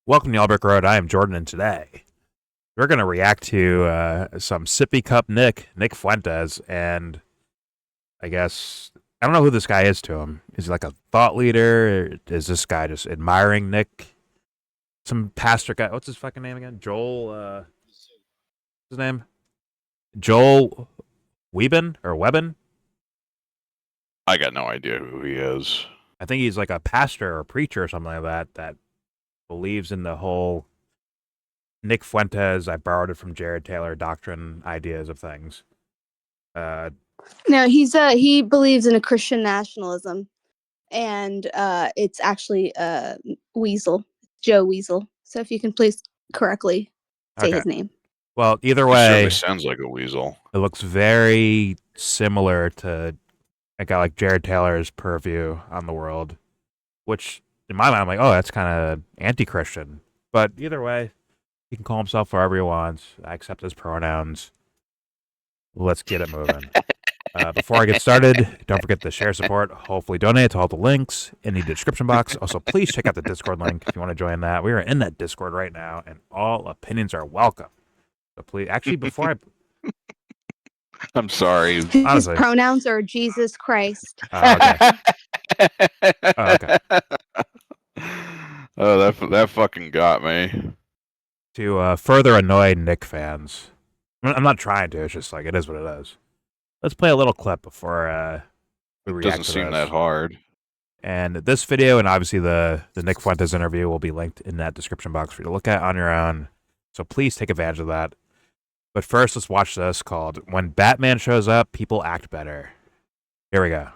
Welcome to YellBro Road. I am Jordan, and today we're going to react to some sippy cup Nick Fuentes, and I guess I don't know who this guy is to him. Is he like a thought leader? Or is this guy just admiring Nick? Some pastor guy. What's his fucking name again? Joel. What's his name? Joel Webbon. I got no idea who he is. I think he's like a pastor or preacher or something like that. That believes in the whole Nick Fuentes, I borrowed it from Jared Taylor doctrine ideas of things. No, he believes in a Christian nationalism, and it's actually Weasel, Joe Weasel. So if you can please correctly say his name. Well, either He way, certainly sounds like a weasel. It looks very similar to a guy like Jared Taylor's purview on the world, which in my mind I'm like, oh, that's kind of anti-Christian. But either way, he can call himself whatever he wants. I accept his pronouns. Let's get it moving. Before I get started, don't forget to share, support, hopefully donate to all the links in the description box. Also, please check out the Discord link if you want to join that. We are in that Discord right now, and all opinions are welcome. So please, actually, before I'm sorry. His pronouns are Jesus Christ. Okay. Okay. Oh, that fucking got me. To further annoy Nick fans, I'm not trying to. It's just like it is what it is. Let's play a little clip before we react. Doesn't seem that hard. And this video and obviously the Nick Fuentes interview will be linked in that description box for you to look at on your own. So please take advantage of that. But first, let's watch this called "When Batman Shows Up, People Act Better." Here we go.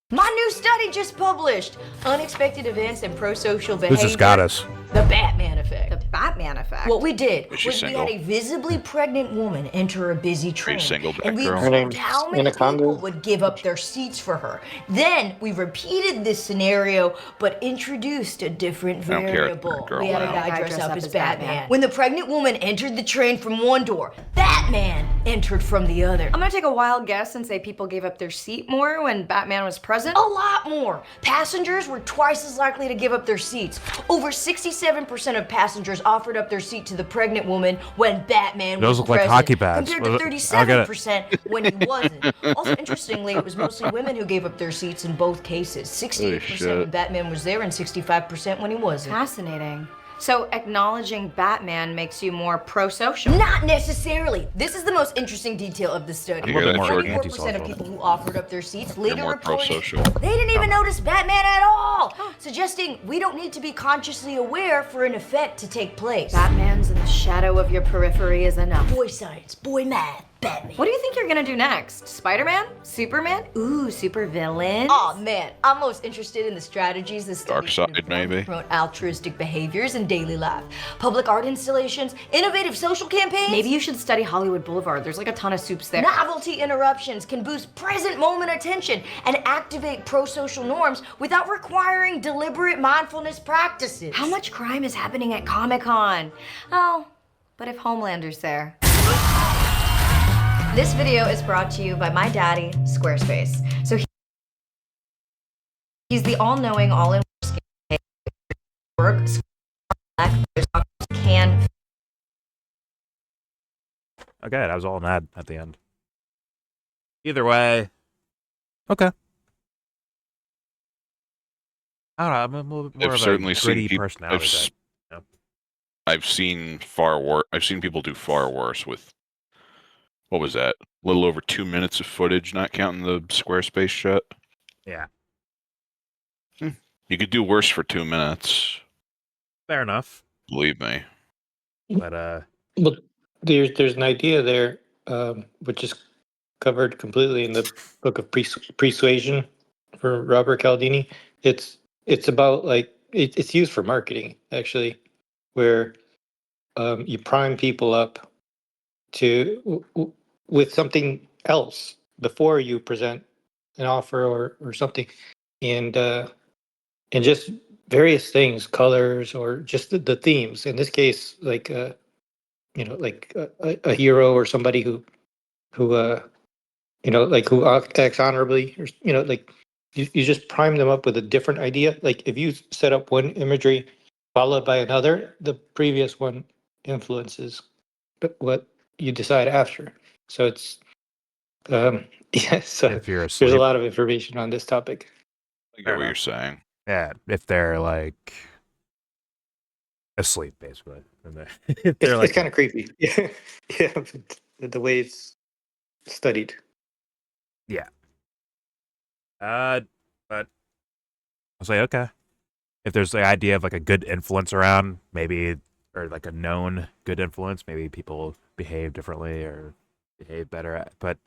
My new study just published. Unexpected events and pro-social behavior. Who's this goddess? The Batman effect. The Batman effect. What we did Was was we had a visibly pregnant woman enter a busy train. single And we Batgirl? Her name's observed how many Anaconda. people would give up their seats for her. Then we repeated this scenario, but introduced a different I don't care, variable. girl, We had a now. guy dress up as Batman. When the pregnant woman entered the train from one door, Batman entered from the other. I'm gonna take a wild guess and say people gave up their seat more when Batman was present. A lot more. Passengers were twice as likely to give up their seats. Over 67% of passengers offered up their seat to the pregnant woman when Batman Those was look like present, hockey pads. compared to 37% when he wasn't. Also, interestingly, it was mostly women who gave up their seats in both cases. 68% when Batman was there and 65% when he wasn't. Fascinating. So acknowledging Batman makes you more pro-social? Not necessarily. This is the most interesting detail of the study. You hear that, Jordan? 44% of people who offered up their seats later more reported pro-social. they didn't even notice Batman at all, suggesting we don't need to be consciously aware for an effect to take place. Batman's in the shadow of your periphery is enough. Boy science, boy math, Batman. What do you think you're gonna do next? Spider-Man? Superman? Ooh, super villain? Oh man, I'm most interested in the strategies this study Dark side, should inform to maybe? promote altruistic behaviors in daily life. Public art installations, innovative social campaigns. Maybe you should study Hollywood Boulevard. There's like a ton of soups there. Novelty interruptions can boost present moment attention and activate pro-social norms without requiring deliberate mindfulness practices. How much crime is happening at Comic-Con? Oh, but if Homelander's there. This video is brought to you by my daddy, Squarespace. So he's the all-knowing, all-in-one work can. Okay, that was all an ad at the end. Either way, okay. I don't know. I'm a little bit more I've of certainly a seen gritty people. personality. I've seen far worse. I've seen people do far worse with. What was that? A little over 2 minutes of footage, not counting the Squarespace shot. Yeah, You could do worse for 2 minutes. fair enough. Believe me. But Well, there's an idea there, which is covered completely in the book of Persuasion for Robert Cialdini. It's about like it's used for marketing actually, where you prime people up to with something else before you present an offer or something, and just various things, colors or just the themes. In this case, like like a hero or somebody who like who acts honorably, or like you just prime them up with a different idea. Like if you set up one imagery followed by another, the previous one influences what you decide after. So it's yeah. So If you're there's asleep. a lot of information on this topic. I get Fair what you're enough. saying. Yeah, if they're like asleep, basically. If they're It's kind of creepy. Yeah, yeah. The way it's studied. but I was like, okay. If there's the idea of like a good influence around, maybe, or like a known good influence, maybe people behave differently or behave better at. But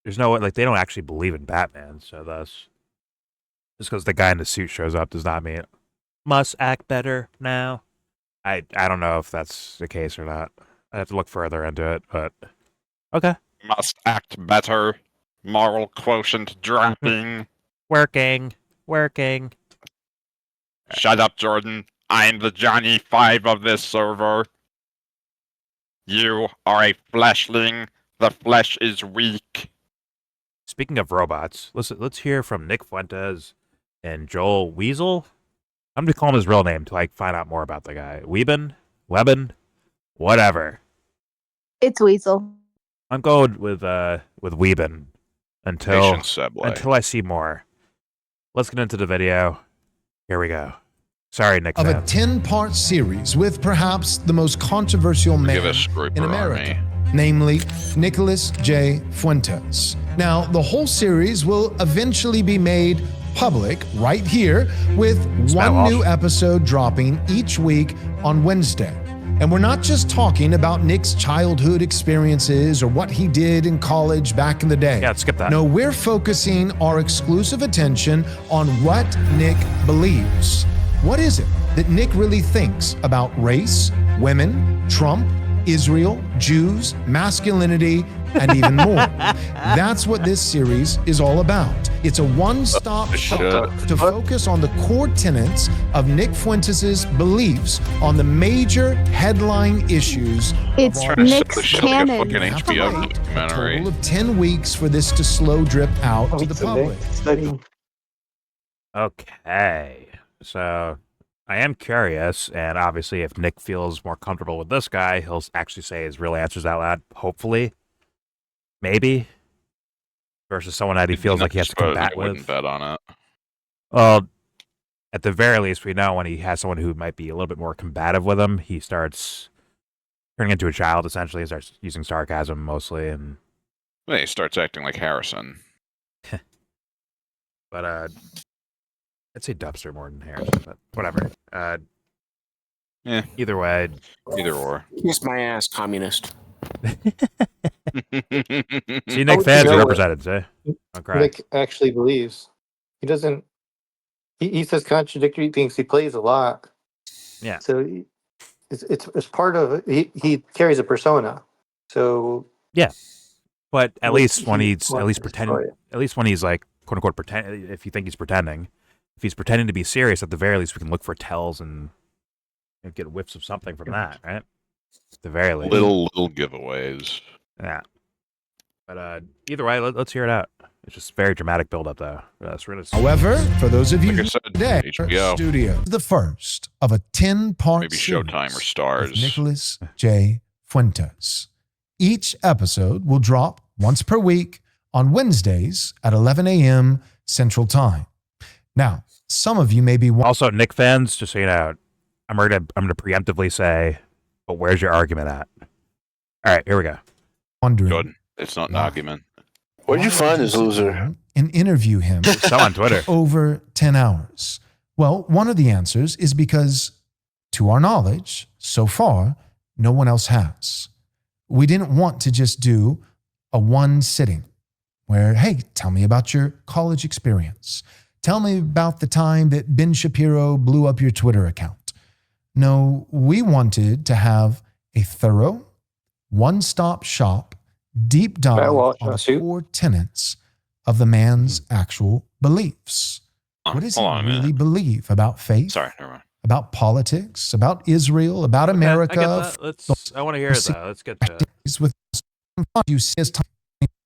there's no like they don't actually believe in Batman, so thus, just because the guy in the suit shows up does not mean must act better now. I don't know if that's the case or not. I have to look further into it, but okay. Must act better. Moral quotient dropping. Working. Shut up, Jordan. I'm the Johnny 5 of this server. You are a fleshling. The flesh is weak. Speaking of robots, let's hear from Nick Fuentes and Joel Weasel. I'm gonna call him his real name till I find out more about the guy. Webbon, whatever. It's Weasel. I'm going with Webbon until Nation Subway. until I see more. Let's get into the video. Here we go. Sorry, Nick. Of a fans. 10-part series with perhaps the most controversial man Give us Scraper in on America, me. namely Nicholas J. Fuentes. Now, the whole series will eventually be made public right here with Smell one off. new episode dropping each week on Wednesday. And we're not just talking about Nick's childhood experiences or what he did in college back in the day. Yeah, skip that. No, we're focusing our exclusive attention on what Nick believes. What is it that Nick really thinks about race, women, Trump, Israel, Jews, masculinity, and even more? That's what this series is all about. It's a one-stop shop to focus on the core tenets of Nick Fuentes' beliefs on the major headline issues. It's Trying to Nick's set the show like a canon. fucking We have to HBO wait a documentary. total of 10 weeks for this to slow drip out to the public. Studying. Okay, so I am curious, and obviously, if Nick feels more comfortable with this guy, he'll actually say his real answers out loud. Hopefully, maybe, versus someone that he feels like he has to combat I wouldn't with. bet on it. Well, at the very least, we know when he has someone who might be a little bit more combative with him, he starts turning into a child. Essentially, he starts using sarcasm mostly, and Then he starts acting like Harrison. but I'd say Dubster more than Harrison, but whatever. Yeah. Either way, Either or. Kiss my ass, communist. see Nick would fans you are know represented. See, don't cry. Nick actually believes. He doesn't. He says contradictory things. He plays a lot. Yeah. So it's part of he carries a persona. So But at Well, least when he he's wants at least to pretending, destroy it. at least when he's like quote unquote pretend. If you think he's pretending, if he's pretending to be serious, at the very least we can look for tells and get whiffs of something from that, right? At the very least, little giveaways. yeah. But either way, let's hear it out. It's just very dramatic build up though. So we're gonna However, for those of you Like I who said, today, HBO. Studio, the first of a 10-part Maybe series Showtime or with Stars. Nicholas J. Fuentes. Each episode will drop once per week on Wednesdays at 11 a.m. Central Time. Now, some of you may be also Nick fans, just so you know, I'm gonna preemptively say, but where's your argument at? All right, here we go. wondering. Good. It's not an Wow. argument. Where'd you why find would this sit loser? down and interview him Some on Twitter. for over 10 hours? Well, one of the answers is because, to our knowledge, so far, no one else has. We didn't want to just do a one sitting where, hey, tell me about your college experience. Tell me about the time that Ben Shapiro blew up your Twitter account. No, we wanted to have a thorough, one-stop shop, deep dive Matt Walsh, on the shoot. core tenets of the man's actual beliefs. What does he Hold on a really minute. believe about faith, Sorry, never mind. about politics, about Israel, about America? I get that. I want to hear it though. Let's get to it. He's with you see his time,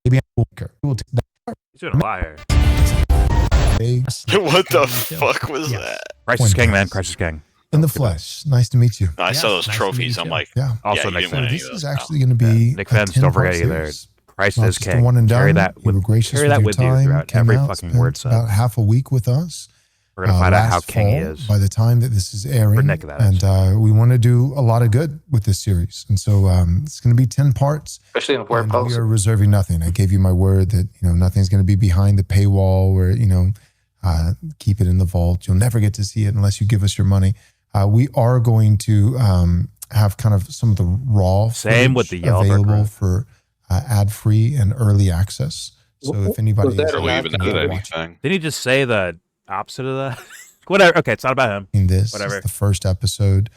maybe I'm a worker. We'll take that. He's doing a lot here. Day. What the fuck was Yes. that? Christ is king, man. Christ is king. In the Good night. flesh. Nice to meet you. I saw those Nice to meet trophies. you I'm too. like, Yeah. Also, yeah, you Nick didn't win any This of those. is pal. actually going to be Nick a Fans, don't 10-part forget either. series. Christ Not is just a king. one and Carry done. that You were with gracious carry with that your with you time. throughout Came every out, fucking spent word set. about half a week with us. We're gonna find out how last king he fall, is. by the time that this is airing. Nick, that is. And we want to do a lot of good with this series. And so it's going to be 10 parts. Especially in word And posts. we are reserving nothing. I gave you my word that nothing's going to be behind the paywall or keep it in the vault. You'll never get to see it unless you give us your money. We are going to have kind of some of the raw Same with the YellBro available crew. for ad-free and early access. So if anybody Was that is or Really not? even looking that to watch anything. Didn't he just say the opposite of that? Whatever. Okay, it's not about him. this, Whatever. is the first episode.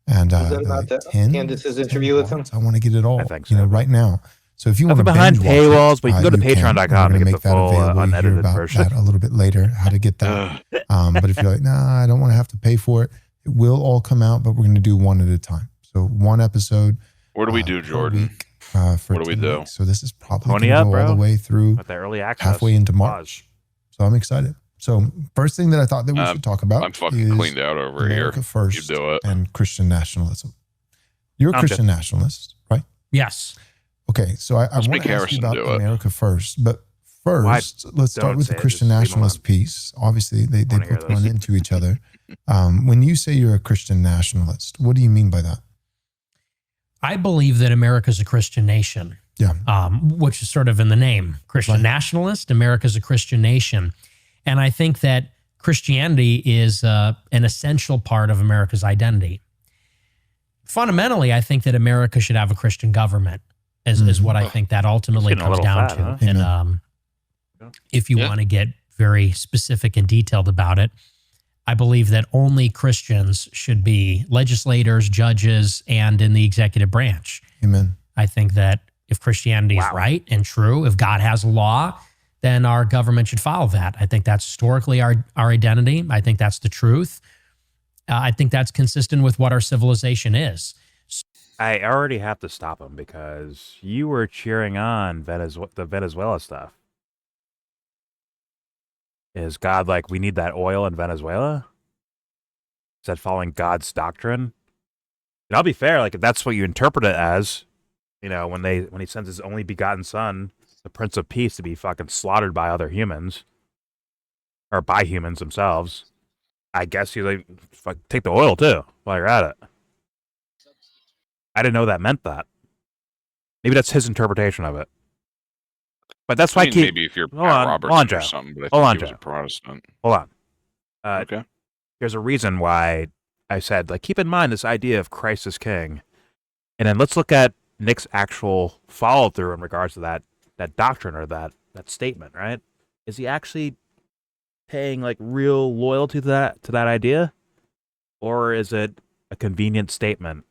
And Was that about the 10 Candace's interview with him? parts. I want to get it all, I think so. right now. So if you want Nothing to behind binge watch paywalls, it, but you can go to you can. patreon.com We're to gonna get make the that full available. You hear unedited about version. that a little bit later, how to get that. Ugh. But if you're like, nah, I don't want to have to pay for it, it will all come out, but we're going to do one at a time. So one episode. What do we do, per Jordan? week, for What do we 10 do? weeks. So this is probably Pony going to up, go all bro. the way through With the early access. halfway into Pause. March. So I'm excited. So first thing that I thought that we should talk about I'm fucking is cleaned out over America here. First You do it. and Christian nationalism. You're a Aren't you? Christian nationalist, right? Yes. Okay, so I Let's want make to ask you Harrison about do it. America First, but first, let's start don't with the say it, Christian just leave 'em nationalist alone. piece. Obviously, they Wanna hear both run this. into each other. When you say you're a Christian nationalist, what do you mean by that? I believe that America's a Christian nation. Yeah. Which is sort of in the name. Christian Right. nationalist, America's a Christian nation. And I think that Christianity is an essential part of America's identity. Fundamentally, I think that America should have a Christian government, is what I think that ultimately It's getting a comes little down fat, to. huh? And if you Yeah. want to get very specific and detailed about it, I believe that only Christians should be legislators, judges, and in the executive branch. Amen. I think that if Christianity is right and true, if God has a law, then our government should follow that. I think that's historically our identity. I think that's the truth. I think that's consistent with what our civilization is. I already have to stop him because you were cheering on the Venezuela stuff. Is God like, we need that oil in Venezuela? Is that following God's doctrine? And I'll be fair, like if that's what you interpret it as, when he sends his only begotten son, the Prince of Peace, to be fucking slaughtered by other humans, or by humans themselves, I guess you like fuck, take the oil too while you're at it. I didn't know that meant that. Maybe that's his interpretation of it. But that's why I mean, maybe if you're Hold on, Pat hold on, Robertson Joe. or something, but I Hold think on, he was Joe. a Protestant. Hold on. Okay. There's a reason why I said, like, keep in mind this idea of Christ as king. And then let's look at Nick's actual follow through in regards to that doctrine or that statement, right? Is he actually paying like real loyalty to that idea? Or is it a convenient statement?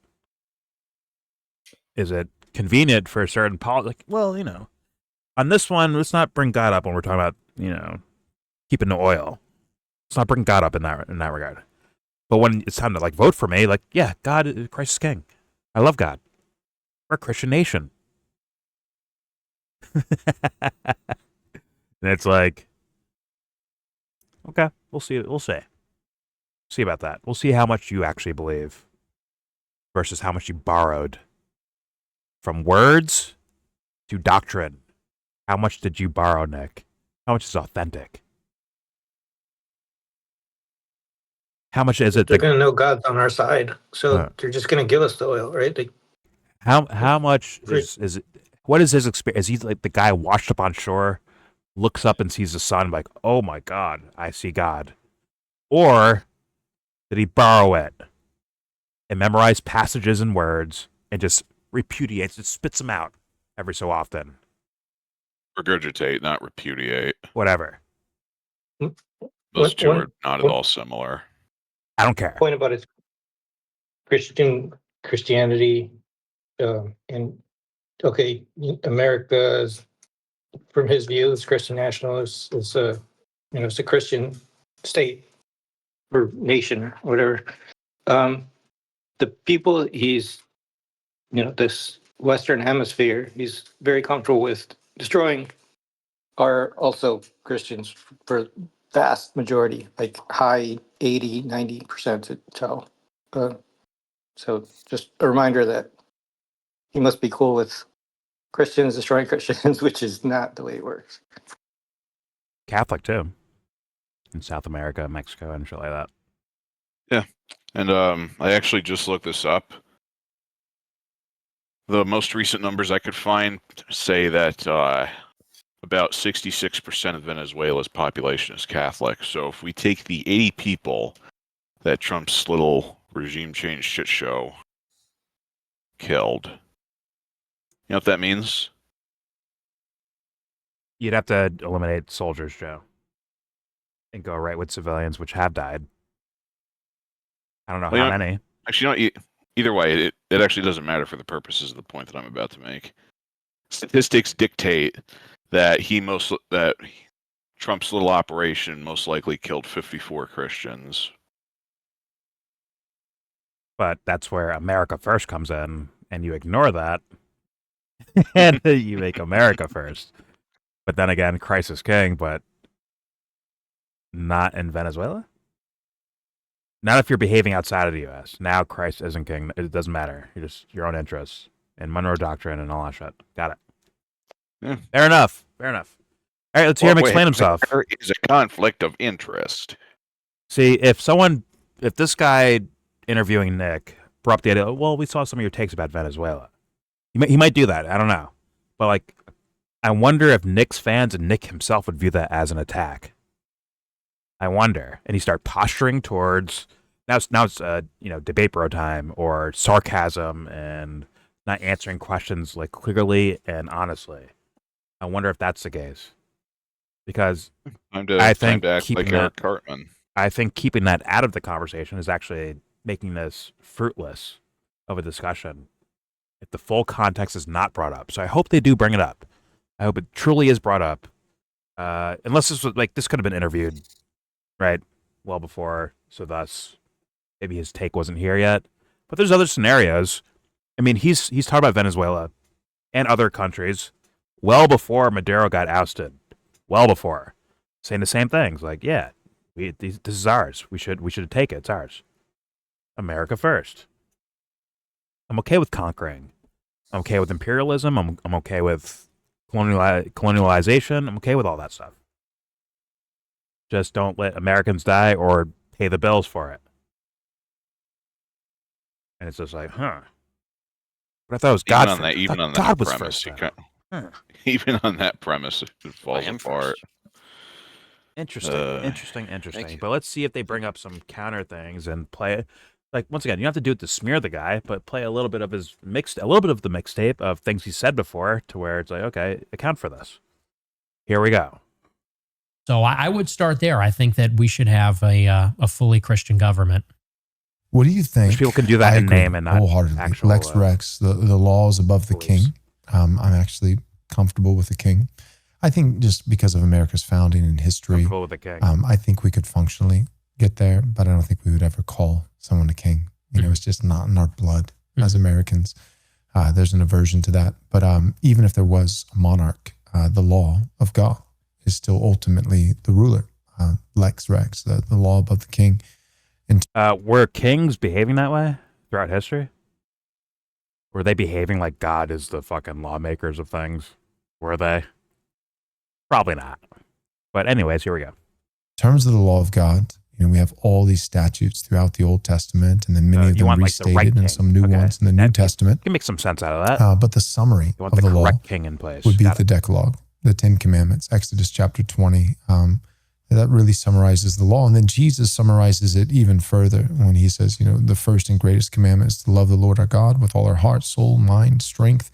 Is it convenient for a certain like, well, on this one, let's not bring God up when we're talking about, keeping the oil. Let's not bring God up in that regard. But when it's time to like vote for me, like, yeah, God, Christ is king. I love God. We're a Christian nation. And it's like, okay, we'll see. We'll see. See about that. We'll see how much you actually believe versus how much you borrowed from words to doctrine. How much did you borrow, Nick? How much is authentic? How much is it? They're going to know God's on our side, so Uh. they're just going to give us the oil, right? How much is it? What is his experience? Is he like the guy washed up on shore, looks up and sees the sun, like, oh my God, I see God? Or did he borrow it and memorize passages and words and just repudiates it, spits them out every so often? Regurgitate, not repudiate. Whatever. Those two are not at all similar. I don't care. Point about its Christianity, and okay, America's, from his view, as Christian nationalist, is it's a Christian state or nation, whatever. The people he's, this Western Hemisphere, he's very comfortable with destroying, are also Christians for vast majority, like high 80, 90% to tell. So just a reminder that he must be cool with Christians destroying Christians, which is not the way it works. Catholic too, in South America, Mexico, and shit like that. Yeah, and I actually just looked this up. The most recent numbers I could find say that about 66% of Venezuela's population is Catholic. So if we take the 80 people that Trump's little regime change shit show killed, you know what that means? You'd have to eliminate soldiers, Joe, and go right with civilians, which have died. I don't know Well, how many. Actually, you know, either way, it actually doesn't matter for the purposes of the point that I'm about to make. Statistics dictate that Trump's little operation most likely killed 54 Christians. But that's where America First comes in, and you ignore that, and you make America first. But then again, Christ is king, but not in Venezuela? Not if you're behaving outside of the U.S. Now Christ isn't king. It doesn't matter. You're just your own interests and Monroe Doctrine and all that shit. Got it. Yeah. Fair enough. Fair enough. All right, let's hear him explain himself. There is a conflict of interest. See, if this guy interviewing Nick brought up the idea, well, we saw some of your takes about Venezuela. He might do that. I don't know. But, like, I wonder if Nick's fans and Nick himself would view that as an attack. I wonder. And he start posturing towards now it's debate bro time or sarcasm and not answering questions like clearly and honestly. I wonder if that's the case. Because I think keeping Eric Cartman. I think keeping that out of the conversation is actually making this fruitless of a discussion if the full context is not brought up. So I hope they do bring it up. I hope it truly is brought up. Unless this was like this could have been interviewed, right? Well before, so thus maybe his take wasn't here yet. But there's other scenarios. I mean, he's talking about Venezuela and other countries well before Maduro got ousted. Well before, saying the same things like, yeah, this is ours. We should take it. It's ours. America first. I'm okay with conquering. I'm okay with imperialism. I'm okay with colonialization. I'm okay with all that stuff. Just don't let Americans die or pay the bills for it. And it's just like, huh. But I thought it was God. Even on that premise, even on that premise, it falls apart. Interesting. But let's see if they bring up some counter things and play. Like once again, you don't have to do it to smear the guy, but play a little bit of the mixtape of things he said before, to where it's like, okay, account for this. Here we go. So I would start there. I think that we should have a fully Christian government. What do you think? Which people can do that in name and not wholeheartedly. actual. Lex Rex, the law is above the king. I'm actually comfortable with the king. I think just because of America's founding and history, Comfortable with the king. I think we could functionally get there, but I don't think we would ever call someone a king. You know, it's just not in our blood as Americans. There's an aversion to that. But even if there was a monarch, the law of God is still ultimately the ruler. Lex Rex, the law above the king. Were kings behaving that way throughout history? Were they behaving like God is the fucking lawmakers of things? Were they? Probably not. But anyways, here we go. In terms of the law of God, we have all these statutes throughout the Old Testament, and then many of them restated and some new ones in the New Testament. You can make some sense out of that. But the summary of the law king in place. would be the Decalogue, the 10 Commandments, Exodus chapter 20. That really summarizes the law. And then Jesus summarizes it even further when he says, the first and greatest commandment is to love the Lord our God with all our heart, soul, mind, strength.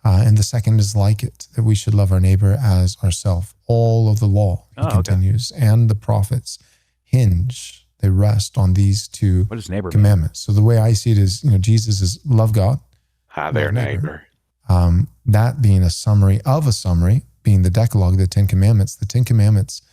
And the second is like it, that we should love our neighbor as ourselves. All of the law, he continues, and the prophets they rest on these two commandments. So the way I see it is, Jesus is love God. Hi there, neighbor. That being a summary of a summary, being the Decalogue, the 10 Commandments. The 10 Commandments,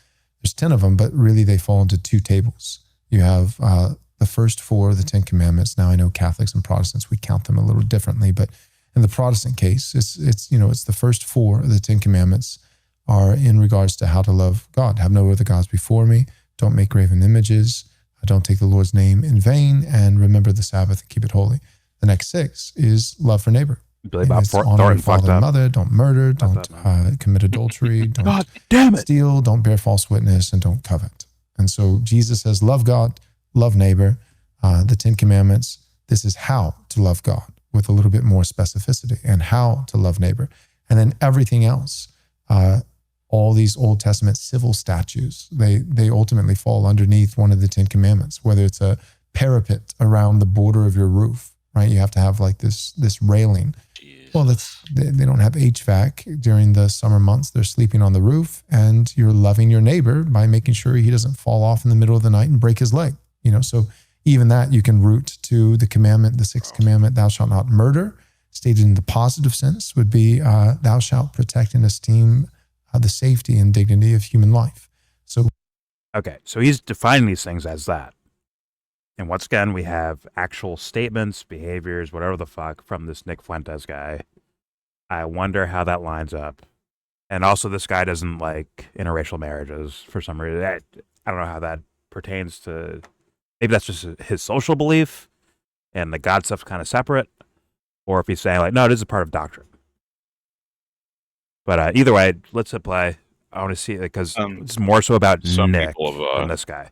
there's 10 of them, but really they fall into two tables. You have the first 4 of the 10 Commandments. Now I know Catholics and Protestants, we count them a little differently, but in the Protestant case, it's the first 4 of the 10 Commandments are in regards to how to love God. Have no other gods before me. Don't make graven images. don't take the Lord's name in vain, and remember the Sabbath and keep it holy. The next 6 is love for neighbor. Billy Bob It's honor your Thornton fucked father and up. mother, don't murder, don't commit adultery, don't steal, don't bear false witness, and don't covet. And so Jesus says, love God, love neighbor. The 10 Commandments, this is how to love God with a little bit more specificity, and how to love neighbor. And then everything else, all these Old Testament civil statutes, they ultimately fall underneath one of the 10 Commandments, whether it's a parapet around the border of your roof, right? You have to have like this railing. Jeez. Well, they don't have HVAC during the summer months. They're sleeping on the roof, and you're loving your neighbor by making sure he doesn't fall off in the middle of the night and break his leg. So even that you can root to the commandment, the 6th commandment, thou shalt not murder. Stated in the positive sense would be thou shalt protect and esteem the safety and dignity of human life. So, okay, so he's defining these things as that. And once again, we have actual statements, behaviors, whatever the fuck, from this Nick Fuentes guy. I wonder how that lines up. And also, this guy doesn't like interracial marriages for some reason. I don't know how that pertains to... Maybe that's just his social belief, and the God stuff's kind of separate. Or if he's saying, like, no, it is a part of doctrine. But either way, let's hit play. I want to see it, because it's more so about Nick than this guy.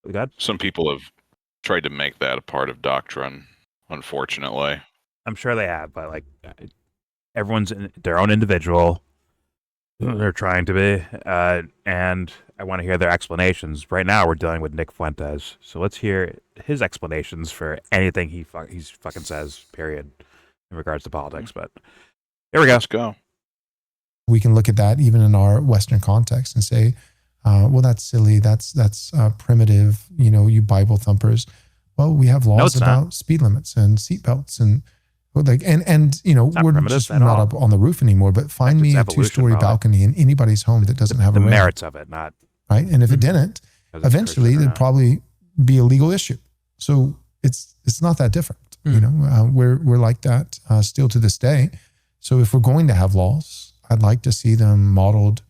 Good? Some people have tried to make that a part of doctrine, unfortunately. I'm sure they have, but like everyone's their own individual. They're trying to be, and I want to hear their explanations. Right now, we're dealing with Nick Fuentes, so let's hear his explanations for anything he fucking says. Period, in regards to politics. But here we go. Let's go. We can look at that even in our Western context and say, well, that's silly. That's primitive. You Bible thumpers. Well, we have laws about speed limits and seatbelts and like, and we're just not up on the roof anymore. But find me a 2-story balcony in anybody's home that doesn't have a railing. The merits of it, not right. And if it didn't, eventually there'd probably be a legal issue. So it's not that different. We're like that still to this day. So if we're going to have laws, I'd like to see them modeled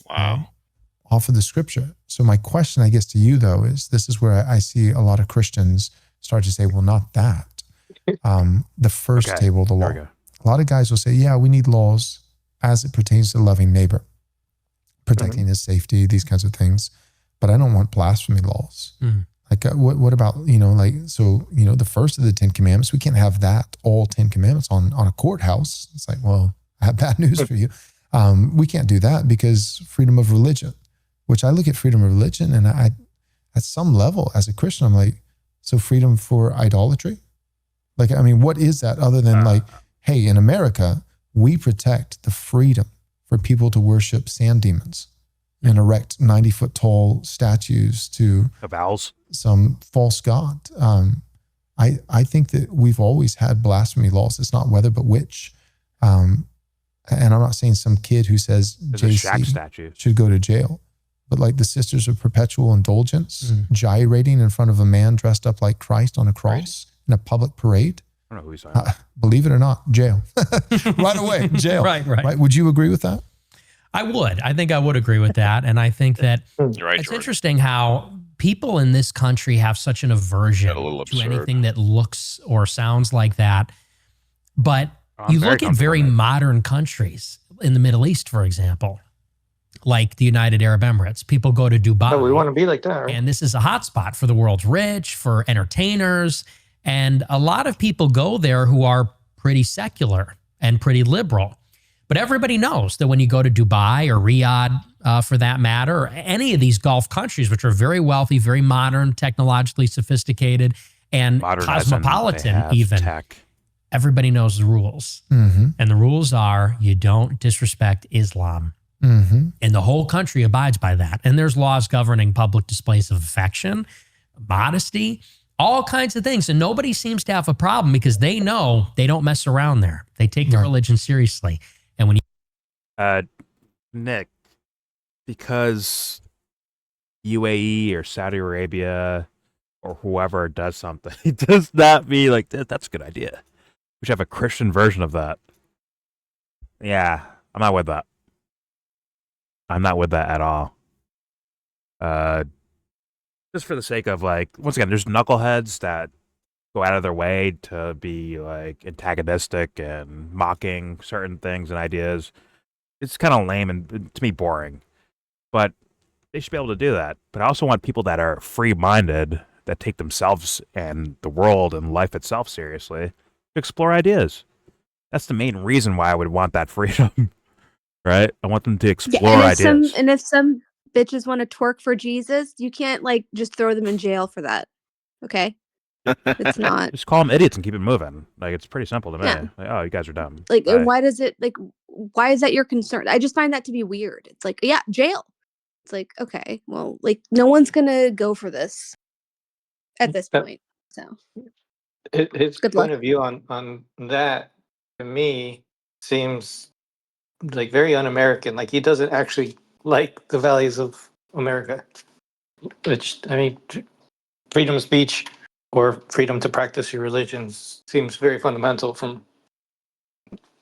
off of the scripture. So my question, I guess, to you, though, is this is where I see a lot of Christians start to say, well, not that. The first table of the law. A lot of guys will say, yeah, we need laws as it pertains to loving neighbor, protecting his safety, these kinds of things. But I don't want blasphemy laws. Like, what about, the first of the 10 commandments, we can't have that, all 10 commandments on a courthouse. It's like, well, I have bad news for you. We can't do that because freedom of religion, which I look at freedom of religion, and I, at some level as a Christian, I'm like, so freedom for idolatry? Like, I mean, what is that other than like, hey, in America, we protect the freedom for people to worship sand demons and erect 90-foot tall statues to some false god. I think that we've always had blasphemy laws. It's not whether but which. And I'm not saying some kid who says JC should go to jail, but like the Sisters of Perpetual Indulgence gyrating in front of a man dressed up like Christ on a cross in a public parade. I don't know who he's talking about. Believe it or not, jail. Right away, jail. Right. Would you agree with that? I would. I think I would agree with that. And I think that it's interesting how people in this country have such an aversion to anything that looks or sounds like that. But you look at very modern countries in the Middle East, for example, like the United Arab Emirates. People go to Dubai. Oh, we want to be like that, right? And this is a hotspot for the world's rich, for entertainers. And a lot of people go there who are pretty secular and pretty liberal. But everybody knows that when you go to Dubai or Riyadh, for that matter, or any of these Gulf countries, which are very wealthy, very modern, technologically sophisticated, and cosmopolitan even, everybody knows the rules. And the rules are you don't disrespect Islam. And the whole country abides by that. And there's laws governing public displays of affection, modesty, all kinds of things. And nobody seems to have a problem because they know they don't mess around there. They take their religion seriously. And when you... Nick, because UAE or Saudi Arabia or whoever does something, does not mean like that's a good idea. We should have a Christian version of that. Yeah, I'm not with that. I'm not with that at all. just for the sake of like, once again, there's knuckleheads that go out of their way to be like antagonistic and mocking certain things and ideas. It's kind of lame and to me boring, but they should be able to do that. But I also want people that are free-minded, that take themselves and the world and life itself seriously, to explore ideas. That's the main reason why I would want that freedom, right? I want them to explore ideas. And if some bitches want to twerk for Jesus, you can't like just throw them in jail for that. Okay, it's not. Just call them idiots and keep it moving. Like, it's pretty simple to me. Yeah. Like, oh, you guys are dumb. Like, Bye. and why does it like? Why is that your concern? I just find that to be weird. It's like, yeah, jail. It's like, okay, well, like no one's gonna go for this at this point. So His Good point luck. of view on that to me seems like very un-American. Like he doesn't actually like the values of America. Which I mean, freedom of speech or freedom to practice your religion seems very fundamental from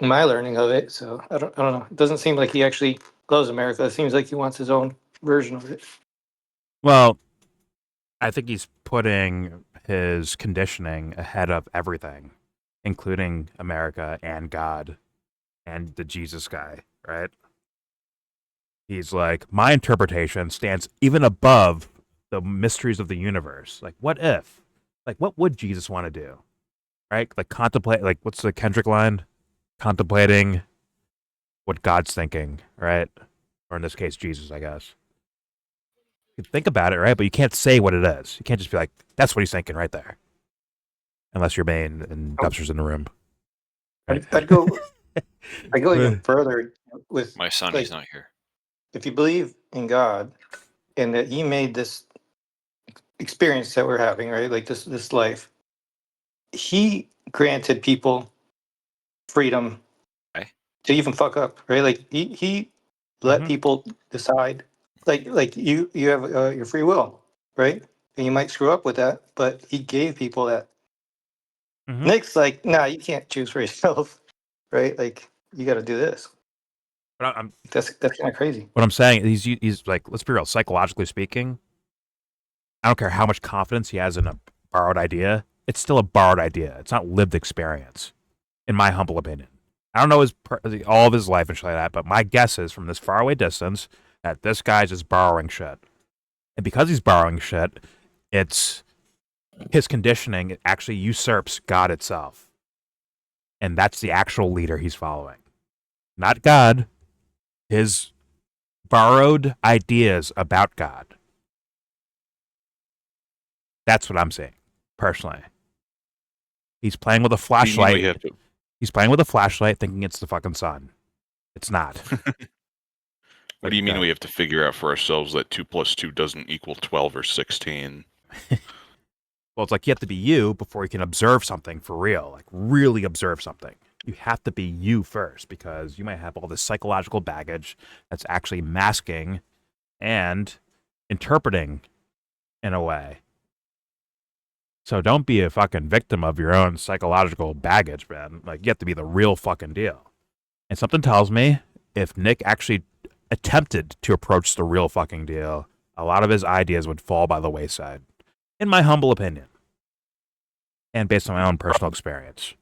my learning of it. So I don't know. It doesn't seem like he actually loves America. It seems like he wants his own version of it. Well, I think he's putting his conditioning ahead of everything, including America and God and the Jesus guy, right? He's like, my interpretation stands even above the mysteries of the universe. Like, what if? Like, what would Jesus want to do? Right? Like, contemplate, like, what's the Kendrick line? Contemplating what God's thinking, right? Or in this case, Jesus, I guess. You can think about it, right? But you can't say what it is. You can't just be like, that's what he's thinking right there. Unless you're Bane and Dubster's in the room. Right? I'd go even further with My son, like, he's not here. if you believe in God and that he made this experience that we're having, right? Like this life, he granted people freedom Okay. to even fuck up, right? Like he let people decide. Like you have your free will, right? And you might screw up with that, but he gave people that. Nick's like, nah, you can't choose for yourself, right? Like you got to do this. But That's kind of crazy. What I'm saying, he's like, let's be real, psychologically speaking, I don't care how much confidence he has in a borrowed idea, it's still a borrowed idea. It's not lived experience, in my humble opinion. I don't know all of his life and shit like that, but my guess is from this faraway distance that this guy's just borrowing shit. And because he's borrowing shit, it's his conditioning actually usurps God itself. And that's the actual leader he's following. Not God, his borrowed ideas about God. That's what I'm saying, personally. He's playing with a flashlight. He's playing with a flashlight thinking it's the fucking sun. It's not. What do you mean we have to figure out for ourselves that 2 + 2 doesn't equal 12 or 16? Well, it's like you have to be you before you can observe something for real, like really observe something. You have to be you first because you might have all this psychological baggage that's actually masking and interpreting in a way. So don't be a fucking victim of your own psychological baggage, man. Like, you have to be the real fucking deal. And something tells me if Nick actually attempted to approach the real fucking deal, a lot of his ideas would fall by the wayside. In my humble opinion. And based on my own personal experience.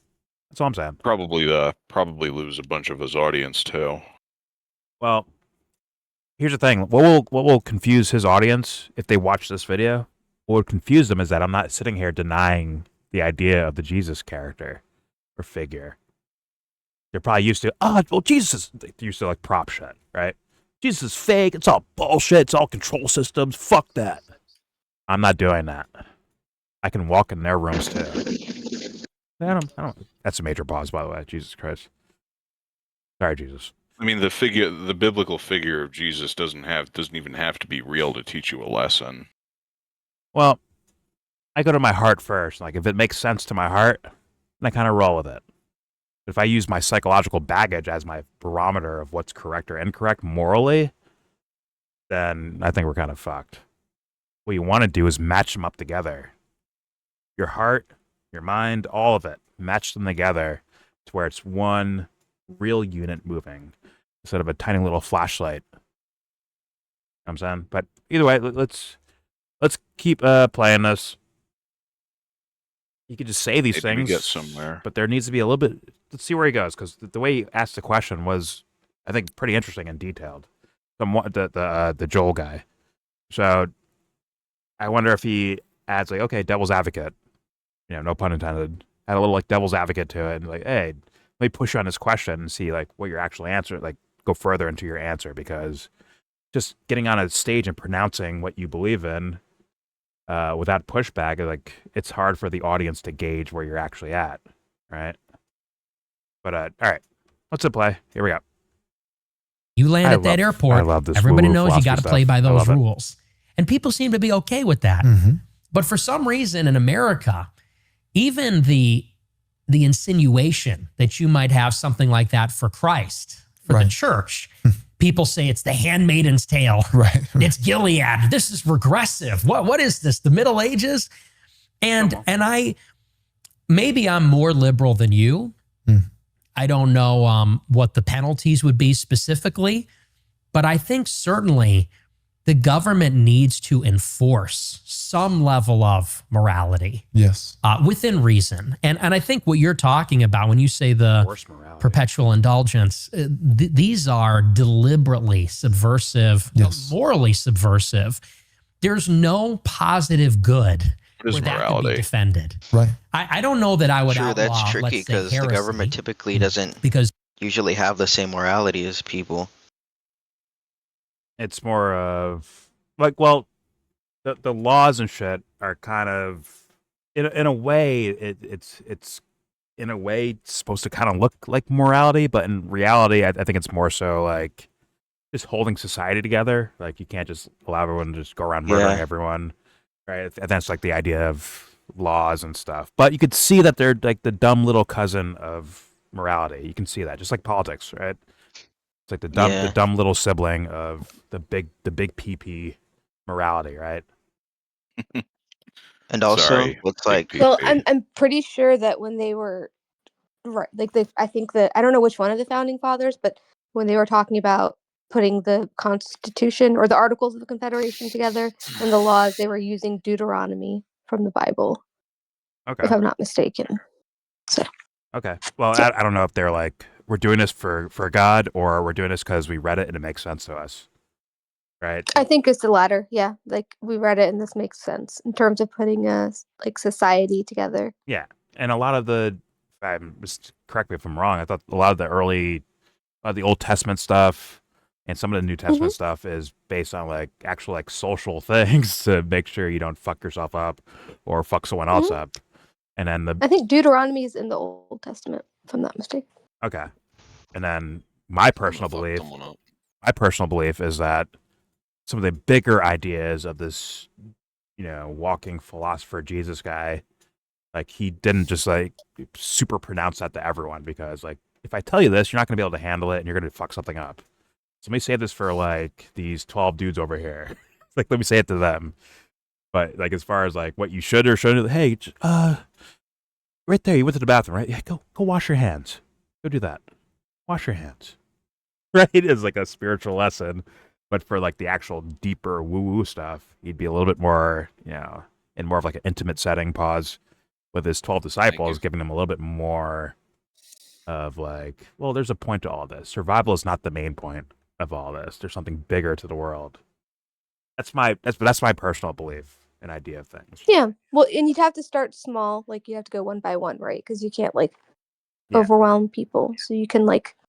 That's all I'm saying. Probably lose a bunch of his audience, too. Well, here's the thing. What will confuse his audience if they watch this video? What would confuse them is that I'm not sitting here denying the idea of the Jesus character or figure. They're probably used to, Jesus, they're used to like prop shit, right? Jesus is fake. It's all bullshit. It's all control systems. Fuck that. I'm not doing that. I can walk in their rooms too. I don't. That's a major pause, by the way. Jesus Christ. Sorry, Jesus. I mean, the biblical figure of Jesus doesn't even have to be real to teach you a lesson. Well, I go to my heart first. Like, if it makes sense to my heart, then I kind of roll with it. If I use my psychological baggage as my barometer of what's correct or incorrect morally, then I think we're kind of fucked. What you want to do is match them up together. Your heart, your mind, all of it. Match them together to where it's one real unit moving instead of a tiny little flashlight. You know what I'm saying? But either way, let's let's keep playing this. You could just say these Maybe we things, get somewhere. but there needs to be a little bit. Let's see where he goes, because the way he asked the question was, I think, pretty interesting and detailed. The Joel guy. So I wonder if he adds like, okay, devil's advocate. No pun intended. Add a little like devil's advocate to it, and like, hey, let me push you on this question and see like what you're actually answering. Like, go further into your answer, because just getting on a stage and pronouncing what you believe in without pushback, like, it's hard for the audience to gauge where you're actually at, right? But all right, let's hit play. Here we go. You land at that airport. I love this. Everybody woo-woo knows you got to philosophy play stuff. by I those love it. rules, and people seem to be okay with that. Mm-hmm. But for some reason in America, even the insinuation that you might have something like that for Christ, for the church, people say it's the handmaiden's tale. Right. It's Gilead. This is regressive. What is this? The Middle Ages? And maybe I'm more liberal than you. I don't know what the penalties would be specifically, but I think certainly the government needs to enforce some level of morality. Yes. Within reason. And I think what you're talking about when you say the perpetual indulgence, these are deliberately subversive, morally subversive. There's no positive good where that can be defended. Right. I don't know that I would outlaw, that's tricky because the government typically doesn't usually have the same morality as people. It's more of like, well, the laws and shit are kind of in a way it's in a way supposed to kind of look like morality, but in reality, I think it's more so like just holding society together. Like, you can't just allow everyone to just go around murdering everyone, right? And that's like the idea of laws and stuff. But you could see that they're like the dumb little cousin of morality. You can see that, just like politics, right? It's like the dumb little sibling of the big PP morality, right? And also, looks like well, I'm pretty sure that when they were I think that I don't know which one of the founding fathers, but when they were talking about putting the Constitution or the Articles of the Confederation together and the laws, they were using Deuteronomy from the Bible. Okay, if I'm not mistaken. So. Okay. Well, I don't know if they're like, we're doing this for God, or we're doing this because we read it and it makes sense to us. Right. I think it's the latter. Yeah. Like, we read it and this makes sense in terms of putting a society together. Yeah. And a lot of correct me if I'm wrong, I thought a lot of the Old Testament stuff and some of the New Testament stuff is based on like actual like social things to make sure you don't fuck yourself up or fuck someone else up. And then I think Deuteronomy is in the Old Testament, if I'm not mistaken. Okay. And then my personal belief is that some of the bigger ideas of this, walking philosopher Jesus guy, like, he didn't just like super pronounce that to everyone, because like, if I tell you this, you're not going to be able to handle it and you're going to fuck something up. So let me say this for like these 12 dudes over here. Like, let me say it to them. But like, as far as like what you should or shouldn't, hey, right there, you went to the bathroom, right? Yeah, go wash your hands. Go do that. Wash your hands. Right? It's like a spiritual lesson. But for like the actual deeper woo-woo stuff, he'd be a little bit more, in more of like an intimate setting, with his 12 disciples, giving them a little bit more of like, well, there's a point to all this. Survival is not the main point of all this. There's something bigger to the world. That's my personal belief and idea of things. Yeah. Well, and you'd have to start small. Like, you have to go one by one, right? Because you can't like overwhelm people. So you can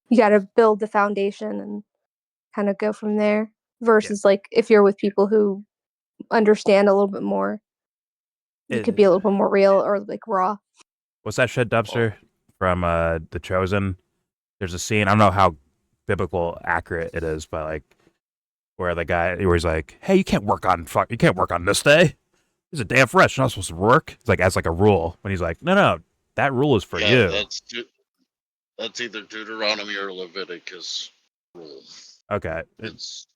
you got to build the foundation and kind of go from there, versus like if you're with people who understand a little bit more, you could be a little bit more real or like raw. What's that shit, Dubster, from The Chosen? There's a scene, I don't know how biblical accurate it is, but like where the guy, where he's like, hey, you can't work on this day. It's a day of rest. You're not supposed to work. It's like, as like a rule. When he's like, no, that rule is for you. That's either Deuteronomy or Leviticus rule. Okay. There's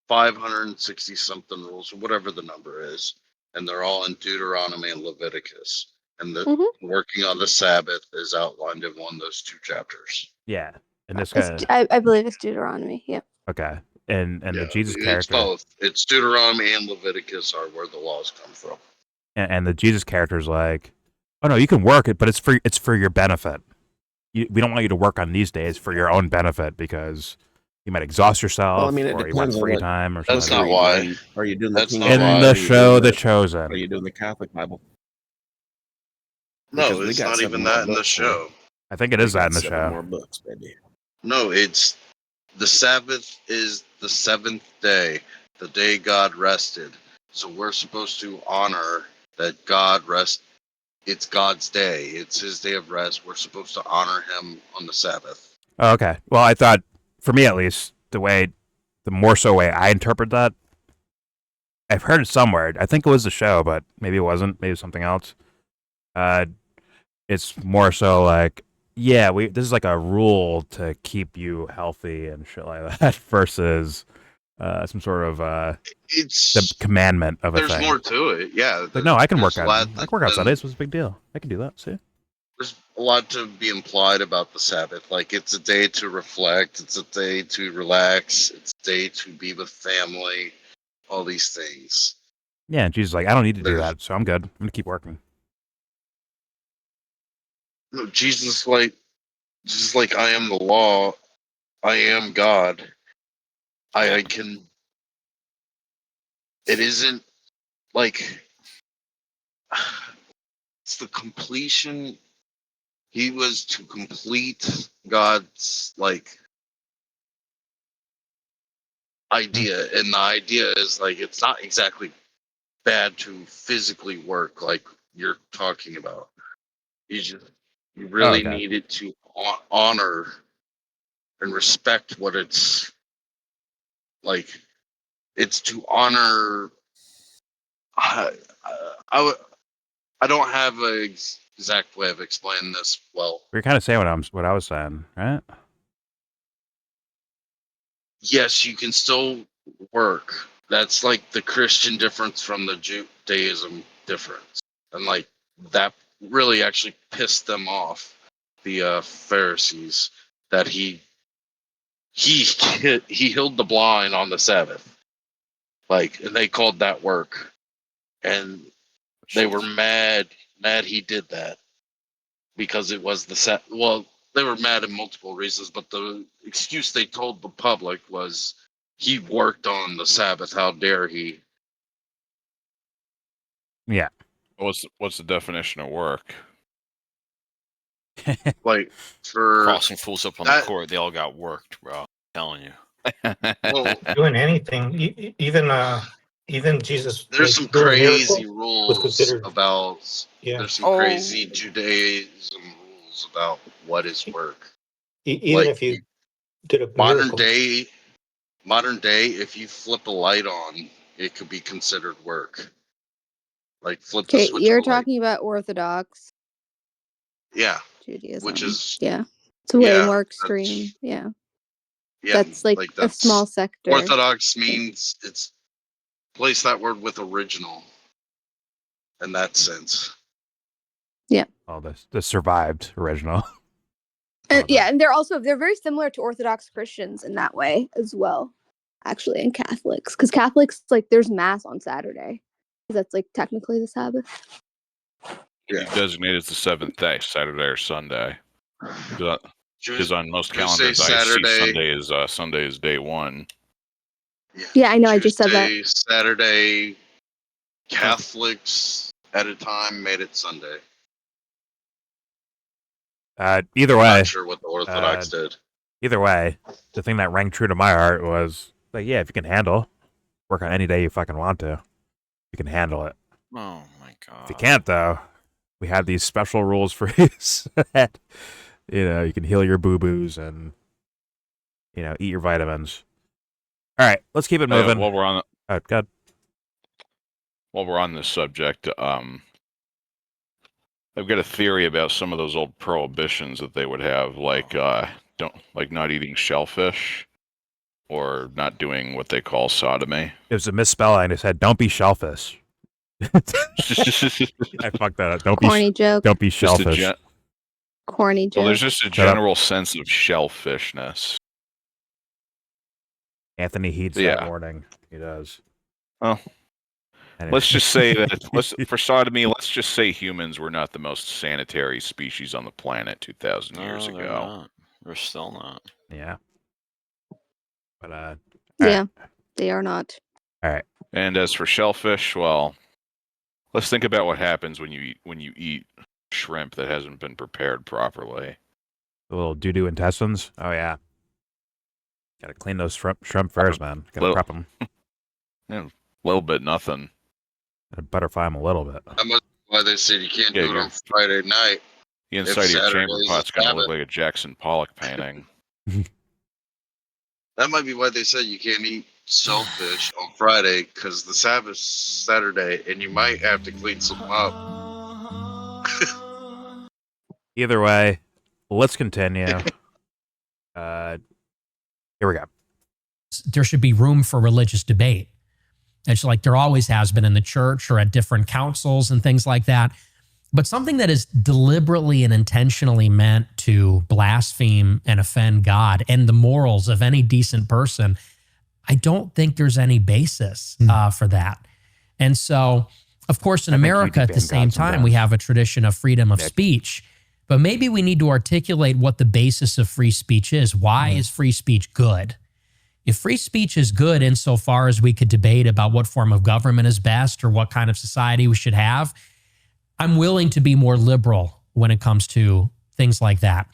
560 something rules, or whatever the number is, and they're all in Deuteronomy and Leviticus. And the working on the Sabbath is outlined in one of those two chapters. Yeah. And this guy, I believe it's Deuteronomy. Yeah. okay. and the Jesus it's character. both. It's Deuteronomy and Leviticus are where the laws come from. And the Jesus character is like, oh no, you can work it, but it's for your benefit. We don't want you to work on these days for your own benefit because you might exhaust yourself, Well, I mean, it or you want depends on free what. time, or something. That's like not why. Are you doing the That's King not that. In why. the Are you show, doing The Chosen. Are you doing the Catholic Bible? No, Because we it's got not 7 even more that in the books, boy. show. I think it We is that got in the 7 show. more books, baby. No, it's the Sabbath is the 7th day, the day God rested. So we're supposed to honor that God rest. It's God's day. It's His day of rest. We're supposed to honor Him on the Sabbath. Oh, okay. Well, I thought, for me at least, the more so way I interpret that, I've heard it somewhere. I think it was the show, but maybe it wasn't. Maybe it was something else. It's more so like, yeah, this is like a rule to keep you healthy and shit like that versus some sort of It's the commandment of a there's thing. more to it. Yeah. Like, no, I can work there's out. a lot I can work out Sundays. What's a big deal? I can do that. See. There's a lot to be implied about the Sabbath. Like, it's a day to reflect. It's a day to relax. It's a day to be with family. All these things. Yeah, and Jesus is like, I don't need to do that, so I'm good. I'm gonna keep working. No, Jesus like I am the law. I am God. I can. It isn't like it's the completion. He was to complete God's idea, and the idea is like it's not exactly bad to physically work like you're talking about. You really needed to honor and respect what it's like. It's to honor. I don't have an exact way of explaining this well. You're kind of saying what I was saying, right? Yes, you can still work. That's like the Christian difference from the Judaism difference, and like that really actually pissed them off, the Pharisees, that he healed the blind on the Sabbath, and they called that work, and they were mad he did that because it was the well, they were mad at multiple reasons, but the excuse they told the public was he worked on the Sabbath. How dare he? Yeah. What's the definition of work? Like for crossing fools up on the court, they all got worked, bro. I'm telling you. Well, doing anything, even Jesus. There's some crazy rules about. Yeah. There's some crazy Judaism rules about what is work. Even if you did a modern miracle. day, if you flip a light on, it could be considered work. Like flip the Okay, switch. you're of a light. talking about Orthodox Yeah. Judaism, Which is it's way more extreme. Yeah. That's like a small sector. Orthodox means it's place that word with original in that sense. Yeah. Oh, the survived original. Yeah, and they're very similar to Orthodox Christians in that way as well, actually, and Catholics, because Catholics there's mass on Saturday, because that's technically the Sabbath. You designate as the 7th day, Saturday or Sunday. Because on most calendars, I see Sunday is day 1. Yeah, I know. Tuesday, I just said that. Saturday, Catholics at a time made it Sunday. Either way, Not sure what the Orthodox did. Either way, the thing that rang true to my heart was yeah, if you can handle, work on any day you fucking want to, you can handle it. Oh my god! If you can't, though, we have these special rules for you so that you can heal your boo boos and eat your vitamins. All right, let's keep it moving. While we're on, God. While we're on this subject, I've got a theory about some of those old prohibitions that they would have, not eating shellfish or not doing what they call sodomy. It was a misspelling. It said, "Don't be shellfish." I fucked that up. Corny joke. Don't be shellfish. Corny joke. Well, there's just a general sense of shellfishness. Anthony heeds that warning. He does. Well, let's just say that for sodomy, let's just say humans were not the most sanitary species on the planet 2,000 years ago. Not. We're still not. Yeah. But yeah, they are not. All right. And as for shellfish, well, let's think about what happens when you eat shrimp that hasn't been prepared properly. The little doo-doo intestines. Oh yeah. Gotta clean those shrimp first, man. Gotta prep them. Yeah, a little bit, nothing. Gotta butterfly them a little bit. That must be why they said you can't do it on Friday night. The inside of your chamber pot's gonna look like a Jackson Pollock painting. That might be why they said you can't eat shellfish on Friday, because the Sabbath's Saturday, and you might have to clean some up. Either way, let's continue. Here we go. There should be room for religious debate. It's like there always has been in the church or at different councils and things like that. But something that is deliberately and intentionally meant to blaspheme and offend God and the morals of any decent person, I don't think there's any basis for that. And so, of course, in America at the same time, we have a tradition of freedom of speech. But maybe we need to articulate what the basis of free speech is. Why is free speech good? If free speech is good insofar as we could debate about what form of government is best or what kind of society we should have, I'm willing to be more liberal when it comes to things like that.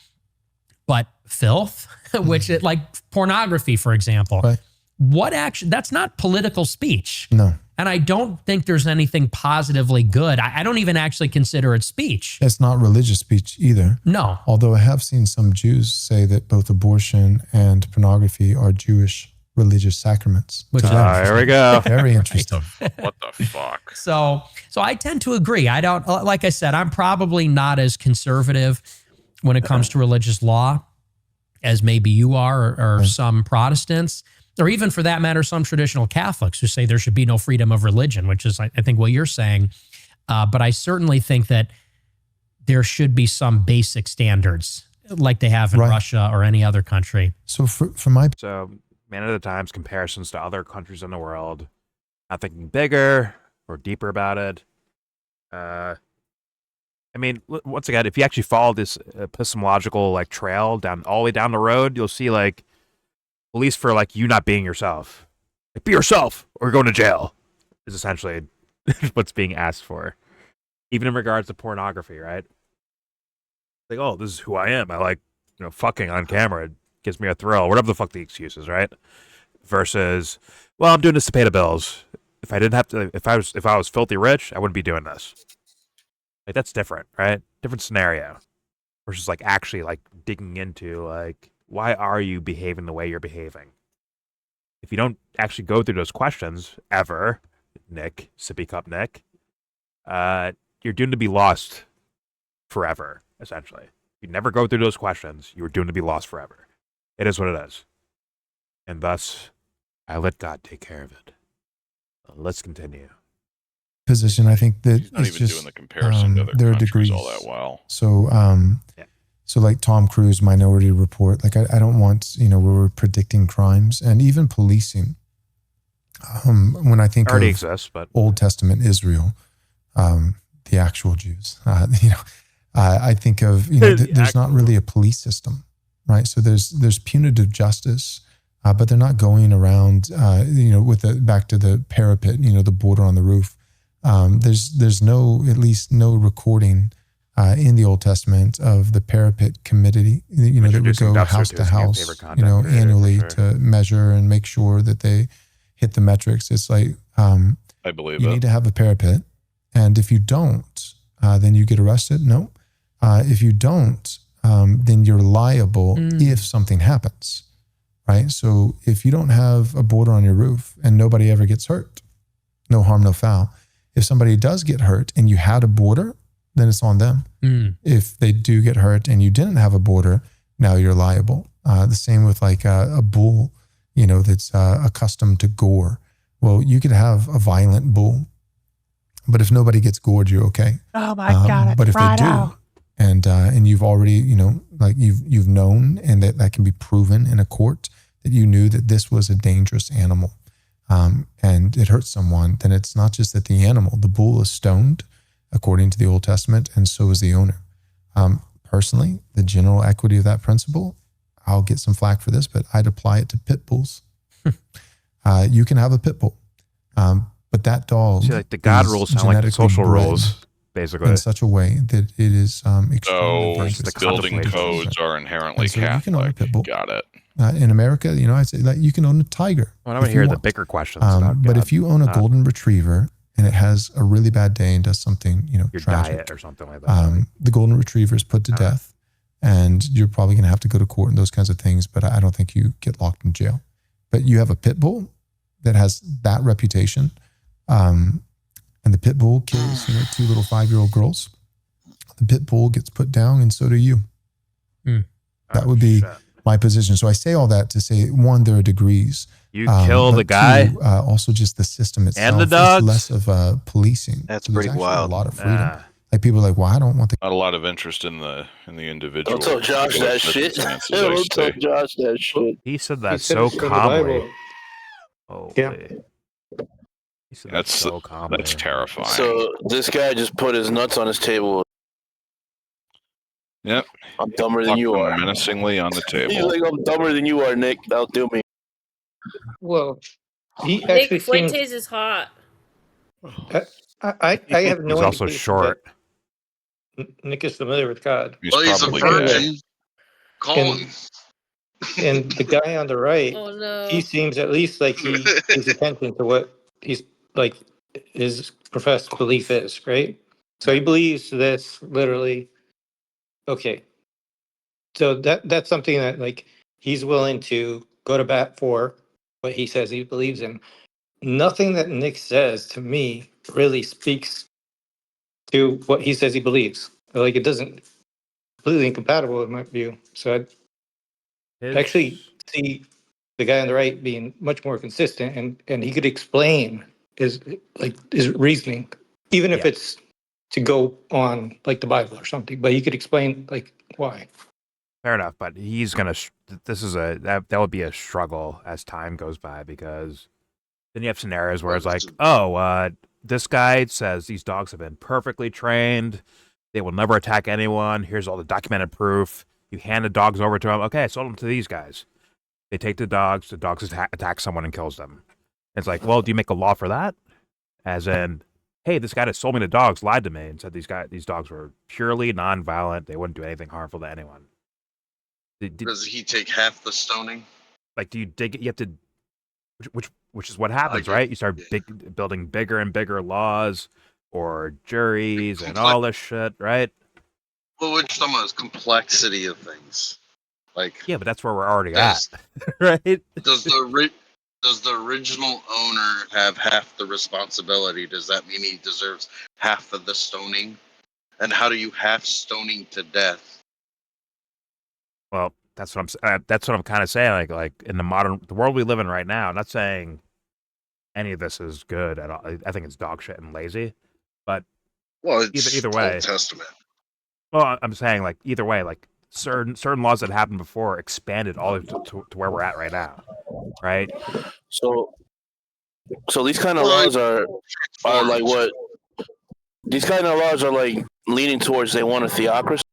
But filth, which it, like pornography, for example, that's not political speech. No. And I don't think there's anything positively good. I don't even actually consider it speech. It's not religious speech either. No. Although I have seen some Jews say that both abortion and pornography are Jewish religious sacraments. There we go. Very interesting. What the fuck? So I tend to agree. I don't, like I said, I'm probably not as conservative when it comes to religious law as maybe you are or some Protestants, or even for that matter, some traditional Catholics who say there should be no freedom of religion, which is, I think, what you're saying. But I certainly think that there should be some basic standards like they have in Russia or any other country. So for my... So Man of the Times comparisons to other countries in the world, not thinking bigger or deeper about it. I mean, once again, if you actually follow this epistemological like trail down all the way down the road, you'll see like police for like you not being yourself. Like, be yourself or you're going to jail is essentially what's being asked for. Even in regards to pornography, right? Like, oh, this is who I am. I like, fucking on camera. It gives me a thrill. Whatever the fuck the excuse is, right? Versus, well, I'm doing this to pay the bills. If I didn't have to, if I was filthy rich, I wouldn't be doing this. Like, that's different, right? Different scenario. Versus like actually like digging into like, why are you behaving the way you're behaving? If you don't actually go through those questions ever, Nick, Sippy Cup Nick, you're doomed to be lost forever, essentially. If you never go through those questions, you're doomed to be lost forever. It is what it is. And thus, I let God take care of it. Let's continue. Position, I think that he's not even doing the comparison to other there are countries degrees. all that well. So, so like Tom Cruise, Minority Report, like I don't want, where we're predicting crimes and even policing. When I think already of exists, but Old Testament Israel, the actual Jews, I think of, there's not really a police system, right? So there's punitive justice, but they're not going around, with back to the parapet, the border on the roof. There's at least no recording in the Old Testament of the parapet committee, that would go house to house, annually to measure and make sure that they hit the metrics. It's like, I believe you need to have a parapet. And if you don't, then you get arrested. No. If you don't, then you're liable if something happens, right? So if you don't have a border on your roof and nobody ever gets hurt, no harm, no foul. If somebody does get hurt and you had a border, then it's on them. If they do get hurt and you didn't have a border, now you're liable. The same with like a bull, that's accustomed to gore. Well, you could have a violent bull, but if nobody gets gored, you're okay. Oh my God! But if they do, and you've already, like you've known, and that can be proven in a court that you knew that this was a dangerous animal and it hurt someone, then it's not just that the animal, the bull is stoned according to the Old Testament, and so is the owner. Personally, the general equity of that principle, I'll get some flack for this, but I'd apply it to pit bulls. You can have a pit bull, but that dog, see, like the God rules sound like the social rules, basically, in such a way that it is extremely So dangerous. the building codes are inherently So you can own a Catholic. pit bull. Got it. In America, I'd say that you can own a tiger. Well, I want to hear the bigger questions about but God, if you own a golden retriever and it has a really bad day and does something, your tragic, diet or something like that. the golden retriever is put to death, and you're probably going to have to go to court and those kinds of things. But I don't think you get locked in jail. But you have a pit bull that has that reputation, and the pit bull kills, 2 little 5-year-old girls. The pit bull gets put down, and so do you. That would be my position. So I say all that to say, one, there are degrees. You kill the guy, two, also just the system itself and the dogs. is less of policing. That's So there's pretty actually wild. A lot of freedom. Like people are like, well, I don't want the. Not a lot of interest in the individual. Don't tell Josh that shit. circumstances, I Don't tell say. Josh that shit. He said that He said so it's in the calmly. Bible. Holy. Yeah. He said that so calmly. That's terrifying. So this guy just put his nuts on his table. Yep. I'm dumber than you are. Menacingly on the He's table. like, I'm dumber than you are, Nick. Outdo me. Well, he actually Nick Fuentes is hot. I have no He's also indication short. that Nick is familiar with God. He's Well, he's a probably virgin. Cohen. And the guy on the right, Oh no. he seems at least like he pays attention to what he's like his professed belief is, right? So he believes this literally. Okay. So that's something that like he's willing to go to bat for what he says he believes in. Nothing that Nick says to me really speaks to what he says he believes. Like it doesn't completely incompatible in my view. So I actually see the guy on the right being much more consistent, and he could explain his reasoning, even if it's to go on like the Bible or something. But he could explain like why. Fair enough, but he's gonna. This is that would be a struggle as time goes by, because then you have scenarios where it's like, this guy says these dogs have been perfectly trained, they will never attack anyone. Here's all the documented proof. You hand the dogs over to him. Okay, I sold them to these guys. They take the dogs attack someone and kills them. It's like, well, do you make a law for that? As in, hey, this guy that sold me the dogs lied to me and said these dogs were purely non-violent. They wouldn't do anything harmful to anyone. Does he take half the stoning? Like, do you dig it? You have to, which is what happens, right? You start building bigger and bigger laws or juries and all this shit, right? Well, we're talking about complexity of things. Like, yeah, but that's where we're already at, right? Does the original owner have half the responsibility? Does that mean he deserves half of the stoning? And how do you half stoning to death? Well, that's what I'm kind of saying. Like in the world we live in right now. I'm not saying any of this is good at all. I think it's dog shit and lazy. But it's either way, Old Testament. Well, I'm saying like either way, like certain laws that happened before expanded all to where we're at right now, right? So these kind of laws are like what? These kind of laws are like leaning towards they want a theocracy.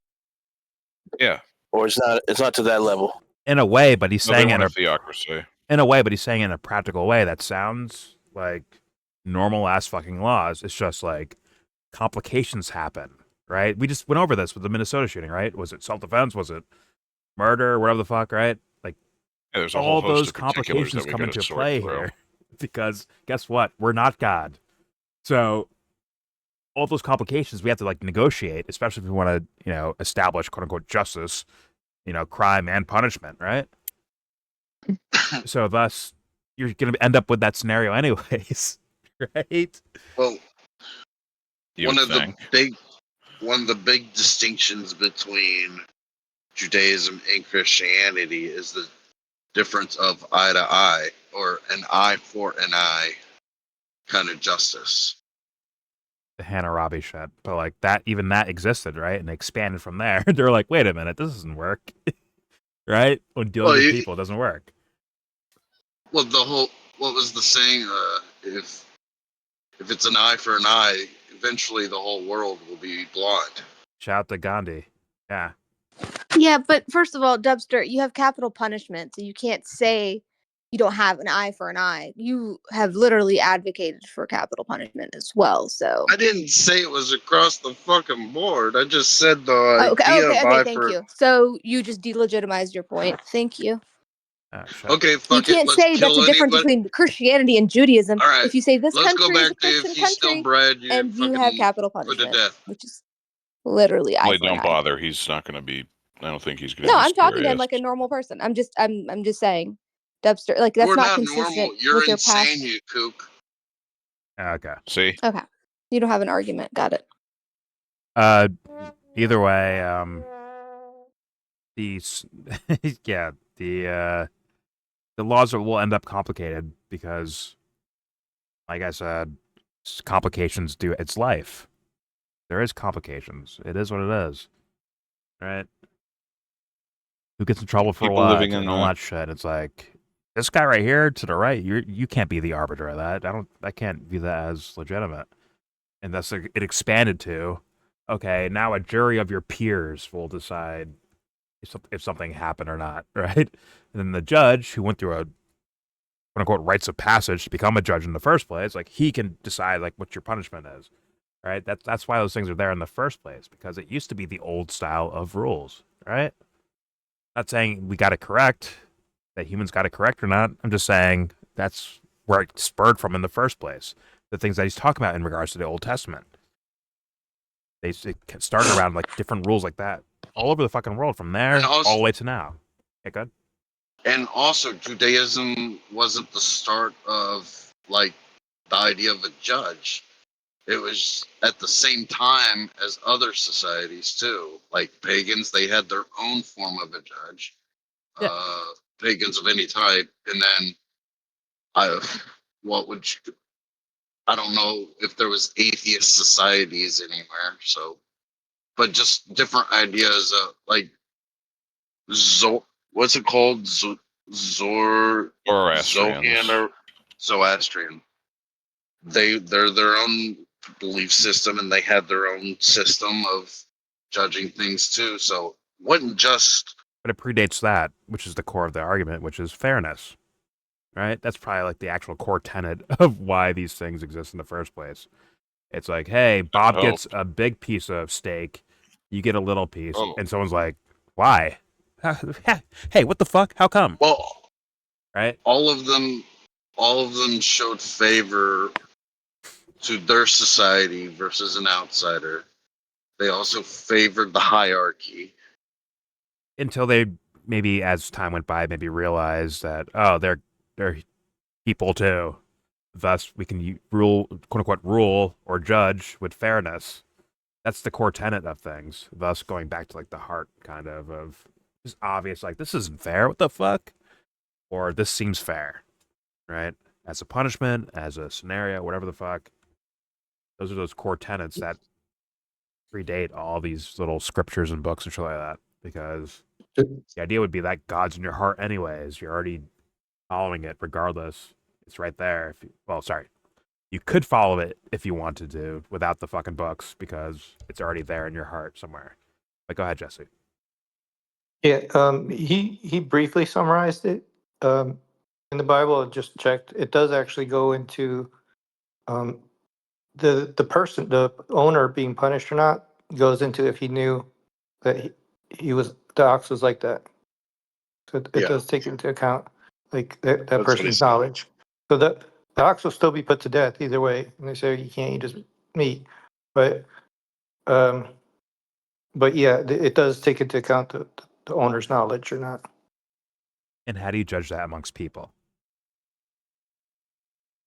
Yeah. Or it's not to that level. In a way, but he's saying in a theocracy. In a way, but he's saying in a practical way that sounds like normal ass fucking laws. It's just like complications happen, right? We just went over this with the Minnesota shooting, right? Was it self-defense? Was it murder? Whatever the fuck, right? Like there's a all whole host those of particulars complications that we come gotta into sort play through. here. Because guess what? We're not God. So all those complications we have to like negotiate, especially if we want to, establish quote unquote justice, crime and punishment, right? So thus you're going to end up with that scenario anyways, right? Well, one of the big distinctions between Judaism and Christianity is the difference of eye to eye, or an eye for an eye kind of justice. The Hammurabi shit, but like that existed, right? And they expanded from there. They're like, wait a minute, this doesn't work, right? When dealing with people, it doesn't work. Well, what was the saying? If it's an eye for an eye, eventually the whole world will be blind. Shout out to Gandhi. Yeah. Yeah, but first of all, Dubster, you have capital punishment, so you can't say you don't have an eye for an eye. You have literally advocated for capital punishment as well. So I didn't say it was across the fucking board. I just said the okay, idea of eye thank for. you. So you just delegitimized your point. Thank you. Okay, You fuck it. can't Let's say that's kill a difference anybody. between Christianity and Judaism. All right, If you say this let's go country is a back to Christian if he's still country bred, you and you have fucking capital put to punishment, death. which is literally eye Well, for an don't eye. bother. He's not going to be. I don't think he's going to No, be I'm talking to him serious. like a normal person. I'm just saying, Dubster, like that's You're not not consistent normal. You're with your insane, past. you kook. Okay. See? Okay, you don't have an argument. Got it. Either way, these, yeah, the laws will end up complicated because, like I said, complications do. It's life. There is complications. It is what it is. Right? Who gets in trouble for People what living in and all that shit? It's like this guy right here to the right. You can't be the arbiter of that. I can't view that as legitimate. And thus it expanded to, okay, now a jury of your peers will decide if something happened or not, right? And then the judge, who went through a quote unquote rites of passage to become a judge in the first place, like he can decide like what your punishment is, right? That's why those things are there in the first place, because it used to be the old style of rules, right? Not saying we got it correct, that humans got it correct or not. I'm just saying that's where it spurred from in the first place. The things that he's talking about in regards to the Old Testament. It started around like different rules like that all over the fucking world from there all the way to now. Okay, good. And also, Judaism wasn't the start of like the idea of a judge. It was at the same time as other societies too. Like pagans, they had their own form of a judge. Yeah. Pagans of any type, and then what would you, I don't know if there was atheist societies anywhere. So, but just different ideas. Like what's it called? Zohan or Zoroastrian. They're their own belief system, and they had their own system of judging things too. So wasn't just. But it predates that, which is the core of the argument, which is fairness, right? That's probably like the actual core tenet of why these things exist in the first place. It's like, hey, Bob gets a big piece of steak, you get a little piece, and someone's like, why? Hey, what the fuck? How come? Well, right? All of them showed favor to their society versus an outsider. They also favored the hierarchy. Until they maybe, as time went by, maybe realized that, oh, they're people too. Thus, we can rule, quote unquote, rule or judge with fairness. That's the core tenet of things. Thus, going back to like the heart kind of just obvious, like this isn't fair. What the fuck? Or this seems fair, right? As a punishment, as a scenario, whatever the fuck. Those are those core tenets that predate all these little scriptures and books and shit like that. Because the idea would be that God's in your heart anyways. You're already following it regardless. It's right there. You could follow it if you wanted to without the fucking books because it's already there in your heart somewhere. But go ahead, Jesse. Yeah, he briefly summarized it in the Bible. I just checked. It does actually go into the owner being punished or not. Goes into if he knew that the ox was like that. So it does take into account like that person's knowledge. So the ox will still be put to death either way. And they say you can't eat his meat, but yeah, it does take into account the owner's knowledge or not. And how do you judge that amongst people?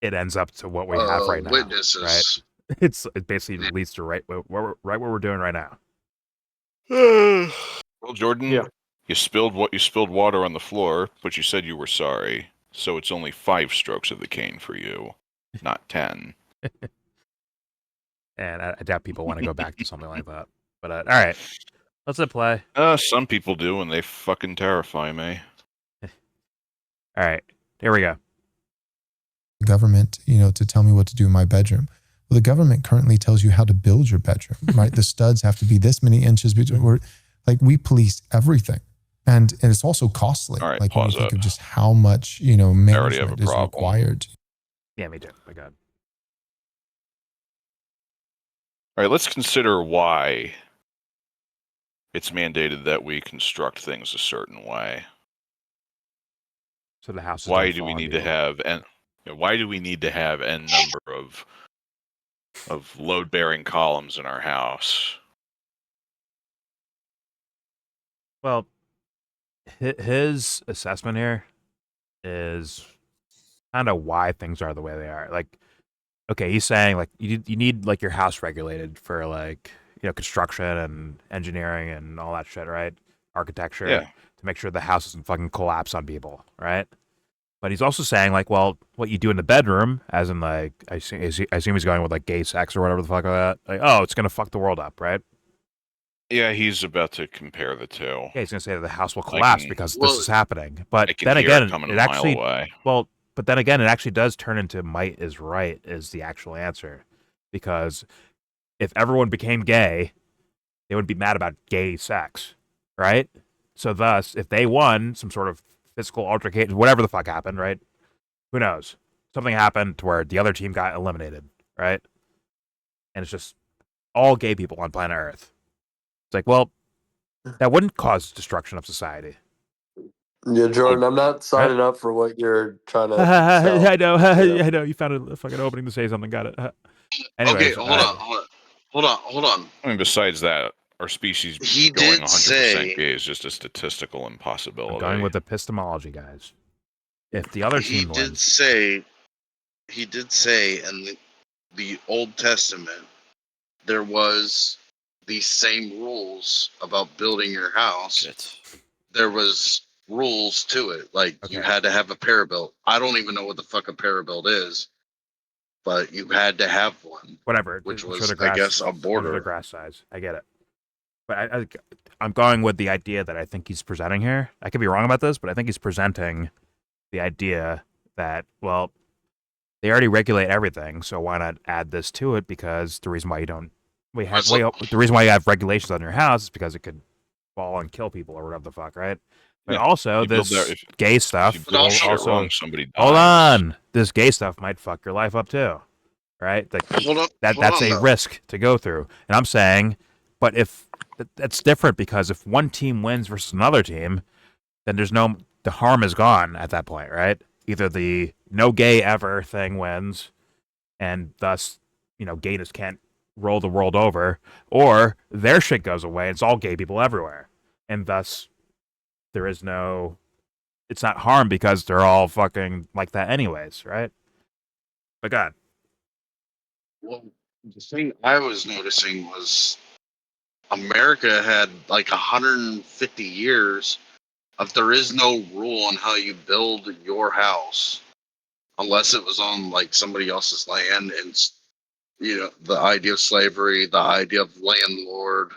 It ends up to what we have right now. Witnesses. Right? It basically leads to right what we're doing right now. Well, Jordan, you spilled water on the floor, but you said you were sorry. So it's only 5 strokes of the cane for you, not 10. And I doubt people want to go back to something like that. But all right, let's hit play. Some people do, and they fucking terrify me. All right, here we go. the government, to tell me what to do in my bedroom. Well, the government currently tells you how to build your bedroom, right? The studs have to be this many inches between. We police everything. And it's also costly. All right, when you pause think it. of just how much, management is problem. required. Yeah, me too. My God. All right, let's consider why it's mandated that we construct things a certain way. So the house. Why do we need to have why do we need to have n number of load-bearing columns in our house? Well, his assessment here is kind of why things are the way they are. Like, okay, he's saying like you need like your house regulated for like construction and engineering and all that shit, right? Architecture, to make sure the house doesn't fucking collapse on people, right? But he's also saying like, well, what you do in the bedroom, as in like, I assume he's going with like gay sex or whatever the fuck like that. Like, oh, it's gonna fuck the world up, right? Yeah, he's about to compare the two. Yeah, he's gonna say that the house will collapse because this is happening. But I can then hear again, it coming it a mile actually, away. well, but then again, it actually does turn into might is right is the actual answer, because if everyone became gay, they would be mad about gay sex, right? So thus, if they won some sort of physical altercation, whatever the fuck happened, right? Who knows? Something happened to where the other team got eliminated, right? And it's just all gay people on planet Earth. It's like, well, that wouldn't cause destruction of society. Yeah, Jordan, I'm not signing up for what you're trying to sell. I know, I know. You found a fucking opening to say something. Got it. Anyways, okay, hold on. I mean, besides that, our species going 100% gay is just a statistical impossibility. I'm going with epistemology, guys. If the other team wins, he did say in the Old Testament there was these same rules about building your house. There was rules to it, like you had to have a parabuilt. I don't even know what the fuck a parabuilt is, but you had to have one. Whatever, which for was, the grass, I guess, a border. For the grass size. I get it, but I'm going with the idea that I think he's presenting here. I could be wrong about this, but I think he's presenting the idea that, well, they already regulate everything, so why not add this to it? Because the reason why you don't, the reason why you have regulations on your house is because it could fall and kill people or whatever the fuck, right? But also this gay stuff. Also, somebody dies. Hold on, this gay stuff might fuck your life up too, right? Like, that's a risk to go through. And I'm saying, but if that's different, because if one team wins versus another team, then the harm is gone at that point, right? Either the no gay ever thing wins, and thus, gayness can't roll the world over, or their shit goes away and it's all gay people everywhere, and thus there is no, it's not harm because they're all fucking like that anyways, right? But God. Well, the thing I was noticing was America had like 150 years of there is no rule on how you build your house unless it was on like somebody else's land. And the idea of slavery, the idea of landlord,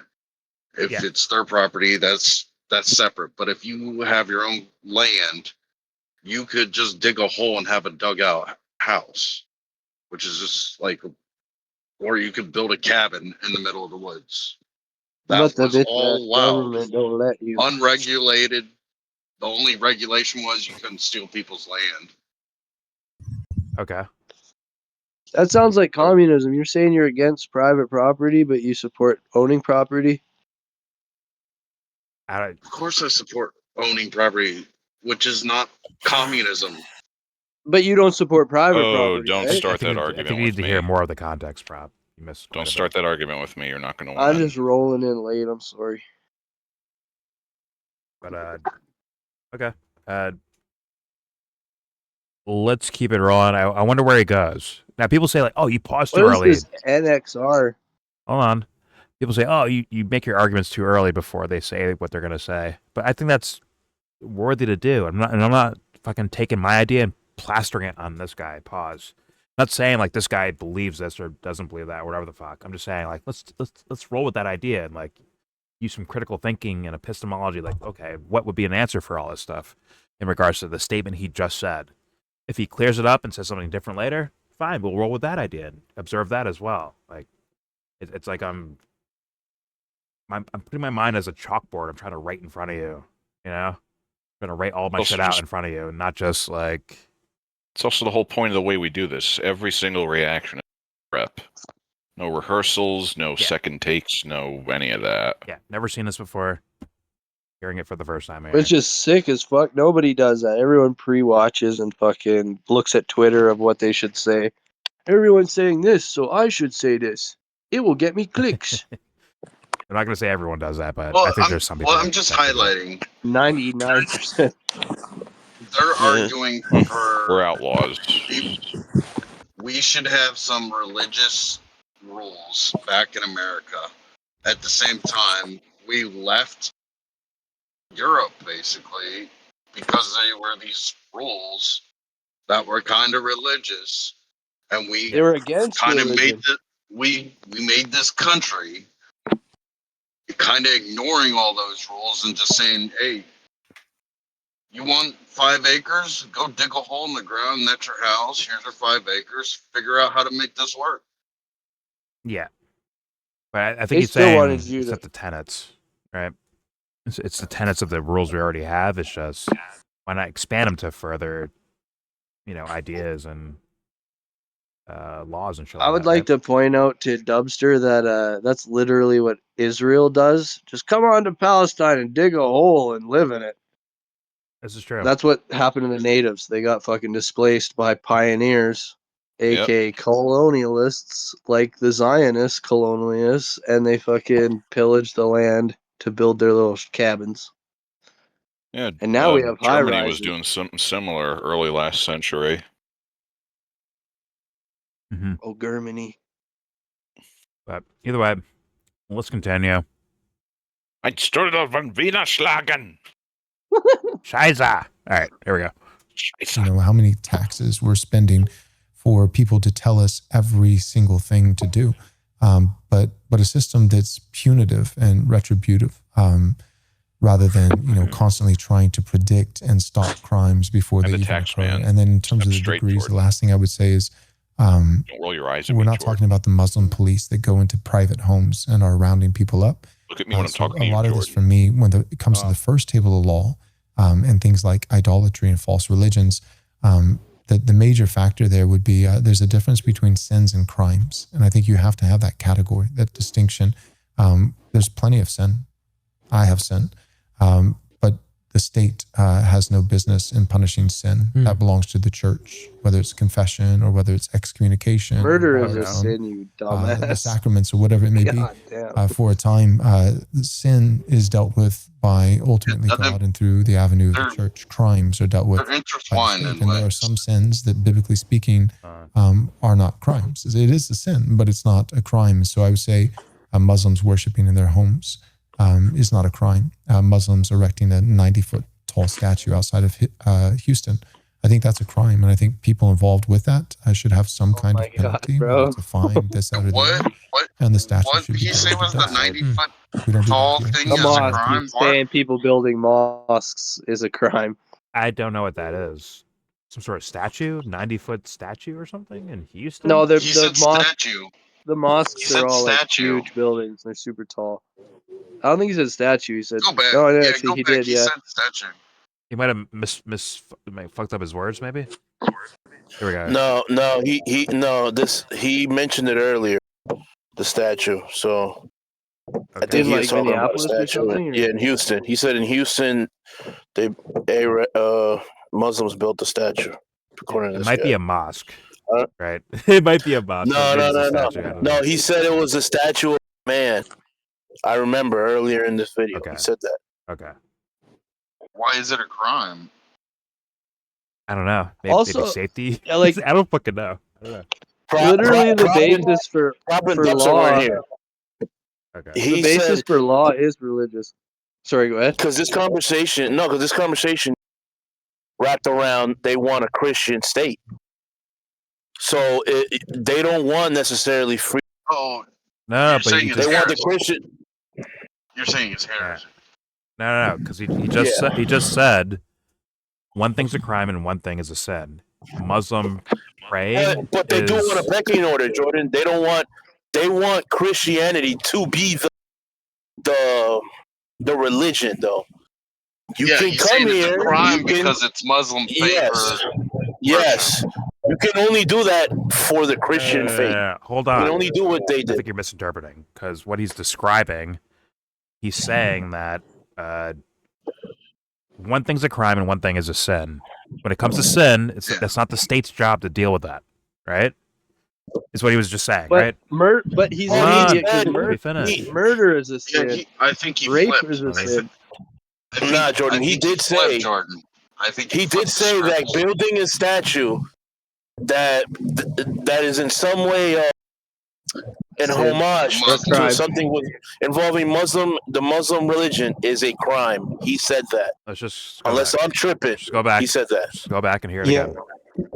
if it's their property, that's separate. But if you have your own land, you could just dig a hole and have a dugout house, which is just like, or you could build a cabin in the middle of the woods. That was all allowed. Don't let you. Unregulated. The only regulation was you couldn't steal people's land. Okay. That sounds like communism. You're saying you're against private property, but you support owning property? Of course I support owning property, which is not communism. But you don't support private property. Don't start that argument. I think you need to hear more of the context, Prop. You missed. Don't start that argument with me. You're not going to win. I'm just rolling in late. I'm sorry. But okay. Let's keep it rolling. I wonder where he goes. Now people say like, oh, you paused too early. What is this NXR? Hold on. People say, oh, you make your arguments too early before they say what they're gonna say. But I think that's worthy to do. I'm not fucking taking my idea and plastering it on this guy. Pause. I'm not saying like this guy believes this or doesn't believe that or whatever the fuck. I'm just saying like let's roll with that idea and like use some critical thinking and epistemology. Like, okay, what would be an answer for all this stuff in regards to the statement he just said? if he clears it up and says something different later, fine, we'll roll with that idea and observe that as well. Like, it's like I'm putting my mind as a chalkboard. I'm trying to write in front of you, you know? I'm trying to write all my shit out in front of you, and not just like. It's also the whole point of the way we do this. Every single reaction is prep. No rehearsals, no second takes, no any of that. Yeah, never seen this before. Hearing it for the first time here. It's just sick as fuck. Nobody does that. Everyone pre-watches and fucking looks at Twitter of what they should say. Everyone's saying this, so I should say this. It will get me clicks. I'm not going to say everyone does that, but I think there's some people. Well, I'm just highlighting. 99%. They're arguing for. We're outlaws. We should have some religious rules back in America. At the same time, we left Europe basically because they were these rules that were kind of religious, and they were against kind of religion. we made this country kind of ignoring all those rules and just saying, hey, you want 5 acres? Go dig a hole in the ground, and that's your house. Here's your 5 acres. Figure out how to make this work. Yeah. But I think he's saying it's at the tenets, right? It's the tenets of the rules we already have. It's just, why not expand them to further, ideas and laws and shit. I would like to point out to Dubster that that's literally what Israel does. Just come on to Palestine and dig a hole and live in it. This is true. That's what happened to the natives. They got fucking displaced by pioneers, aka colonialists, like the Zionist colonialists, and they fucking pillaged the land to build their little cabins. Yeah, and now we have high Germany rises. was doing something similar early last century. Mm-hmm. Oh, Germany. But either way, let's continue. I started off on Wiener Schlagen. Scheiße. All right, here we go. You know, how many taxes we're spending for people to tell us every single thing to do. But a system that's punitive and retributive, rather than, constantly trying to predict and stop crimes before they even occur. And then in terms of the degrees, the last thing I would say is, don't roll your eyes at we're me, not George. talking about the Muslim police that go into private homes and are rounding people up. Look at me when I'm talking to you, A lot of George. this for me, when it comes to the first table of law, and things like idolatry and false religions, the major factor there would be there's a difference between sins and crimes. And I think you have to have that category, that distinction. There's plenty of sin. I have sin. But the state has no business in punishing sin. That belongs to the church, whether it's confession or whether it's excommunication. Murder is a sin, you dumbass. The sacraments or whatever it may be. Damn. For a time, sin is dealt with by ultimately God and through the avenue of the church. Crimes are dealt with by the state. And there are some sins that, biblically speaking, are not crimes. It is a sin, but it's not a crime. So I would say Muslims worshiping in their homes is not a crime. Muslims erecting a 90-foot tall statue outside of Houston, I think that's a crime, and I think people involved with that should have some kind of penalty, whether it's a fine, this, that, or the other. And the statue should be. What he say was the 90-foot do tall that thing here. is a crime? Saying people building mosques is a crime. I don't know what that is. Some sort of statue, 90-foot statue or something in Houston? No, He said statue. The mosques He said are all like statue. huge buildings. They're super tall. I don't think he said statue. He said Go back. no. Yeah, Actually, go he back. did. He Yeah. said statue. He might have fucked up his words, maybe. Here we go. No, he mentioned it earlier, the statue. So I think he was talking about a statue. Yeah, in Houston. He said in Houston, Muslims built the statue. It might be a mosque, right? It might be a mosque. No. He said it was a statue of a man. I remember earlier in this video. He said that. Okay. Why is it a crime? I don't know. Maybe safety. Yeah, like I don't fucking know. I don't know. Literally, the basis for law. Okay. The basis for law is religious. Sorry, go ahead. Because this conversation wrapped around they want a Christian state. So they don't want necessarily free. Oh, no, but they want the Christian. You're saying it's heresy. No, because he just said one thing's a crime and one thing is a sin. Muslim praying. But they do want a pecking order, Jordan. They want Christianity to be the religion, though. You can he's come saying here. It's a crime because it's Muslim faith. Yes. You can only do that for the Christian faith. Hold on. You can only do what they I did. think you're misinterpreting, because what he's describing, he's saying that one thing's a crime and one thing is a sin. When it comes to sin, that's not the state's job to deal with that, right? Is what he was just saying, right? But he's an idiot because murder is a sin. Yeah, I think he rape flipped. is a sin. Nah, Jordan. He did say. Jordan. I think he did say that building a statue that is in some way an homage to something involving the Muslim religion is a crime. He said that. Let's just unless I'm tripping. Just go back. He said that. Just go back and hear it Yeah. again.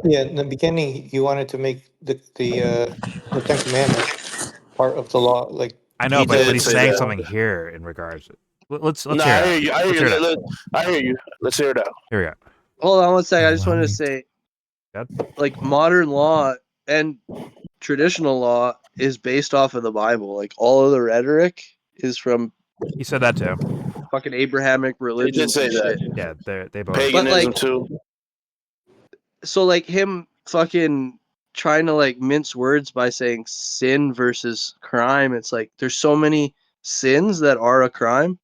Yeah, in the beginning, you wanted to make the Ten Commandments part of the law. Like I know, but he's saying something here in regards to. Let's hear it. I hear you. I hear you. Let's hear it out. Here we go. Hold on one second. I just wanted to say, like, modern law and traditional law is based off of the Bible. Like, all of the rhetoric is from. He said that too. Fucking Abrahamic religion. He did say that. Shit. Yeah, they both. Paganism too. So, like, him fucking trying to, like, mince words by saying sin versus crime. It's like there's so many sins that are a crime.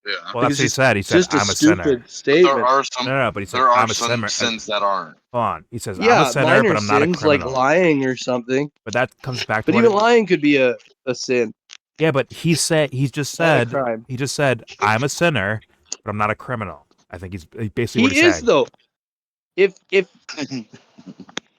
Yeah. Well, that's what he said. He said, "I'm a sinner." Statement. There are some. No, but he said, there "I'm are a some sinner." sins that aren't. Hold on. He says, Yeah, "I'm a sinner, minor but I'm not a sins, criminal." like lying or something. But that comes back to But what even lying could be a sin. Yeah, but he just said I'm a sinner, but I'm not a criminal. I think he's basically what he's He is saying. though.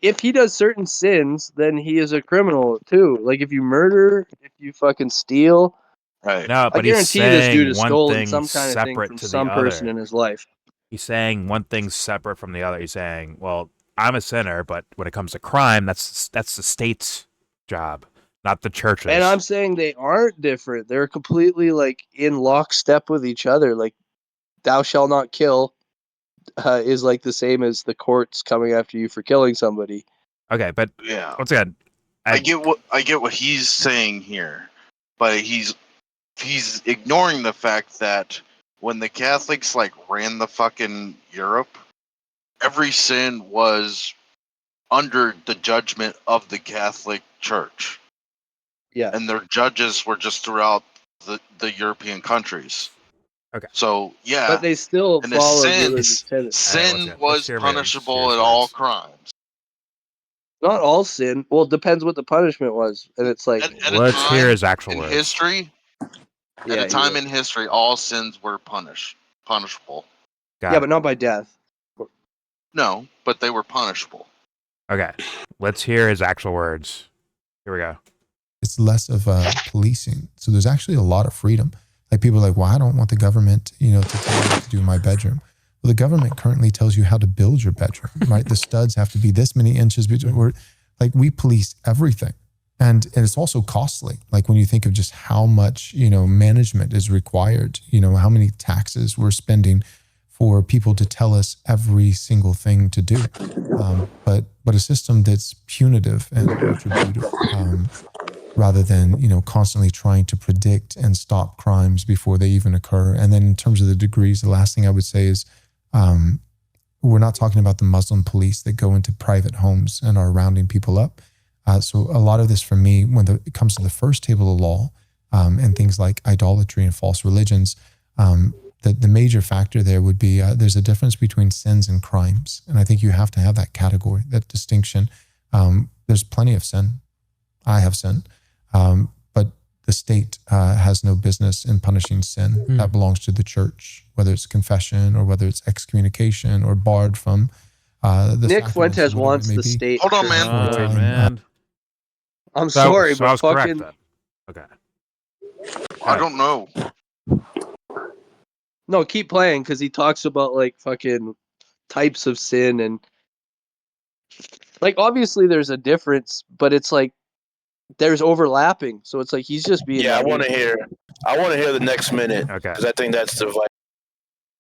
If he does certain sins, then he is a criminal too. Like if you murder, if you fucking steal. Right. No, but I guarantee this dude has one stolen thing some kind of thing separate from to some the person other. in his life. He's saying one thing separate from the other. He's saying, well, I'm a sinner, but when it comes to crime, that's the state's job, not the church's. And I'm saying they aren't different. They're completely like in lockstep with each other. Like, thou shalt not kill is like the same as the courts coming after you for killing somebody. Okay, but yeah, once again, I get what he's saying here, but he's ignoring the fact that when the Catholics like ran the fucking Europe, every sin was under the judgment of the Catholic Church. Yeah. And their judges were just throughout the European countries. Okay. So, yeah. But they still and follow sin was punishable at all crimes. Not all sin. Well, it depends what the punishment was. And it's like... Let's hear his actual words. History, at a time in history, all sins were punishable. Yeah, but not by death. No, but they were punishable. Okay, let's hear his actual words. Here we go. It's less of policing. So there's actually a lot of freedom. Like people are like, well, I don't want the government, to tell me what to do in my bedroom. Well, the government currently tells you how to build your bedroom, right? The studs have to be this many inches between. We police everything. And it's also costly. Like when you think of just how much, management is required, how many taxes we're spending for people to tell us every single thing to do. But a system that's punitive and retributive, rather than, constantly trying to predict and stop crimes before they even occur. And then in terms of the degrees, the last thing I would say is we're not talking about the Muslim police that go into private homes and are rounding people up. So a lot of this for me, when it comes to the first table of law and things like idolatry and false religions, the major factor there would be there's a difference between sins and crimes. And I think you have to have that category, that distinction. There's plenty of sin. I have sin. But the state has no business in punishing sin. That belongs to the church, whether it's confession or whether it's excommunication or barred from the Nick Fuentes wants the state. Hold on, man. I'm sorry, so I but was fucking... correct then. Okay. I don't know. No, keep playing, because he talks about, like, fucking types of sin, and... Like, obviously there's a difference, but it's like, there's overlapping, so it's like he's just being... Yeah, I want to hear the next minute, because I think that's the...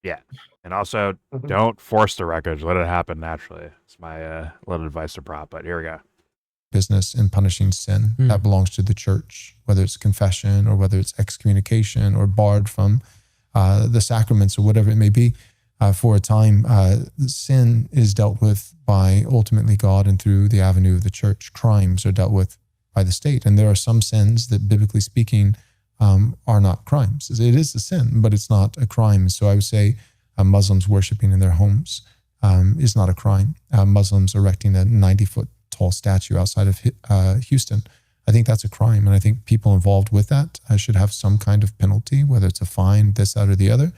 Yeah. And also, don't force the wreckage. Let it happen naturally. It's my little advice to Prop, but here we go. Business in punishing sin that belongs to the church, whether it's confession or whether it's excommunication or barred from the sacraments or whatever it may be. For a time, sin is dealt with by ultimately God and through the avenue of the church. Crimes are dealt with by the state. And there are some sins that, biblically speaking, are not crimes. It is a sin, but it's not a crime. So I would say Muslims worshiping in their homes is not a crime. Muslims erecting a 90-foot tall statue outside of Houston, I think that's a crime. And I think people involved with that should have some kind of penalty, whether it's a fine, this, that, or the other.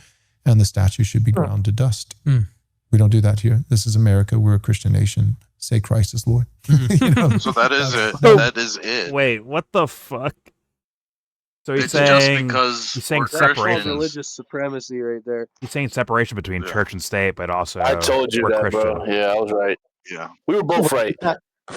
And the statue should be ground to dust. We don't do that here. This is America. We're a Christian nation. Say Christ is Lord. You know? So that is it. That is it. Wait, what the fuck? So he's It's saying, just because he's saying we're separation. Religious supremacy right there. He's saying separation between church and state, but also I told you we're that, Christian. bro. Yeah, I was right. Yeah. We were both right.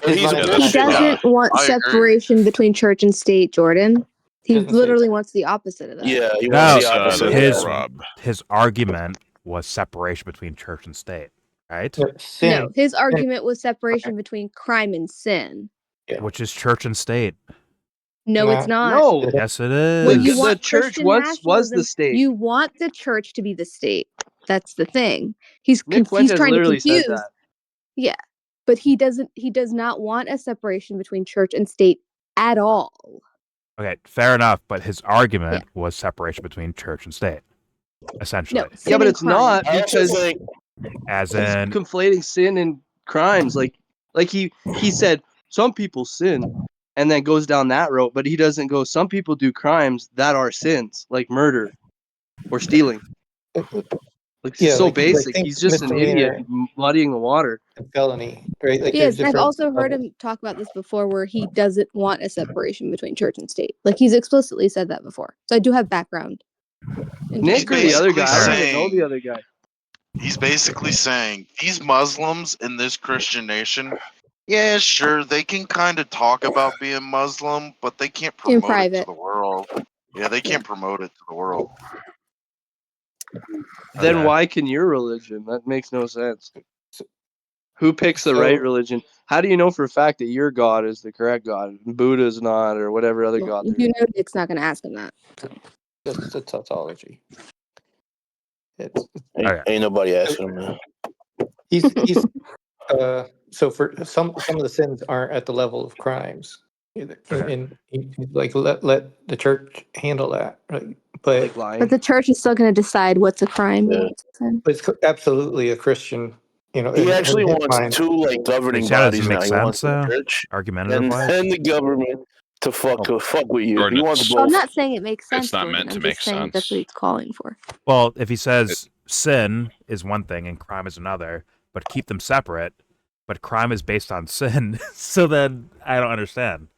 He doesn't want I agree. separation between church and state, Jordan. He literally wants the opposite of that. Yeah, he No, wants the opposite. his argument was separation between church and state, right? No, his argument was separation between crime and sin. Which is church and state. No, it's not. No. Yes, it is. When you The want church Christian once was the nationalism, state. You want the church to be the state. That's the thing. He's Nick Fuentes trying to literally confuse. said that. Yeah, but he does not want a separation between church and state at all. Okay, fair enough, but his argument was separation between church and state, essentially. No, Yeah, but it's not because as he's in conflating sin and crimes. Like he said, some people sin, and then goes down that road. But he doesn't go. Some people do crimes that are sins, like murder or stealing. Like basic. He's just an idiot muddying the water. Felony, right? Like Yes, I've also heard him talk about this before, where he doesn't want a separation between church and state. Like he's explicitly said that before. So I do have background. Nick or the other guy? I don't even know the other guy. He's basically saying these Muslims in this Christian nation, yeah, sure, they can kind of talk about being Muslim, but they can't promote it to the world. Yeah, they can't promote it to the world. Then why can your religion? That makes no sense. Who picks the right religion? How do you know for a fact that your God is the correct God? Buddha's not, or whatever other God there is. You know Nick's not going to ask him that. That's a tautology. Ain't nobody asking him that. He's so for some of the sins aren't at the level of crimes. And like let the church handle that, right? But the church is still going to decide what's a crime and what's a sin. But it's absolutely a Christian. You know, He actually wants two governing bodies now. He wants the church and the government to fuck with you. He wants both. I'm not saying it makes sense. It's not Jordan. meant to I'm make just saying sense. that's what he's calling for. Well, if he says sin is one thing and crime is another, but keep them separate, but crime is based on sin, so then I don't understand.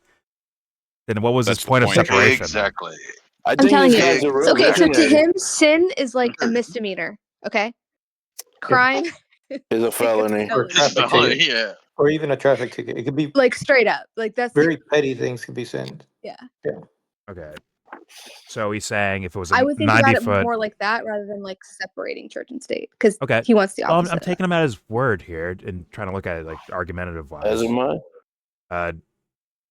Then what was his point of separation? Exactly. I I'm telling you. so to him, sin is like a misdemeanor. Okay, crime is a felony. Yeah. Or even a traffic ticket. It could be like straight up. Like that's very petty things could be sinned. Yeah. Okay. So he's saying if it was a I would think 90 about it foot more like that rather than like separating church and state, because okay, he wants the well, opposite. I'm taking him at his word here and trying to look at it like argumentative wise. As am I.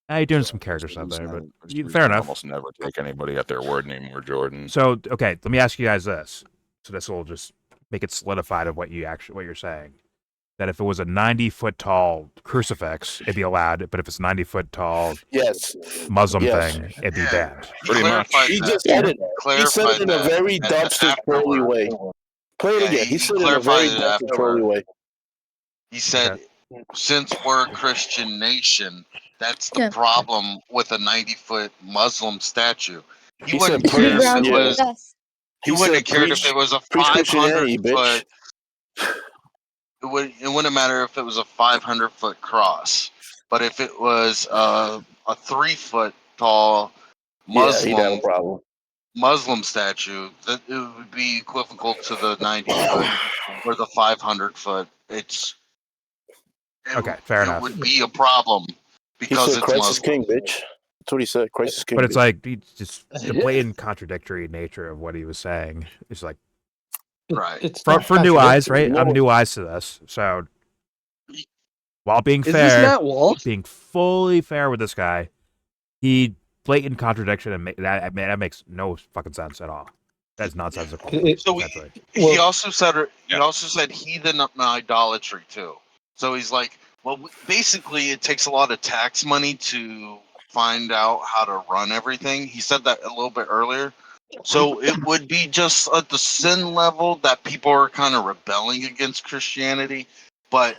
You're doing some character stuff there, but fair enough. Almost never take anybody at their word anymore, Jordan. So okay, let me ask you guys this. So this will just make it solidified of what you're saying. That if it was a 90-foot tall crucifix, it'd be allowed, but if it's 90-foot tall Muslim thing, it'd be banned. Pretty much. He just said it. He said it in a very dumpster trolly way. Play it again. He said it in a very dumpster trolly way. He said, since we're a Christian nation, that's the problem with a 90-foot Muslim statue. He wouldn't care if it was. He wouldn't have cared if it was a 500-foot. It wouldn't matter if it was a 500-foot cross, but if it was a 3-foot tall Muslim statue, that it would be equivocal to the 90-foot or the 500-foot. Fair enough. It would be a problem because he said it's Christ Muslim. is king, bitch. That's what he said. Christ is king. But it's bitch. like just the blatant contradictory nature of what he was saying. It's like Right. It's For not new eyes, contradictory. right? I'm new eyes to this, so while being Is this fair, Matt Walsh? being fully fair with this guy, he blatant contradiction, and that makes no fucking sense at all. That's nonsensical. So Essentially. he also said heathen idolatry too. So he's like, well, basically, it takes a lot of tax money to find out how to run everything. He said that a little bit earlier. So it would be just at the sin level that people are kind of rebelling against Christianity. But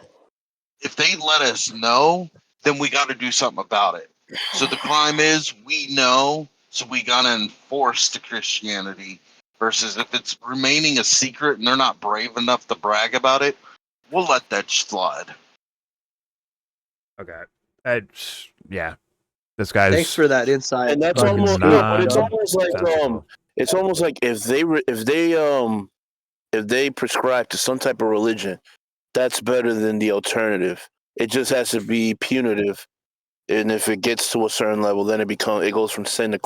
if they let us know, then we got to do something about it. So the crime is we know, so we got to enforce the Christianity. Versus if it's remaining a secret and they're not brave enough to brag about it, we'll let that slide. Okay. Yeah. This guy's. Thanks for that insight. And that's almost, but it's almost like if they prescribe to some type of religion, that's better than the alternative. It just has to be punitive, and if it gets to a certain level, then it goes from sin to.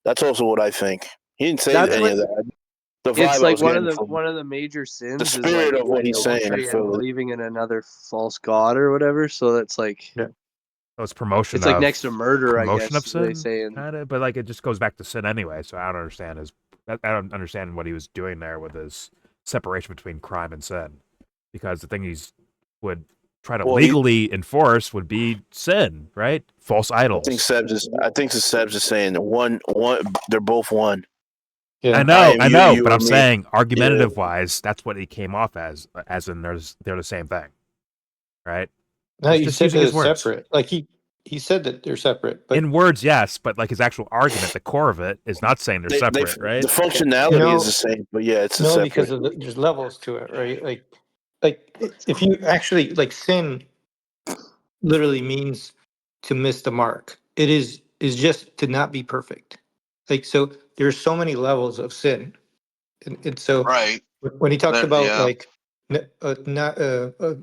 That's also what I think. He didn't say any of that. The vibe It's like from one of the major sins. the spirit is like of what he's saying. I idolatry feel and believing in another false god or whatever. So that's like, It's promotion. It's like next to murder, I promotion guess of sin, they say. Kinda, but like it just goes back to sin anyway. So I don't understand what he was doing there with his separation between crime and sin, because the thing would try to legally enforce would be sin, right? False idols. I think Seb's is saying one. They're both one. Yeah. I know, but I'm saying argumentative wise, that's what he came off as in they're the same thing, right? No, you just said using they're his words. separate. Like he said that they're separate, but in words, yes, but like his actual argument, the core of it is not saying they're separate, right? The functionality is the same, but yeah, it's separate. Because there's levels to it, right? Like if you actually like sin, literally means to miss the mark. It is just to not be perfect. Like so, there's so many levels of sin, and so when he talks about like not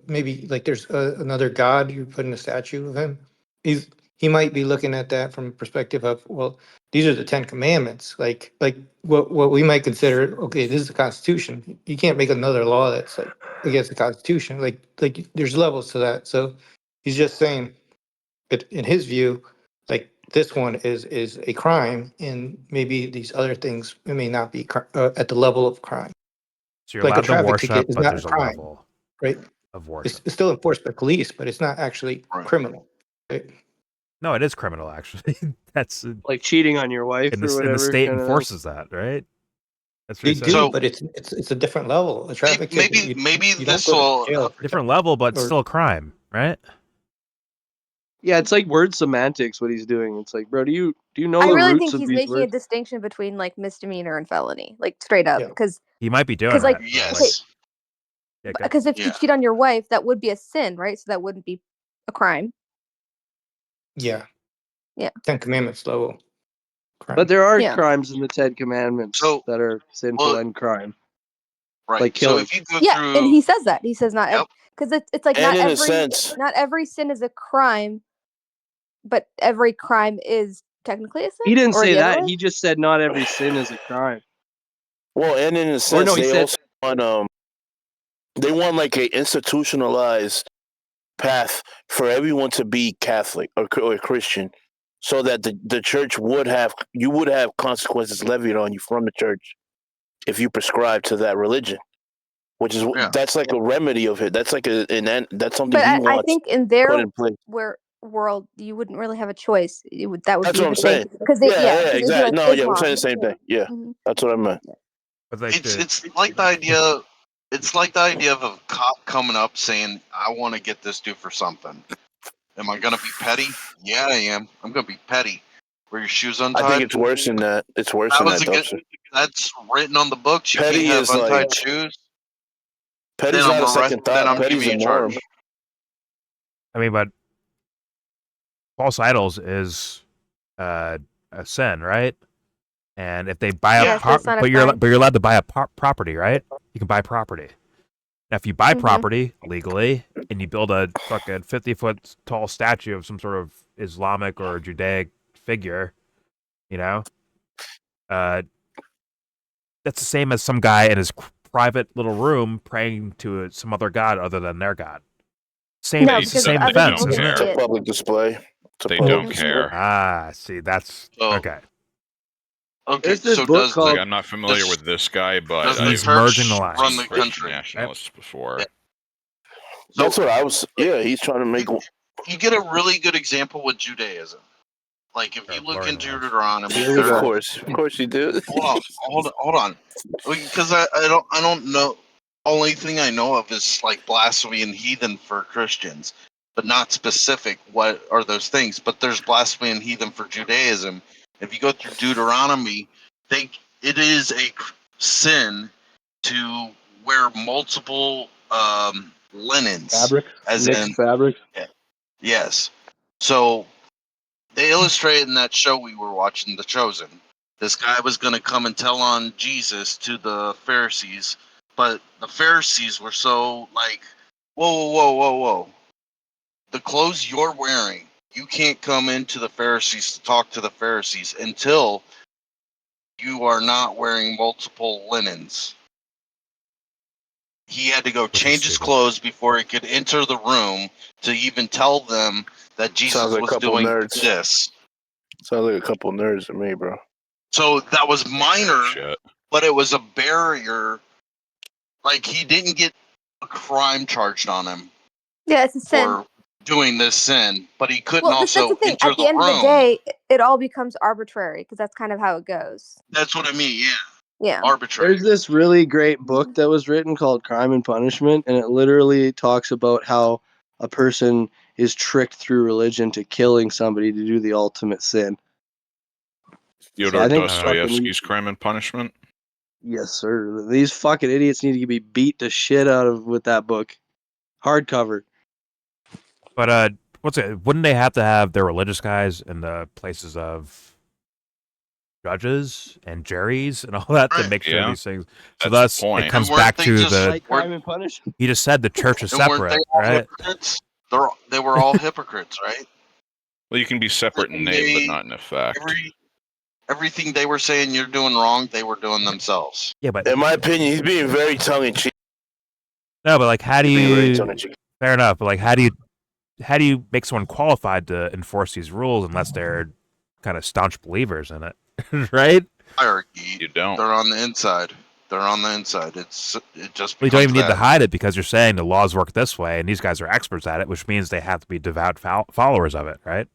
maybe like there's another god you put in a statue of him, he might be looking at that from a perspective of, well, these are the 10 commandments, like what we might consider, okay, this is the Constitution. You can't make another law that's like against the Constitution. Like there's levels to that. So he's just saying that in his view, like this one is a crime, and maybe these other things may not be at the level of crime. So you're Like allowed a traffic to worship, ticket is but not there's a a crime, level right? of worship. It's still enforced by police, but it's not actually criminal. Right? No, it is criminal actually. That's like cheating on your wife and or whatever. the state kinda enforces that, right? That's They what do, but it's a different level. A traffic ticket, maybe you this don't go will to jail for different level, but still a crime, right? Yeah, it's like word semantics. What he's doing, it's like, bro, do you know I the really roots think of he's these making a words? distinction between like misdemeanor and felony, like straight up, because He might be doing like that. yes, because if you cheat on your wife, that would be a sin, right? So that wouldn't be a crime. Yeah. Yeah. 10 Commandments level. Crime. But there are crimes in the 10 Commandments that are sinful well, and crime. Right. Like killing. So if you go Yeah, and he says that. He says not because it's like And in a sense, not every sin is a crime, but every crime is technically a sin. He didn't or say the other that. way? He just said not every sin is a crime. well, and in a sense, no, he they said- also want they want like a institutionalized path for everyone to be Catholic or Christian, so that the church would have consequences levied on you from the church if you prescribe to that religion, which is that's like a remedy of it. That's like that's something But he I wants think in their put in place. world, you wouldn't really have a choice. That would That's be what I'm the thing saying. because they Exactly. Like No, yeah, we're Islam. saying the same thing. Yeah, that's what I meant. But like it's like the idea. It's like the idea of a cop coming up saying, "I want to get this dude for something." Am I gonna be petty? Yeah, I am. I'm gonna be petty. Wear your shoes untied. I think it's worse than that. It's worse than that, though. That's written on the books. You Petty can't is have untied like shoes. petty's not a second thought. Petty's a norm. I mean, but false idols is a sin, right? And if they buy but you're allowed to buy a property, right? You can buy property. Now, if you buy property legally and you build a fucking 50-foot tall statue of some sort of Islamic or Judaic figure, you know, that's the same as some guy in his private little room praying to some other god other than their god. Same, No, it's the because same other offense, people isn't can it? see It's a it. public display. They don't care. Ah, see, that's okay. Okay, There's this so book does called. I'm not familiar with this guy, but does the He's I've merging the church lines. run the Christian country? nationalists before. So That's what I was. Yeah, he's trying to make. you get a really good example with Judaism. Like if you look into Deuteronomy, Of course you do. hold on, because I don't know. Only thing I know of is like blasphemy and heathen for Christians, but not specific. What are those things? But there's blasphemy and heathen for Judaism. If you go through Deuteronomy, it is a sin to wear multiple linens, Fabric, as mixed in fabric. yes. So they illustrated in that show we were watching, The Chosen. This guy was going to come and tell on Jesus to the Pharisees, but the Pharisees were so like, whoa. The clothes you're wearing, you can't come into the Pharisees to talk to the Pharisees until you are not wearing multiple linens. He had to go change his clothes before he could enter the room to even tell them that Jesus Sounds like a was couple doing nerds. this. Sounds like a couple nerds to me, bro. So that was minor, but it was a barrier. Like he didn't get a crime charged on him Yeah, it's a sin. for doing this sin, but he couldn't Well, that's also the thing. enter At the the end of the room. day, it all becomes arbitrary because that's kind of how it goes. That's what I mean. Yeah. Yeah. Arbitrary. There's this really great book that was written called Crime and Punishment, and it literally talks about how a person is tricked through religion to killing somebody to do the ultimate sin. Fyodor I think Dostoevsky's Crime and Punishment. Yes, sir. These fucking idiots need to be beat the shit out of with that book. Hardcover. But what's it? Wouldn't they have to have their religious guys in the places of judges and juries and all that to make sure these things? So That's thus the point. it comes And weren't back they to just the. like Crime and Punishment? He just said the church is And weren't they separate, all right? hypocrites? They were all hypocrites, right? Well, you can be separate in name, but not in effect. Everything they were saying you're doing wrong, they were doing themselves. Yeah, but in my opinion, he's being very tongue in cheek. No, but like, how do very you? tongue-in-cheek. Fair enough, but like, how do you make someone qualified to enforce these rules unless they're kind of staunch believers in it, right? Hierarchy. You don't. They're on the inside. They're on the inside. It just. Well, you don't even becomes need to that. hide it because you're saying the laws work this way, and these guys are experts at it, which means they have to be devout followers of it, right?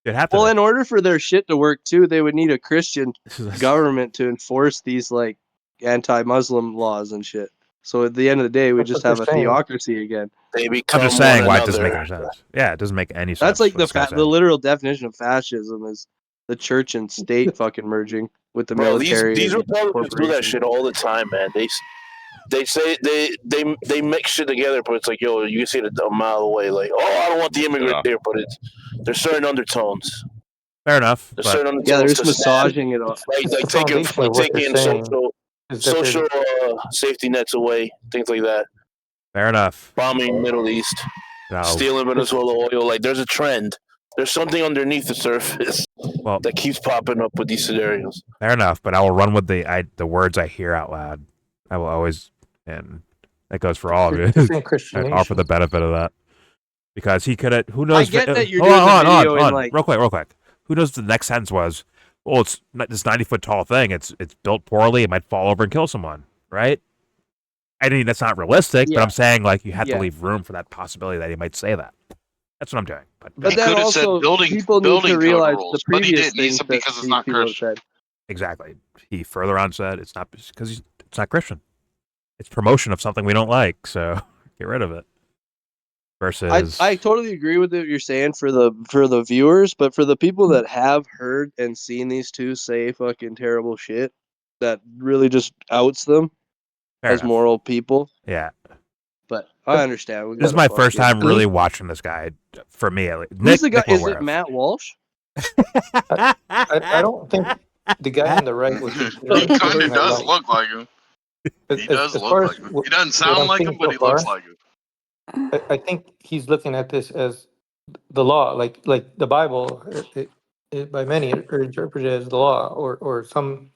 You'd have to. Well, in order for their shit to work too, they would need a Christian government to enforce these like anti-Muslim laws and shit. So at the end of the day, we That's just what have they're a saying. theocracy again. They I'm just saying why it doesn't make any sense. Yeah, it doesn't make any sense. That's like what this guy the said. literal definition of fascism is the church and state fucking merging with the Bro, military. these and Republicans do that corporations. shit all the time, man. They say they mix shit together, but it's like, yo, you can see it a mile away. Like, oh, I don't want the immigrant there, but there's certain undertones. Fair enough. There's But certain undertones. Yeah, there's to massaging it all. like taking social safety nets away, things like that. Fair enough. Bombing Middle East, No. stealing Venezuela oil. Like, there's a trend. There's something underneath the surface that keeps popping up with these scenarios. Fair enough, but I will run with the words I hear out loud. I will always, and that goes for all of you. This ain't Christian I'd offer the nation. benefit of that because he could have. Who knows? I get that you're hold doing on, the hold video on, in hold on. like Real quick. Who knows what the next sentence was? Well, it's this 90-foot tall thing. It's built poorly. It might fall over and kill someone, right? I mean, that's not realistic, but I'm saying like you have to leave room for that possibility that he might say that. That's what I'm doing. But he then could have said also building people need to code realize the rules, but he previous didn't. He things said that because it's these not people have Christian. said. Exactly. He further on said it's not because it's not Christian. It's promotion of something we don't like, so get rid of it. Versus, I totally agree with what you're saying for the viewers, but for the people that have heard and seen these two say fucking terrible shit, that really just outs them Fair as enough. moral people. Yeah. But I understand. This is my first time really watching this guy. For me, at least. Who's the guy? Nick will Is wear it Matt Walsh? I don't think the guy on the right was. He kind of does look like him. He does look like him. He doesn't sound like him, but he looks like him. I think he's looking at this as the law, like the Bible, it by many are interpreted as the law, or some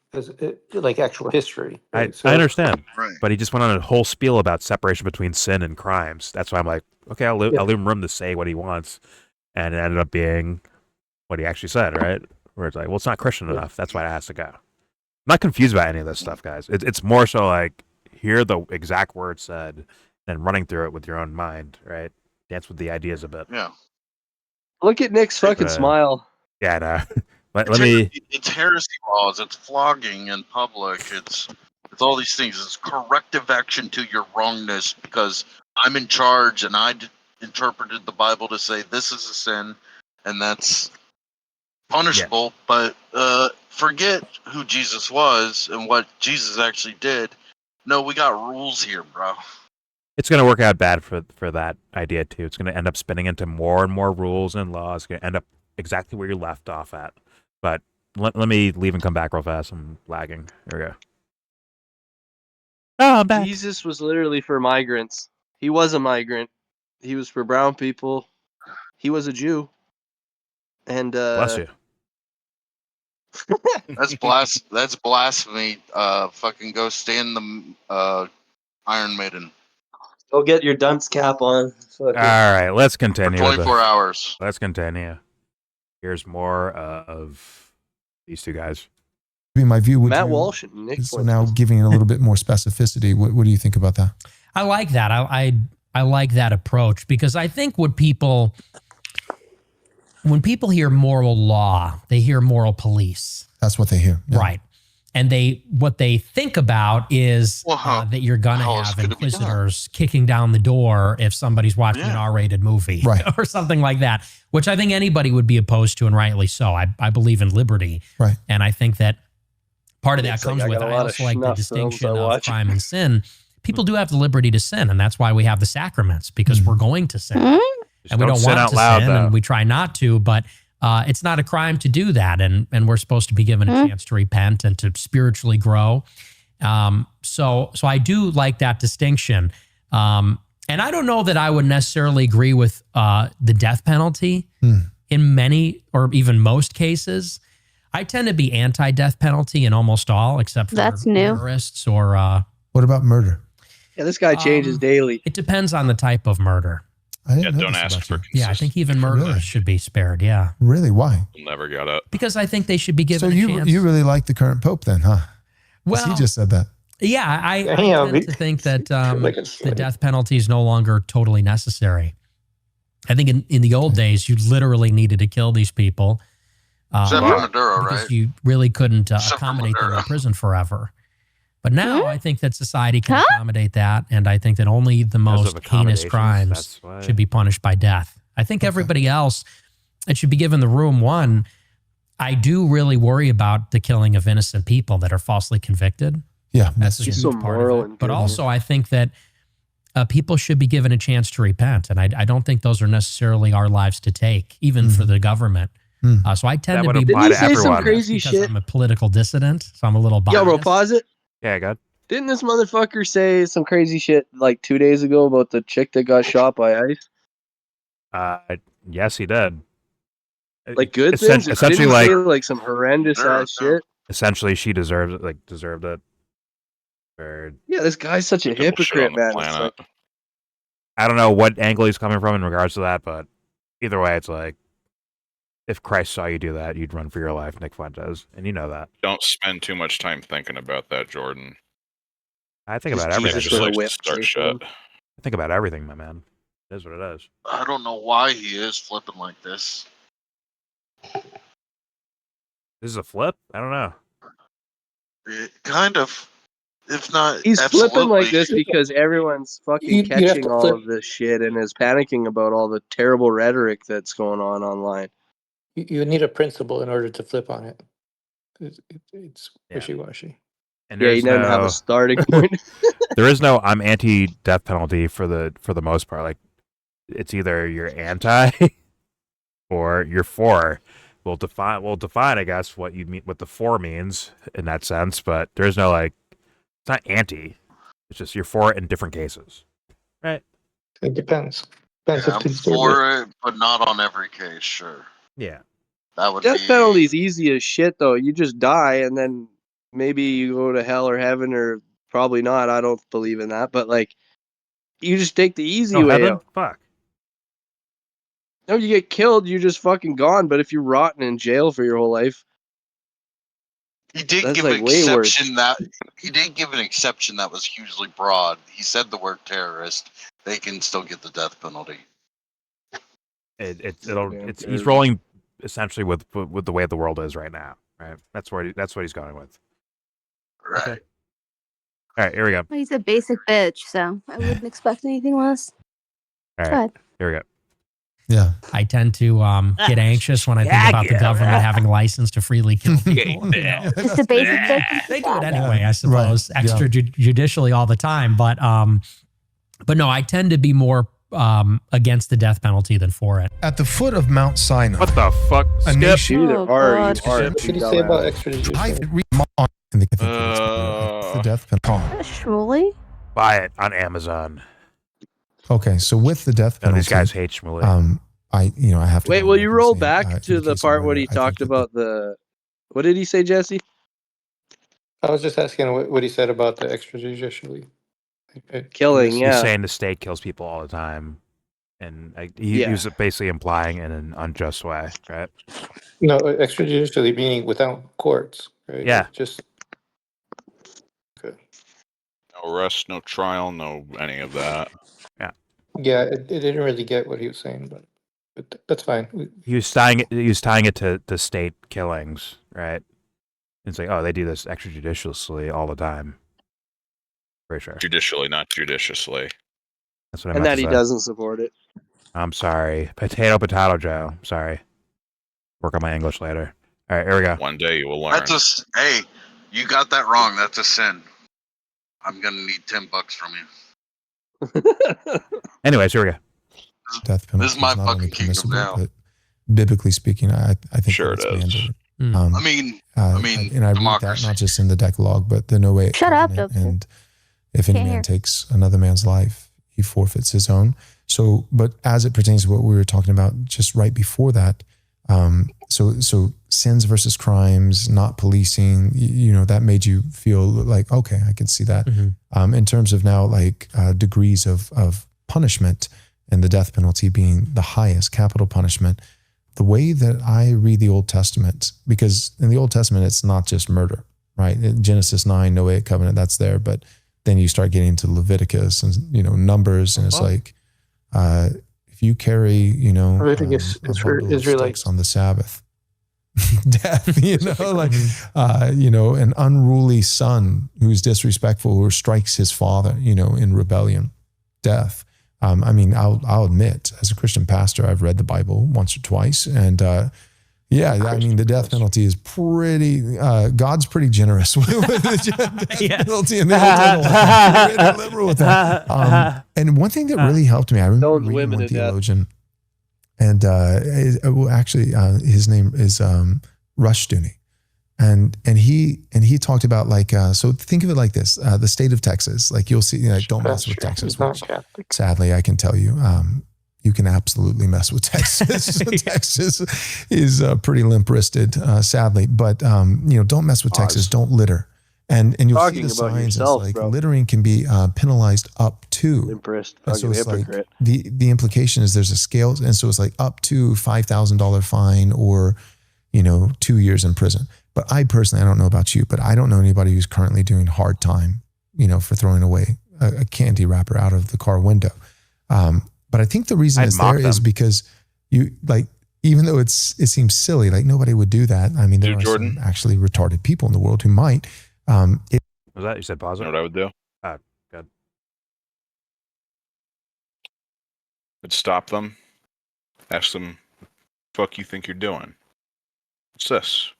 like actual history. Right? I understand, Right. but he just went on a whole spiel about separation between sin and crimes. That's why I'm like, okay, I'll leave him room to say what he wants, and it ended up being what he actually said, right? Where it's like, well, it's not Christian enough. That's why it has to go. I'm not confused by any of this stuff, guys. It's more so like hear the exact word said, then running through it with your own mind, right? Dance with the ideas a bit. Yeah. Look at Nick's fucking smile. Yeah, no. Let me. It's heresy laws. It's flogging in public. It's all these things. It's corrective action to your wrongness because I'm in charge and I interpreted the Bible to say this is a sin and that's punishable. But forget who Jesus was and what Jesus actually did. No, we got rules here, bro. It's going to work out bad for that idea too. It's going to end up spinning into more and more rules and laws. It's going to end up exactly where you left off at. But let me leave and come back real fast. I'm lagging. Here we go. Oh, I'm back. Jesus was literally for migrants. He was a migrant. He was for brown people. He was a Jew. And bless you. That's blasphemy. Fucking go stand the Iron Maiden. Go get your dunce cap on. All right, let's continue. For 24 hours. Let's continue. Here's more of these two guys. My view would Matt Walsh and Nick. So now giving it a little bit more specificity. What do you think about that? I like that. I like that approach because I think when people hear moral law, they hear moral police. That's what they hear. Yeah. Right. And what they think about is that you're going to have inquisitors kicking down the door if somebody's watching an R-rated movie or something like that, which I think anybody would be opposed to, and rightly so. I believe in liberty. Right. And I think that part of that comes with, I also like the distinction of crime and sin. People do have the liberty to sin, and that's why we have the sacraments, because we're going to sin. And we don't want to sin, and we try not to, but it's not a crime to do that, and we're supposed to be given a chance to repent and to spiritually grow. So I do like that distinction. And I don't know that I would necessarily agree with the death penalty in many or even most cases. I tend to be anti-death penalty in almost all, except for terrorists or... what about murder? Yeah, this guy changes daily. It depends on the type of murder. Don't ask for consistency. Yeah, I think even murderers should be spared, yeah. Really? Why? Never got it. Because I think they should be given a chance. So you really like the current pope then, huh? Well, he just said that. Yeah, I tend to think that the death penalty is no longer totally necessary. I think in the old days, you literally needed to kill these people. Except for Maduro, because right? you really couldn't accommodate them in prison forever. But now I think that society can accommodate that, and I think that only the most heinous crimes should be punished by death. I think everybody else, it should be given the room. One, I do really worry about the killing of innocent people that are falsely convicted. Yeah, that's a huge part of it. But also, I think that people should be given a chance to repent, and I don't think those are necessarily our lives to take, even for the government. So I tend to be biased say some crazy because shit? I'm a political dissident, so I'm a little biased. Yo, bro, pause it. Yeah, God. Didn't this motherfucker say some crazy shit like 2 days ago about the chick that got shot by ICE? Yes, he did. Like good things? Essentially, Didn't he say, like some horrendous ass shit. Essentially, she deserved it. Yeah, this guy's such a hypocrite, man. It's like, I don't know what angle he's coming from in regards to that, but either way, it's like, if Christ saw you do that, you'd run for your life, Nick Fuentes, and you know that. Don't spend too much time thinking about that, Jordan. I think about everything. Just like to start shit. I think about everything, my man. It is what it is. I don't know why he is flipping like this. This is a flip? I don't know. Kind of. If not, he's absolutely. flipping like this because everyone's fucking catching all of this shit and is panicking about all the terrible rhetoric that's going on online. You need a principle in order to flip on it. It's wishy-washy. And yeah, you don't have a starting point. There is no I'm anti-death penalty for the most part. Like, it's either you're anti or you're for. We'll define, I guess, what you mean, what the for means in that sense. But there's no like, it's not anti. It's just you're for it in different cases, right? It depends. I'm for it, but not on every case. Sure. Yeah. That would death penalty is easy as shit, though. You just die, and then maybe you go to hell or heaven, or probably not. I don't believe in that, but like, you just take the easy way heaven? out. Fuck. No, you get killed, you're just fucking gone. But if you're rotten in jail for your whole life, He did that's give like an way worse. exception that was hugely broad. He said the word terrorist, they can still get the death penalty. He's rolling essentially with the way the world is right now, right? That's what he's going with. Right. Okay. All right, here we go. Well, he's a basic bitch, so I wouldn't expect anything less. All Go right, ahead. here we go. Yeah. I tend to get anxious when I think about the government having license to freely kill people. Just a basic bitch. They do it anyway, I suppose, extrajudicially all the time. But no, I tend to be more against the death penalty than for it. At the foot of Mount Sinai. What the fuck? A nation. What did he say about extradition? The death penalty. Shmuley? Buy it on Amazon. Okay, so with the death penalty, these guys hate Shmuley. I have to Wait, will you roll back to the part where he talked about the? What did he say, Jesse? I was just asking what he said about the extrajudicially killing. He's Yeah, saying the state kills people all the time, and he was basically implying in an unjust way, right? No, extrajudicially meaning without courts, right? Yeah. Like just okay. No arrest, no trial, no any of that. Yeah, it didn't really get what he was saying, but that's fine. He was tying it to state killings, right? It's like, oh, they do this extrajudiciously all the time. Pretty sure. Judicially, not judiciously. That's what I and meant that to he say. doesn't support it. I'm sorry. Potato, Joe. Sorry. Work on my English later. All right, here we go. One day you will learn. Hey, you got that wrong. That's a sin. I'm gonna need $10 from you. Anyways, here we go. Death penalty This is my not only fucking kingdom permissible, now. but biblically speaking, I think Sure it's it is. mandated. I and I read that not just in the Decalogue, but the Noahic Shut up, covenant, Doctor. and if any Can't man hear. takes another man's life, he forfeits his own. So, but as it pertains to what we were talking about just right before that, so sins versus crimes, not policing, that made you feel like, okay, I can see that. Mm-hmm. In terms of now, like degrees of punishment, and the death penalty being the highest capital punishment, the way that I read the Old Testament, because in the Old Testament, it's not just murder, right? In Genesis 9, Noahic covenant, that's there. But then you start getting to Leviticus and, Numbers, and it's like, if you carry, Leviticus is for Israelites on the Sabbath, death, an unruly son who's disrespectful, who strikes his father, in rebellion, death. I'll admit, as a Christian pastor, I've read the Bible once or twice, and the death penalty is pretty. God's pretty generous with the death penalty in the Old Testament. Pretty liberal with that. And one thing that really helped me, I remember reading one theologian, and his name is Rushduni. And he talked about so think of it like this, the state of Texas, like you'll see, don't mess with Texas, which sadly I can tell you, you can absolutely mess with Texas. Texas is pretty limp-wristed, sadly, but don't mess with Texas, don't litter. And you'll see the signs, yourself, it's like bro. littering can be penalized up to. Impressed. So it's like Hypocrite. the implication is there's a scale, and so it's like up to $5,000 fine or 2 years in prison. But I personally, I don't know about you, but I don't know anybody who's currently doing hard time, for throwing away a candy wrapper out of the car window. But I think the reason it's there is because even though it seems silly, like nobody would do that. I mean, there are some actually retarded people in the world who might. Was that you said pause? You know what I would do? Good. I'd stop them, ask them, "Fuck you think you're doing? What's this?"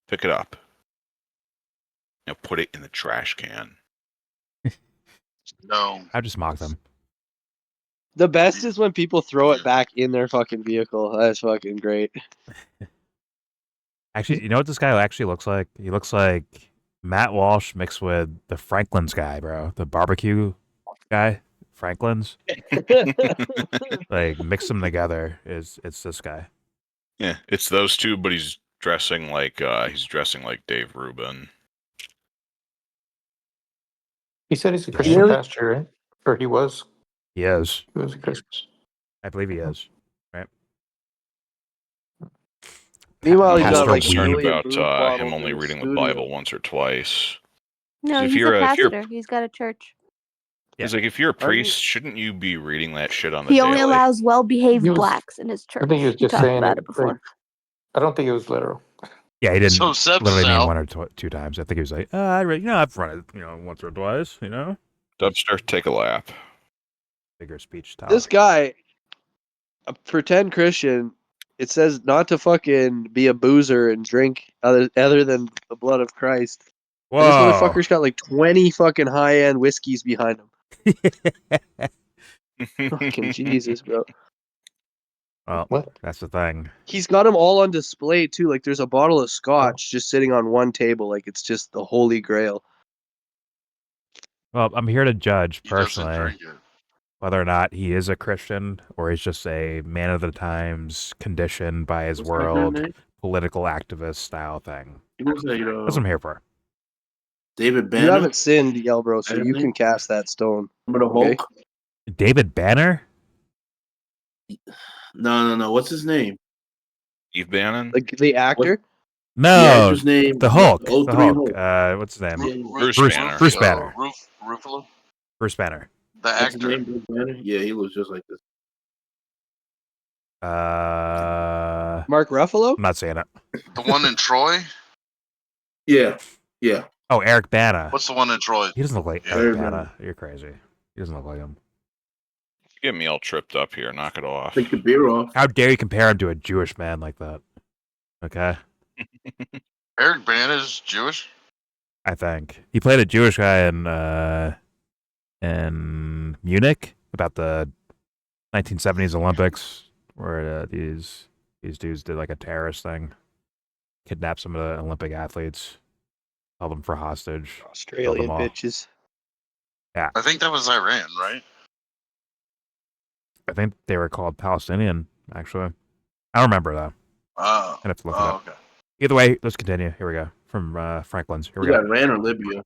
Pick it up. Put it in the trash can. No. I just mock them. The best is when people throw it back in their fucking vehicle. That's fucking great. Actually, you know what this guy actually looks like? He looks like Matt Walsh mixed with the Franklin's guy, bro. The barbecue guy, Franklin's. Like mix them together. It's this guy. Yeah, it's those two, but he's dressing like Dave Rubin. He said he's a Christian pastor, right? Or he was. He is. He was a Christian. I believe he is. Right. Meanwhile, he's got Pastor like concerned million about booze him bottles only in his reading the studio. Bible once or twice. No, If he's you're a a- if pastor. you're- He's got a church. It's like if you're a Are you- priest, shouldn't you be reading that shit on the He daily? only allows well-behaved He was- blacks in his church. I think he was just talked saying about it, it before. like, I don't think it was literal. Yeah, he didn't So Seb's literally mean out. one or two times. I think he was like, I've run it, once or twice, Dubster, take a lap. Bigger speech talk. This guy, a pretend Christian, it says not to fucking be a boozer and drink other than the blood of Christ. Whoa. And this motherfucker's got like 20 fucking high-end whiskeys behind him. Fucking Jesus, bro. Well, What? that's the thing. He's got them all on display too. Like there's a bottle of scotch just sitting on one table, like it's just the holy grail. Well, I'm here to judge He doesn't personally drink it. whether or not he is a Christian or he's just a man of the times, conditioned by his What's that guy's world, name? political activist style thing. He looks like That's what I'm here for. David Banner. You haven't sinned, YellBro, so you Anthony? can cast that stone. Remember the Okay? Hulk? David Banner? No. What's his name? Steve Bannon? Like the actor? No, Yeah, his name. the Hulk. Oh, The 03 Hulk. Hulk. What's his name? Bruce Bruce Banner. Bruce Banner. Ruffalo? Bruce Banner. The What's his actor. name? Bruce Banner? Yeah, he looks just like this. Mark Ruffalo? I'm not saying it. The one in Troy? Yeah. Oh, Eric Bana. What's the one in Troy? He doesn't look like Yeah. Eric Eric Bana. You're crazy. He doesn't look like him. Get me all tripped up here. Knock it off. Take the beer off. How dare you compare him to a Jewish man like that? Okay, Eric Bana is Jewish? I think he played a Jewish guy in Munich about the 1970s Olympics, where these dudes did like a terrorist thing, kidnapped some of the Olympic athletes, held them for hostage, killed Australian them all. bitches. Yeah, I think that was Iran, right? I think they were called Palestinian. Actually, I don't remember though. Oh. I'd have to look it up. Okay. Either way, let's continue. Here we go. From Franklin's. Here we You go. got Iran or Libya?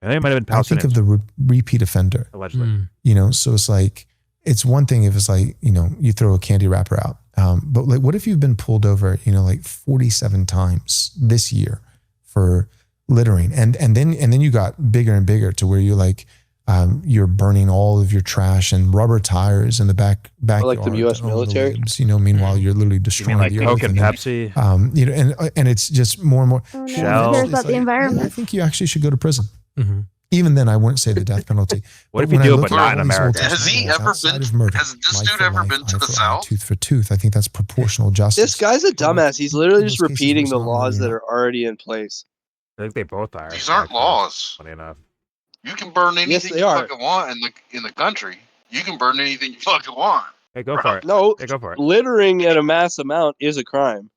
I think it might have been I think Palestinians. of the repeat offender. Allegedly. So it's like, it's one thing if it's like, you throw a candy wrapper out. But like, what if you've been pulled over, like 47 times this year for littering? And then you got bigger and bigger to where you're like, you're burning all of your trash and rubber tires in the backyard. Like the US military? Meanwhile, you're literally You destroying mean like the Coke earth. and Pepsi? And it's just more and more. Oh, no, who Shell. cares about the environment? I think you actually should go to prison. Mm-hmm. Even then, I wouldn't say the death penalty. What if you when I do it, look but at not in all these Old America? Has Testament he laws ever outside been- of murder, has this life dude for ever life, been to eye the for eye, South? tooth for tooth. I think that's proportional justice. This guy's a dumbass. He's literally just those cases repeating where the it's not laws really that are already in place. I think they both are. These aren't actually, laws. Funny enough. You can burn anything they you are. fucking want in the country. You can burn anything you fucking want. Hey, go for it. No, Hey, go for it. littering at a mass amount is a crime.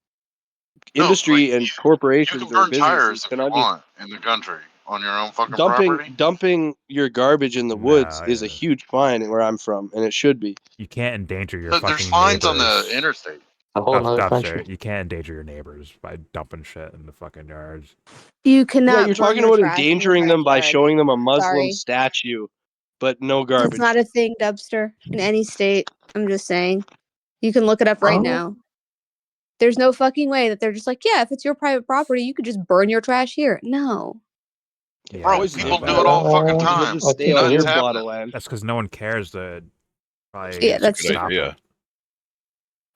No, Industry like, and you corporations can or burn tires businesses if you cannot want in the country on your own fucking just property. dumping your garbage in the woods No, is a yeah. huge fine where I'm from, and it should be. You can't endanger your There's fucking fines neighbors. on the interstate. A whole Stuff, nother stuff, country. sir. You can't endanger your neighbors by dumping shit in the fucking yards. You cannot. Yeah, you're burn talking your about trash in your endangering them by backyard. showing them a Muslim Sorry. statue, but no That's garbage. not a thing, Dubster, in any state. I'm just saying. You can look it up right Oh. now. There's no fucking way that they're just like, yeah, if it's your private property, you could just burn your trash here. No. Yeah, Bro, that's people not do bad. it all fucking You'll time. Just stay I'll on take your it. plot of land. That's because no one cares to probably Yeah, that's Good stop idea. it.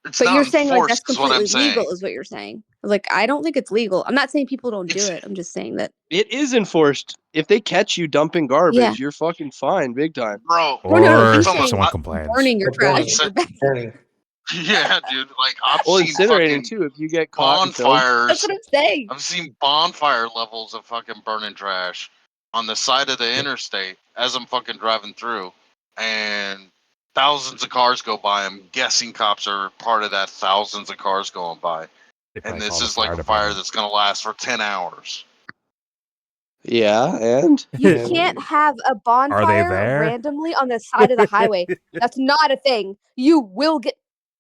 It's But not you're saying like that's enforced, is what I'm completely saying. legal, is what you're saying. Like, I don't think it's legal. I'm not saying people don't do It's- it. I'm just saying that. It is enforced. If they catch you dumping garbage, Yeah. you're fucking fine, big time. Bro, Or no, he's someone- someone I- complains. Burning your Or trash. burning. Burning. yeah, dude. Like I've Well, seen incinerating fucking too. If you get caught and filmed. bonfires. That's what I'm saying. I've seen bonfire levels of fucking burning trash on the side of the interstate as I'm fucking driving through, and thousands of cars go by. I'm guessing cops are part of that. Thousands of cars going by, They probably and this call the is like fire a fire department. that's gonna last for 10 hours. Yeah, and You Yeah. can't have a bonfire there? randomly on the side of the highway. That's not a thing. You will get.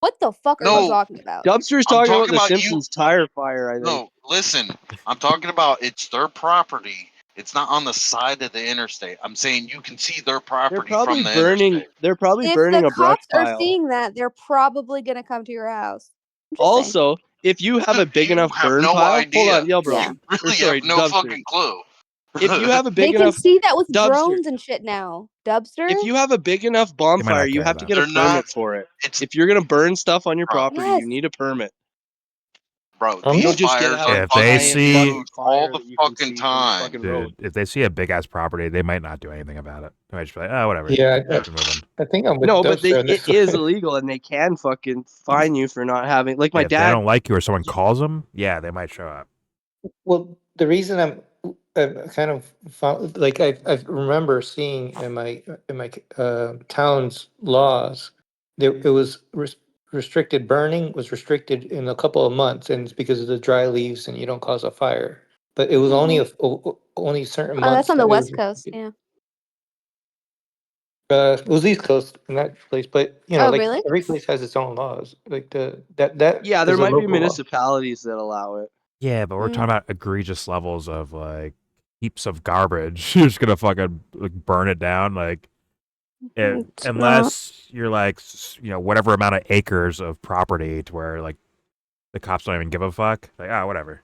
What the fuck are you talking about? Dubster's talking about the Simpsons tire fire, I think. No, listen. I'm talking about it's their property. It's not on the side of the interstate. I'm saying you can see their property from the interstate. They're probably If burning the a brush cops are pile. seeing that, they're probably gonna come to your house. Also, if you have a big enough burn pile, hold on, YellBro. Yeah. You really have no Dubster. fucking clue. If you have a They big can enough see that with Dubster. drones and shit now. Dubster. If you have a big enough bonfire, you have to get a permit for it. If you're gonna burn stuff on your property, Yes. you need a permit. Bro, You these don't just fires get are If they see all the fucking time. Dude, if they see a big ass property, they might not do anything about it. They might just be like, oh, whatever. Yeah, keep moving. I think I'm with No, but Dubster on it this is one. illegal, and they can fucking fine you for not having. Like my If they dad. don't like you or someone calls them, yeah, they might show up. Well, the reason I'm kind of found, like I remember seeing in my town's laws, it was restricted burning was restricted in a couple of months, and it's because of the dry leaves and you don't cause a fire. But it was only only certain Oh, months. that's on the that it West was Coast. restricted. Yeah. It was East Coast in that place, but you know, Oh, like really? every place has its own laws. Like that. Yeah, there is a might be local law. municipalities that allow it. Yeah, but we're Mm. talking about egregious levels of like heaps of garbage. You're just gonna fucking like, burn it down, like unless you're like whatever amount of acres of property to where like the cops don't even give a fuck. Like whatever.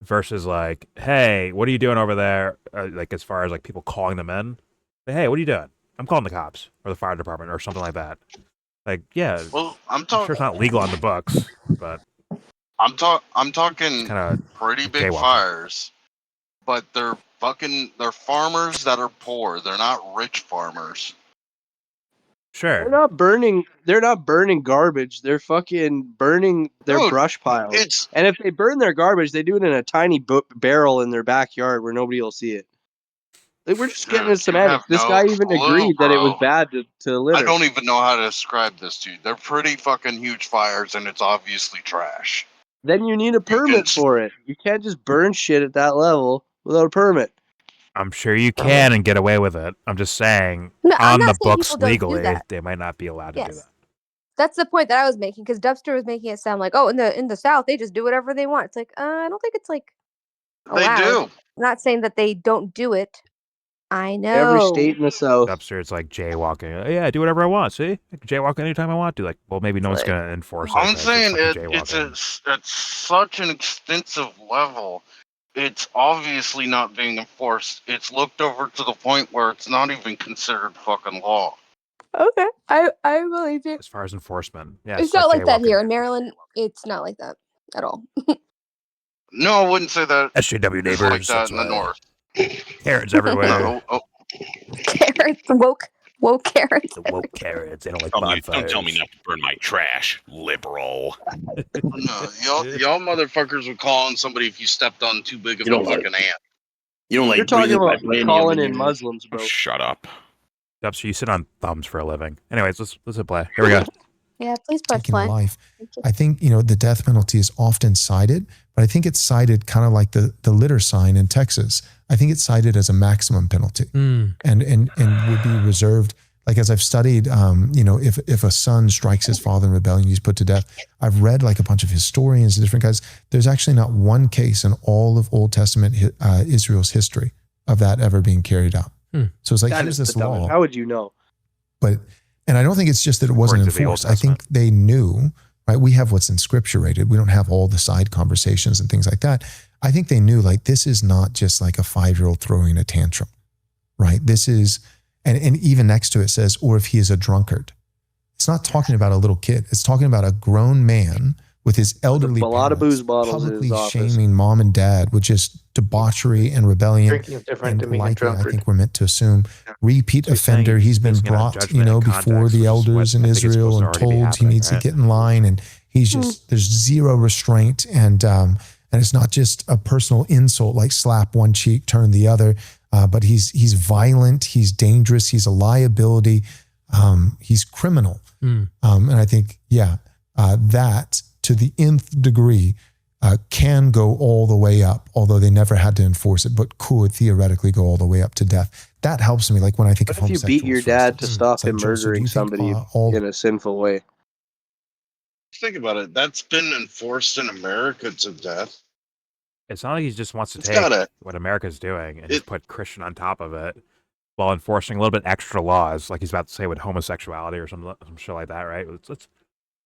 Versus like, hey, what are you doing over there? Like as far as like people calling them in, like, hey, what are you doing? I'm calling the cops or the fire department or something like that. Like, yeah, Well, I'm sure talking. it's not legal on the books, but I'm talking kinda pretty big jaywalking. fires, but they're farmers that are poor. They're not rich farmers. sure. They're not burning garbage. They're fucking burning their Dude, brush piles. And if they burn their garbage, they do it in a tiny barrel in their backyard where nobody will see it. Like, we're just getting into semantics. This guy even agreed that it was bad to litter. I don't even know how to describe this to you. They're pretty fucking huge fires, and it's obviously trash. Then you need a permit for it. You can't just burn shit at that level without a permit. I'm sure you can and get away with it. I'm just saying, No, I'm on not the saying books people don't do legally, that. they might not be allowed to do Yes. that. That's the point that I was making, because Dubster was making it sound like, oh, in the South they just do whatever they want. It's like, I don't think it's like allowed. They do. I'm not saying that they don't do it. I know. Every state in the South. Upstairs, it's like jaywalking. Oh, yeah, I do whatever I want. See, I can jaywalk anytime I want to. Like, well, maybe no one's gonna enforce it. I'm but saying it's it's at such an extensive level. It's obviously not being enforced. It's looked over to the point where it's not even considered fucking law. Okay, I believe you. As far as enforcement, yeah, It's not like that here in Maryland. It's not like that at all. No, I wouldn't say that. SJW it's neighbors, like that that's in the why. north. Karens everywhere. No, Carrots, woke carrots. The woke carrots. They don't like Don't bonfires. tell me not to burn my trash, liberal. No, y'all motherfuckers would call on somebody if you stepped on too big of You a don't like- fucking ant. You don't like You're talking breathing about vibranium calling in in your- Muslims, bro. Shut up. So you sit on thumbs for a living. Anyways, let's hit play. Here we go. Yeah, please press taking play. a life. I think, the death penalty is often cited, but I think it's cited kind of like the litter sign in Texas. I think it's cited as a maximum penalty and would be reserved. Like, as I've studied, if a son strikes his father in rebellion, he's put to death. I've read like a bunch of historians and different guys. There's actually not one case in all of Old Testament Israel's history of that ever being carried out. So it's like, That here's is this the dumbest. law. How would you know? And I don't think it's just that it wasn't According to the Old enforced. I think they knew, right? We have what's in scripture rated. We don't have all the side conversations and things like that. I think they knew, like, this is not just like a 5-year-old throwing a tantrum, right? This is, and even next to it says, or if he is a drunkard. It's not talking about a little kid. It's talking about a grown man with his elderly A lot of parents booze bottles in publicly his office. shaming mom and dad with just debauchery and rebellion. Drinking is different And than being a likely, I drunkard. think we're meant to assume repeat So you're saying offender. He's been he's gonna brought, judgment in before context, the which is elders what in I think is Israel supposed to and already be told he happening, needs right? to get in line. And he's just, there's zero restraint. And it's not just a personal insult, like slap one cheek, turn the other. But he's violent. He's dangerous. He's a liability. He's criminal. And I think, that to the nth degree can go all the way up, although they never had to enforce it, but could theoretically go all the way up to death. That helps me. Like when I think What of if you homosexuals, beat your for dad to instance. stop It's like, him Joe, so do murdering you think, somebody all in a sinful way? think about it. That's been enforced in America to death. It's not like he just wants to It's take gotta- what America's doing and just put Christian on top of it while enforcing a little bit extra laws, like he's about to say with homosexuality or some shit like that, right? Let's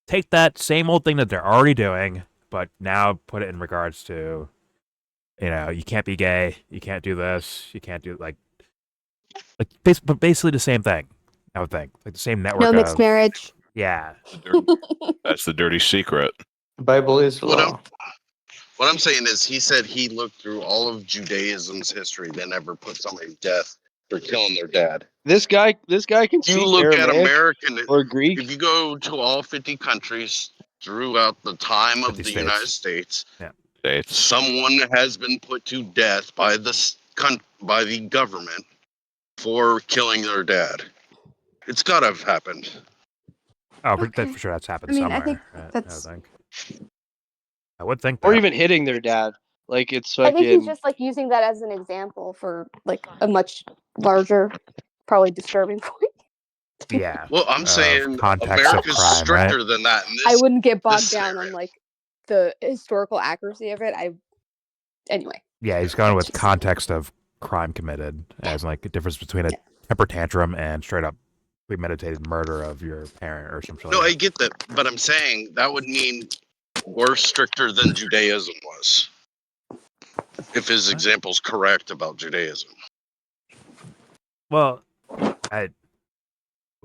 take that same old thing that they're already doing, but now put it in regards to, you can't be gay, you can't do this, you can't do but basically the same thing. I would think, like the same network. No mixed marriage. Yeah, that's the dirty secret. The Bible is the law. What I'm saying is, he said he looked through all of Judaism's history. They never put somebody to death for killing their dad. This guy can speak You look at Aramaic American or Greek. If you go to all 50 countries throughout the time of the 50 United states. States, someone has been put to death by the government for killing their dad. It's gotta have happened. Oh, for sure that's happened somewhere. I think that's. I would think that. Or even hitting their dad. Like it's I think he's fucking. just like using that as an example for like a much larger, probably disturbing point. Yeah. Well, I'm saying America's crime, stricter right? than that. In this, I wouldn't get bogged down on like the historical accuracy of it. Anyway. Yeah, he's going with context of crime committed as like a difference between a temper tantrum and straight up premeditated murder of your parent or something. No, I get that, but I'm saying that would mean we're stricter than Judaism was. If his example's correct about Judaism. Well,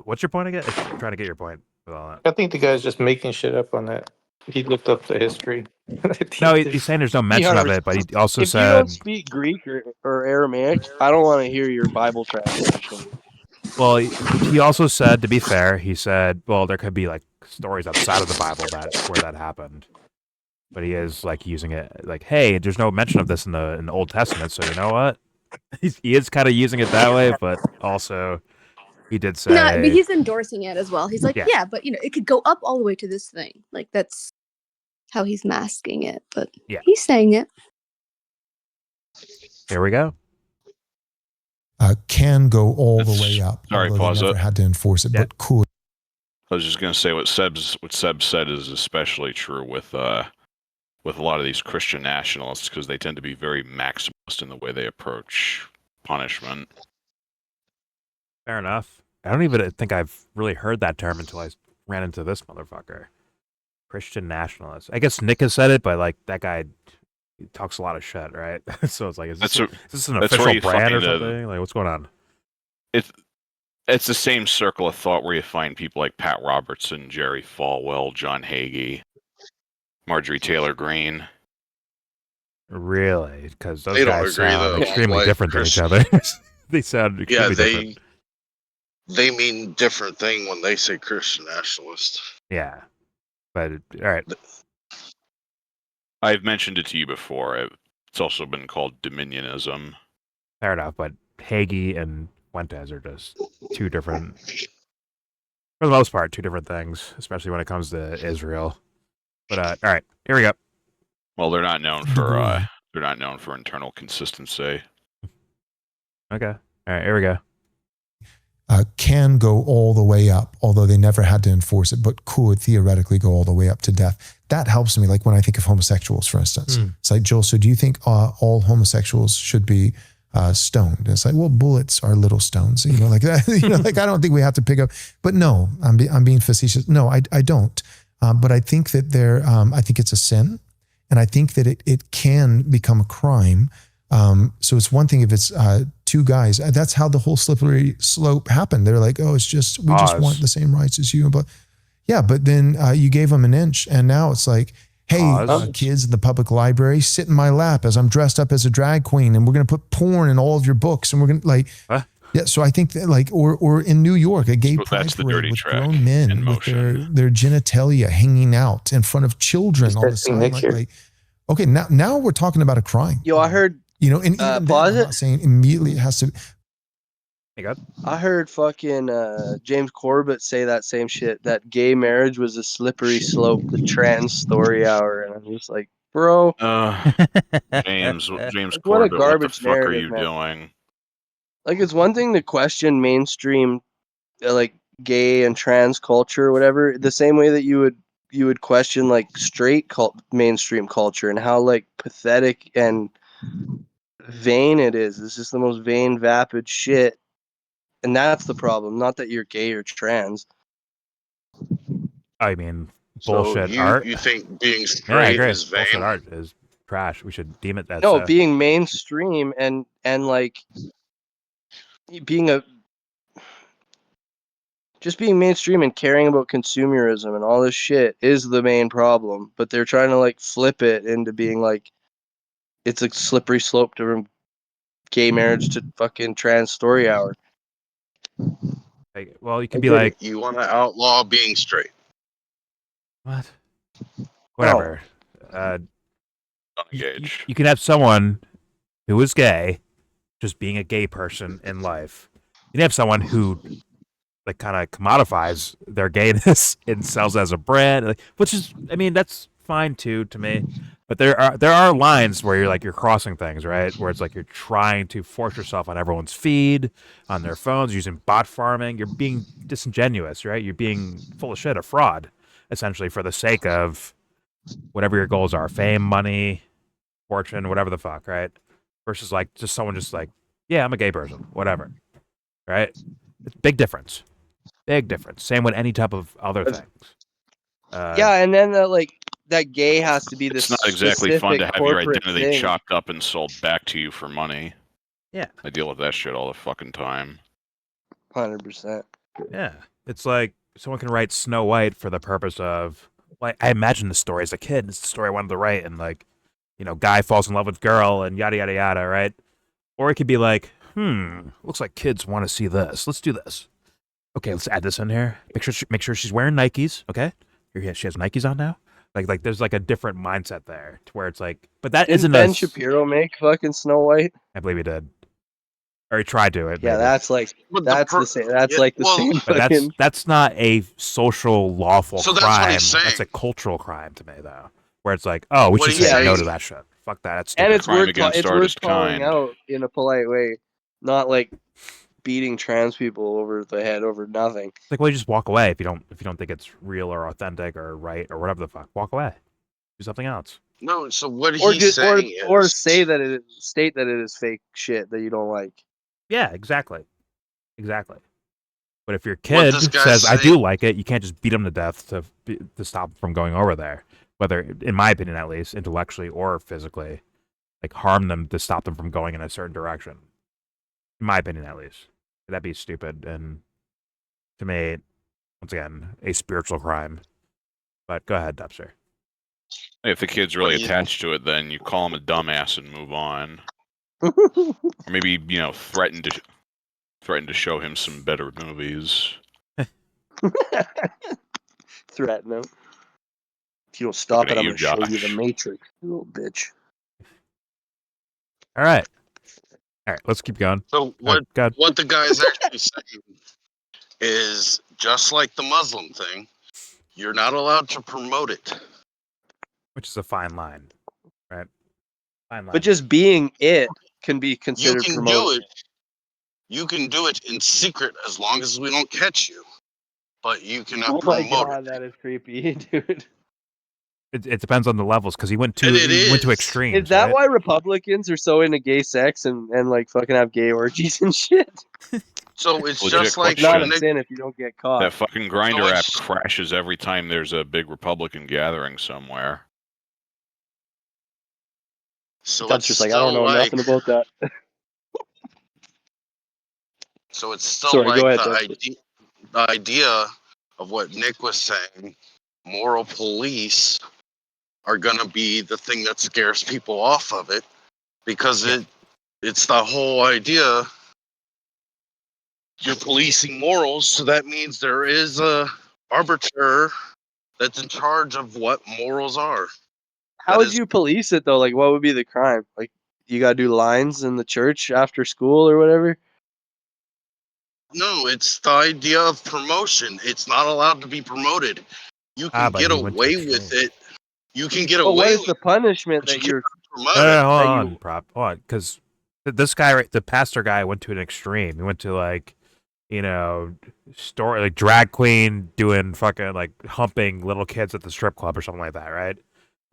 what's your point again? I'm trying to get your point with all that. I think the guy's just making shit up on that. He looked up the history. No, he's saying there's no mention of it, but he also if said. you don't speak Greek or Aramaic, I don't want to hear your Bible translation. Well, he also said, to be fair, he said, well, there could be like stories outside of the Bible where that happened. But he is like using it like, hey, there's no mention of this in the Old Testament, so you know what? He is kind of using it that way, but also he did say. No, but he's endorsing it as well. He's like, yeah, but it could go up all the way to this thing. Like that's how he's masking it, but he's saying it. Here we go. Can go all the way up. Sorry, pause they never it. had to enforce it, but could. I was just going to say what Seb said is especially true with a lot of these Christian nationalists because they tend to be very maximalist in the way they approach punishment. Fair enough. I don't even think I've really heard that term until I ran into this motherfucker. Christian nationalist. I guess Nick has said it, but like that guy he talks a lot of shit, right? So it's like, is this an official brand or something? Like, what's going on? It's the same circle of thought where you find people like Pat Robertson, Jerry Falwell, John Hagee, Marjorie Taylor Greene. Really? Because those They don't guys agree, sound though, extremely like different than each other. They sound extremely different. They mean different thing when they say Christian nationalist. Yeah. But, all right. I've mentioned it to you before. It's also been called dominionism. Fair enough, but Hagee and Fuentes are just two different, for the most part, two different things, especially when it comes to Israel. But all right, here we go. Well, they're not known for internal consistency. Okay. All right, here we go. Can go all the way up, although they never had to enforce it, but could theoretically go all the way up to death. That helps me, like when I think of homosexuals, for instance. It's like, Joel, so do you think all homosexuals should be stoned? And it's like, well, bullets are little stones, like that. Like I don't think we have to pick up. But no, I'm being facetious. No, I don't. But I think that I think it's a sin, and I think that it can become a crime. So it's one thing if it's two guys. That's how the whole slippery slope happened. They're like, oh, we just want the same rights as you. But yeah, but then you gave them an inch, and now it's like, hey, kids in the public library, sit in my lap as I'm dressed up as a drag queen, and we're gonna put porn in all of your books, and we're gonna like. Yeah, so I think that like, or in New York, a gay pride parade with grown men with their genitalia hanging out in front of children all the time. Like, okay, now we're talking about a crime. Yo, I heard. And even then, I'm not saying immediately it has to. I heard fucking James Corbett say that same shit. That gay marriage was a slippery slope, the trans story hour, and I'm just like, bro. James like, Corbett, what a garbage what the fuck are you narrative, man. doing? Like, it's one thing to question mainstream, like gay and trans culture, or whatever, the same way that you would would question like straight mainstream culture and how like pathetic and vain it is. It's just the most vain, vapid shit. And that's the problem. Not that you're gay or trans. I mean, So bullshit art. you think being Yeah, I straight agree. is vain? Bullshit art is trash. We should deem it that. No, being mainstream and like being just being mainstream and caring about consumerism and all this shit is the main problem. But they're trying to like flip it into being like it's a slippery slope to gay marriage to fucking trans story hour. Like, well, you could be like, you want to outlaw being straight. what? Whatever. Engage. You can have someone who is gay, just being a gay person in life. You can have someone who, like, kind of commodifies their gayness and sells as a brand, like, which is, I mean, that's fine too to me. But there are lines where you're crossing things, right? Where it's like you're trying to force yourself on everyone's feed, on their phones, using bot farming. You're being disingenuous, right? You're being full of shit, a fraud, essentially, for the sake of whatever your goals are: fame, money, fortune, whatever the fuck, right? Versus like just someone just like, yeah, I'm a gay person, whatever, right? It's big difference. Big difference. Same with any type of other things. Yeah, and then that gay has to be this. It's not exactly fun to have your identity thing. chopped up and sold back to you for money. Yeah. I deal with that shit all the fucking time. 100%. Yeah. It's like someone can write Snow White for the purpose of, like, I imagine the story as a kid. It's the story I wanted to write, and like, guy falls in love with girl and yada yada yada, right? Or it could be like, looks like kids want to see this. Let's do this. Okay, let's add this in here. Make sure she's wearing Nikes. Okay, here she has Nikes on now. Like there's like a different mindset there to where it's like, but that Didn't isn't Ben Shapiro make fucking Snow White? I believe he did, or he tried to. Yeah, maybe. that's like the same. That's like the same. But that's not a social lawful So crime. that's what he's saying. That's a cultural crime to me, though. Where it's like, oh, we should say no to that shit. Fuck that. That's stupid. And it's Crime worth against artist calling kind. out in a polite way, not like beating trans people over the head over nothing. It's like, well, you just walk away if you don't think it's real or authentic or right or whatever the fuck. Walk away. Do something else. No, so what he's saying is, or state that it is fake shit that you don't like. Yeah, exactly. But if your kid says, saying, I do like it, you can't just beat them to death to stop them from going over there. Whether, in my opinion at least, intellectually or physically, like harm them to stop them from going in a certain direction. In my opinion at least. That'd be stupid and, to me, once again, a spiritual crime. But go ahead, Dubster. If the kid's really attached to it, then you call him a dumbass and move on. Or maybe, threaten to show him some better movies. Threaten him. If you don't stop it, I'm going to show you the Matrix, you little bitch. All right, let's keep going. So what the guy's actually saying is, just like the Muslim thing, you're not allowed to promote it. Which is a fine line, right? Fine line. But just being it can be considered promoted. You can do it in secret as long as we don't catch you. But you cannot promote it. Oh my god, that is creepy, dude. It depends on the levels because he went to extremes. Is that right? why Republicans are so into gay sex and like fucking have gay orgies and shit? So it's Legit just like not a sin if you don't get caught. That fucking Grindr app crashes every time there's a big Republican gathering somewhere. So that's just like, I don't know nothing about that. So it's still Sorry, the idea of what Nick was saying. Moral police are going to be the thing that scares people off of it, because it's the whole idea. You're policing morals, so that means there is a arbiter that's in charge of what morals are. How would you police it though? Like, what would be the crime? Like, you gotta do lines in the church after school or whatever? No, it's the idea of promotion. It's not allowed to be promoted. You can get away with it. You can get away. What is the punishment that you're? Hold on, because this guy, the pastor guy, went to an extreme. He went to like you know, story like drag queen doing fucking like humping little kids at the strip club or something like that, right?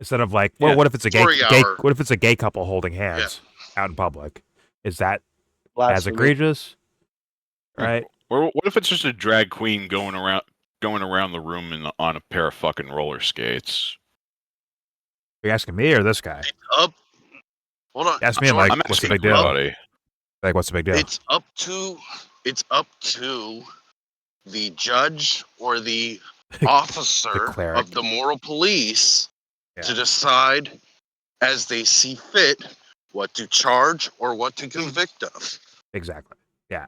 Instead of like, well, what if it's a gay what if it's a gay couple holding hands out in public? Is that as egregious? Right? Or what if it's just a drag queen going around the room on a pair of fucking roller skates? Are you asking me or this guy? Hold on. Ask me, like, what's the big deal? Like, what's the big deal? It's up to the judge or the officer of the moral police to decide as they see fit what to charge or what to convict of. Exactly. Yeah.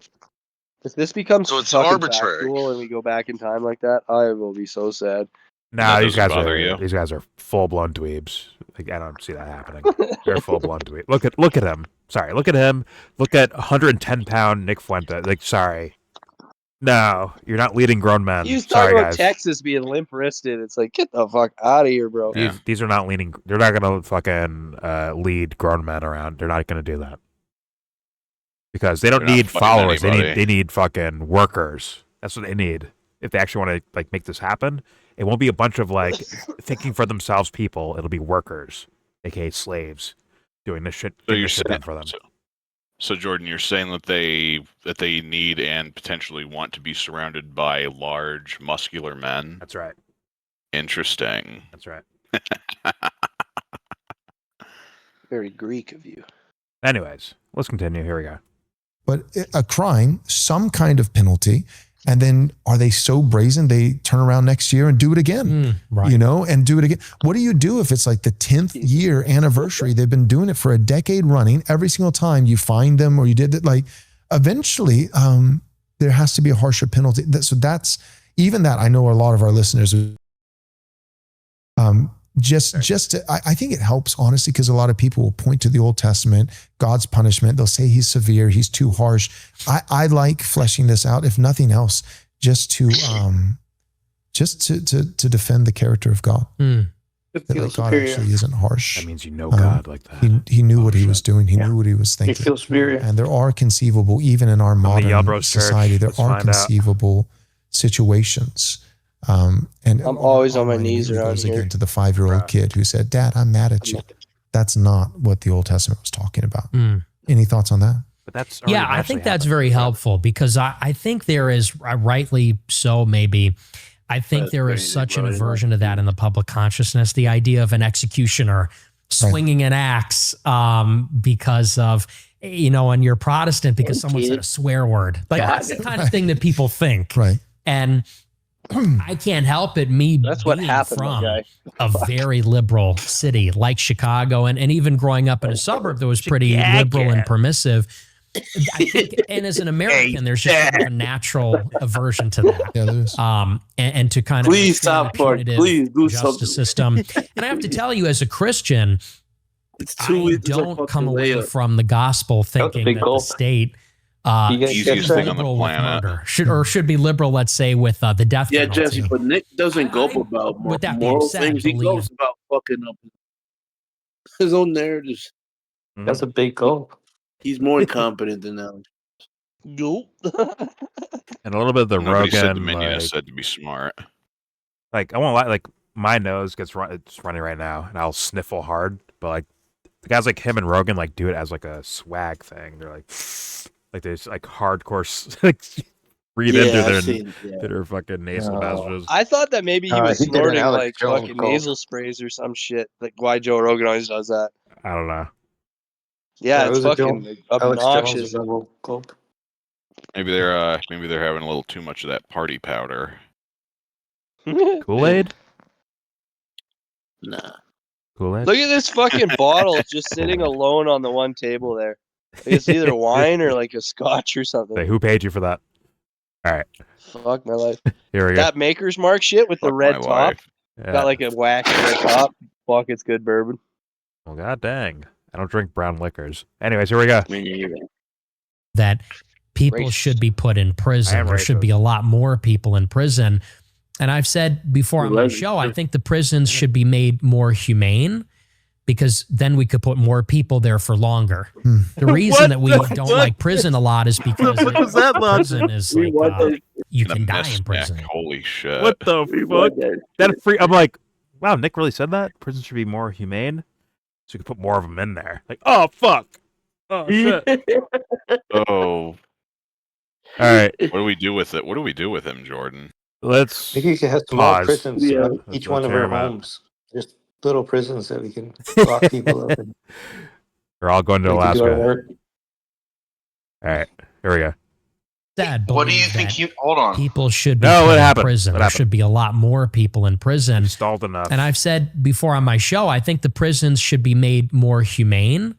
If this becomes so it's fucking arbitrary factual and we go back in time like that, I will be so sad. No, these guys are full blown dweebs. Like, I don't see that happening. They're full blown dweebs. Look at him. Sorry, look at him. Look at 110-pound Nick Fuentes. Like, sorry. No, you're not leading grown men. You sorry, talk about guys. Texas being limp wristed. It's like, get the fuck out of here, bro. These are not leading. They're not gonna fucking lead grown men around. They're not gonna do that because they don't need followers. They need fucking workers. That's what they need. If they actually want to like make this happen, it won't be a bunch of like thinking for themselves people. It'll be workers, aka slaves, doing this shit. So you're shit done for them. So Jordan, you're saying that they need and potentially want to be surrounded by large, muscular men. That's right. Interesting. That's right. Very Greek of you. Anyways, let's continue. Here we go. But a crime, some kind of penalty, and then are they so brazen they turn around next year and do it again? Right. You know, and do it again. What do you do if it's like the 10th year anniversary? They've been doing it for a decade running. Every single time you find them or you did it, like eventually there has to be a harsher penalty. So that's even that. I know a lot of our listeners I think it helps, honestly, because a lot of people will point to the Old Testament, God's punishment. They'll say he's severe, he's too harsh. I like fleshing this out, if nothing else, just to defend the character of God. That like God actually isn't harsh. That means you know God like that. He knew what he was doing. He knew what he was thinking. You feel superior. And there are conceivable, even in our modern society, there are conceivable situations. And I'm always on my knees around here. Again to the 5-year-old kid who said, "Dad, I'm mad at you." That's not what the Old Testament was talking about. Any thoughts on that? But that's I think that's very helpful because I think there is, rightly so maybe, I think there is such an aversion to that in the public consciousness, the idea of an executioner swinging an axe because of, you know, and you're Protestant because someone said a swear word. Like that's the kind of thing that people think. Right. And I can't help it. That's what happened from a very liberal city like Chicago, and even growing up in a suburb that was pretty liberal and permissive. I think, and as an American, there's just sort of a natural aversion to that. Yeah, there is. And to kind of please stop, please do justice something. System. And I have to tell you, as a Christian, I don't come away from the gospel thinking that the state easiest thing on the planet should be liberal, let's say, with the death penalty. Jesse, but Nick doesn't go about moral things. He goes about fucking up his own narratives. That's a big goal. He's more incompetent than that. Nope. And a little bit of the Nobody Rogan. said the minion like, said to be smart. Like, I won't lie, like, my nose it's running right now, and I'll sniffle hard, but, like, the guys like him and Rogan, like, do it as, like, a swag thing. They're, like they just, like, hardcore, like, breathe into their fucking nasal passages. I thought that maybe he was snorting, like, fucking nasal sprays or some shit. Like, why Joe Rogan always does that. I don't know. Yeah, it's fucking obnoxious. Maybe they're having a little too much of that party powder. Kool-Aid? Nah. Kool-Aid? Look at this fucking bottle just sitting alone on the one table there. It's either wine or like a scotch or something. Hey, who paid you for that? All right. Fuck my life. Here we go. That Maker's Mark shit with the red top. Yeah. Got like a wax red top. Fuck, it's good bourbon. Well, god dang. I don't drink brown liquors. Anyways, here we go. That people should be put in prison. There should be a lot more people in prison. And I've said before on my show, I think the prisons should be made more humane because then we could put more people there for longer. The reason that we don't like prison a lot is because prison is like you can die in prison. Holy shit! What the fuck? I'm like, wow, Nick really said that. Prison should be more humane, so you can put more of them in there. Like, oh fuck, oh shit. Oh. All right. What do we do with it? What do we do with him, Jordan? Let's Maybe you could have small prisons around each one of our homes. Just little prisons that we can lock people up in. We're all going to Alaska. All right, here we go. What do you think? Hold on. People should be what happened? in prison. There should be a lot more people in prison. Stalled enough. And I've said before on my show, I think the prisons should be made more humane,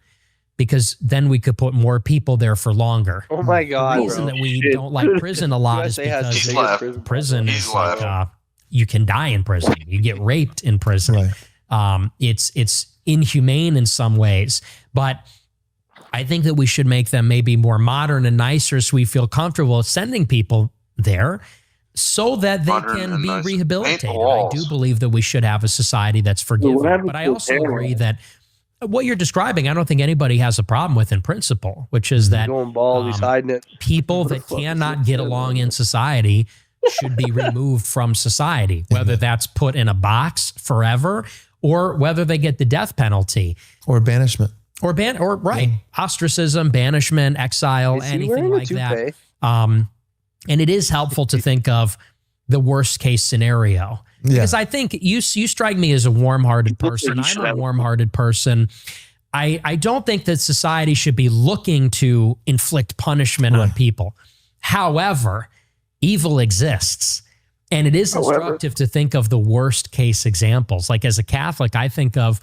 because then we could put more people there for longer. Oh my God! The reason that we don't like prison a lot is because prison is like you can die in prison. You get raped in prison. Right. It's inhumane in some ways, but I think that we should make them maybe more modern and nicer, so we feel comfortable sending people there, so that they can be rehabilitated. I do believe that we should have a society that's forgiving, but I also agree that what you're describing, I don't think anybody has a problem with in principle, which is that people that cannot get along in society should be removed from society, whether that's put in a box forever or whether they get the death penalty. Or banishment. Ostracism, banishment, exile, anything like that. And it is helpful to think of the worst case scenario. Because I think you strike me as a warm-hearted person. I'm a warm-hearted person. I don't think that society should be looking to inflict punishment on people. However, evil exists. And it is instructive to think of the worst case examples. Like as a Catholic, I think of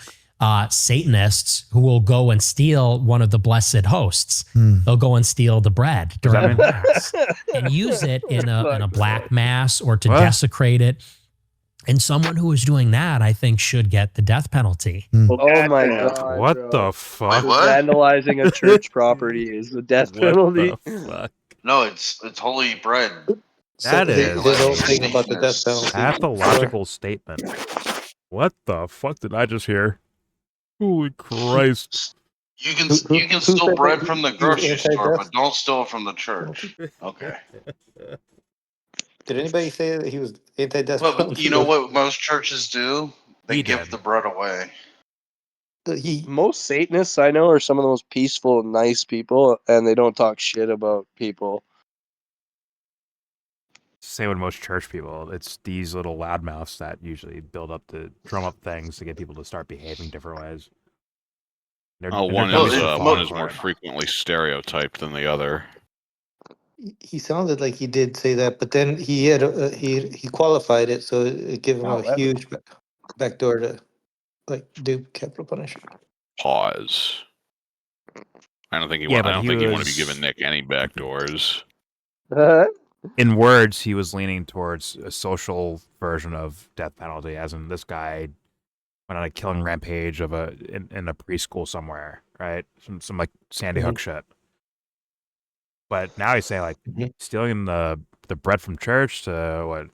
Satanists who will go and steal one of the blessed hosts. They'll go and steal the bread during Mass and use it in a black Mass or to desecrate it. And someone who is doing that, I think, should get the death penalty. Oh my God! What the fuck? Vandalizing a church property is the death penalty. No, it's holy bread. That is the whole thing about the death penalty. Pathological statement. What the fuck did I just hear? Holy Christ! You can steal bread from the grocery store, but don't steal it from the church. Okay. Did anybody say that he was anti-death penalty? penalty? You know what most churches do? They give the bread away. Most Satanists I know are some of the most peaceful and nice people, and they don't talk shit about people. Same with most church people. It's these little loudmouths that usually build up to drum up things to get people to start behaving different ways. One is more frequently stereotyped than the other. He sounded like he did say that, but then he had he qualified it, so it gave him a huge backdoor to do capital punishment. Pause. I don't think he wanted to be giving Nick any backdoors. In words, he was leaning towards a social version of death penalty, as in this guy went on a killing rampage in a preschool somewhere, right? Some like Sandy Hook shit. But now he's saying stealing the bread from church to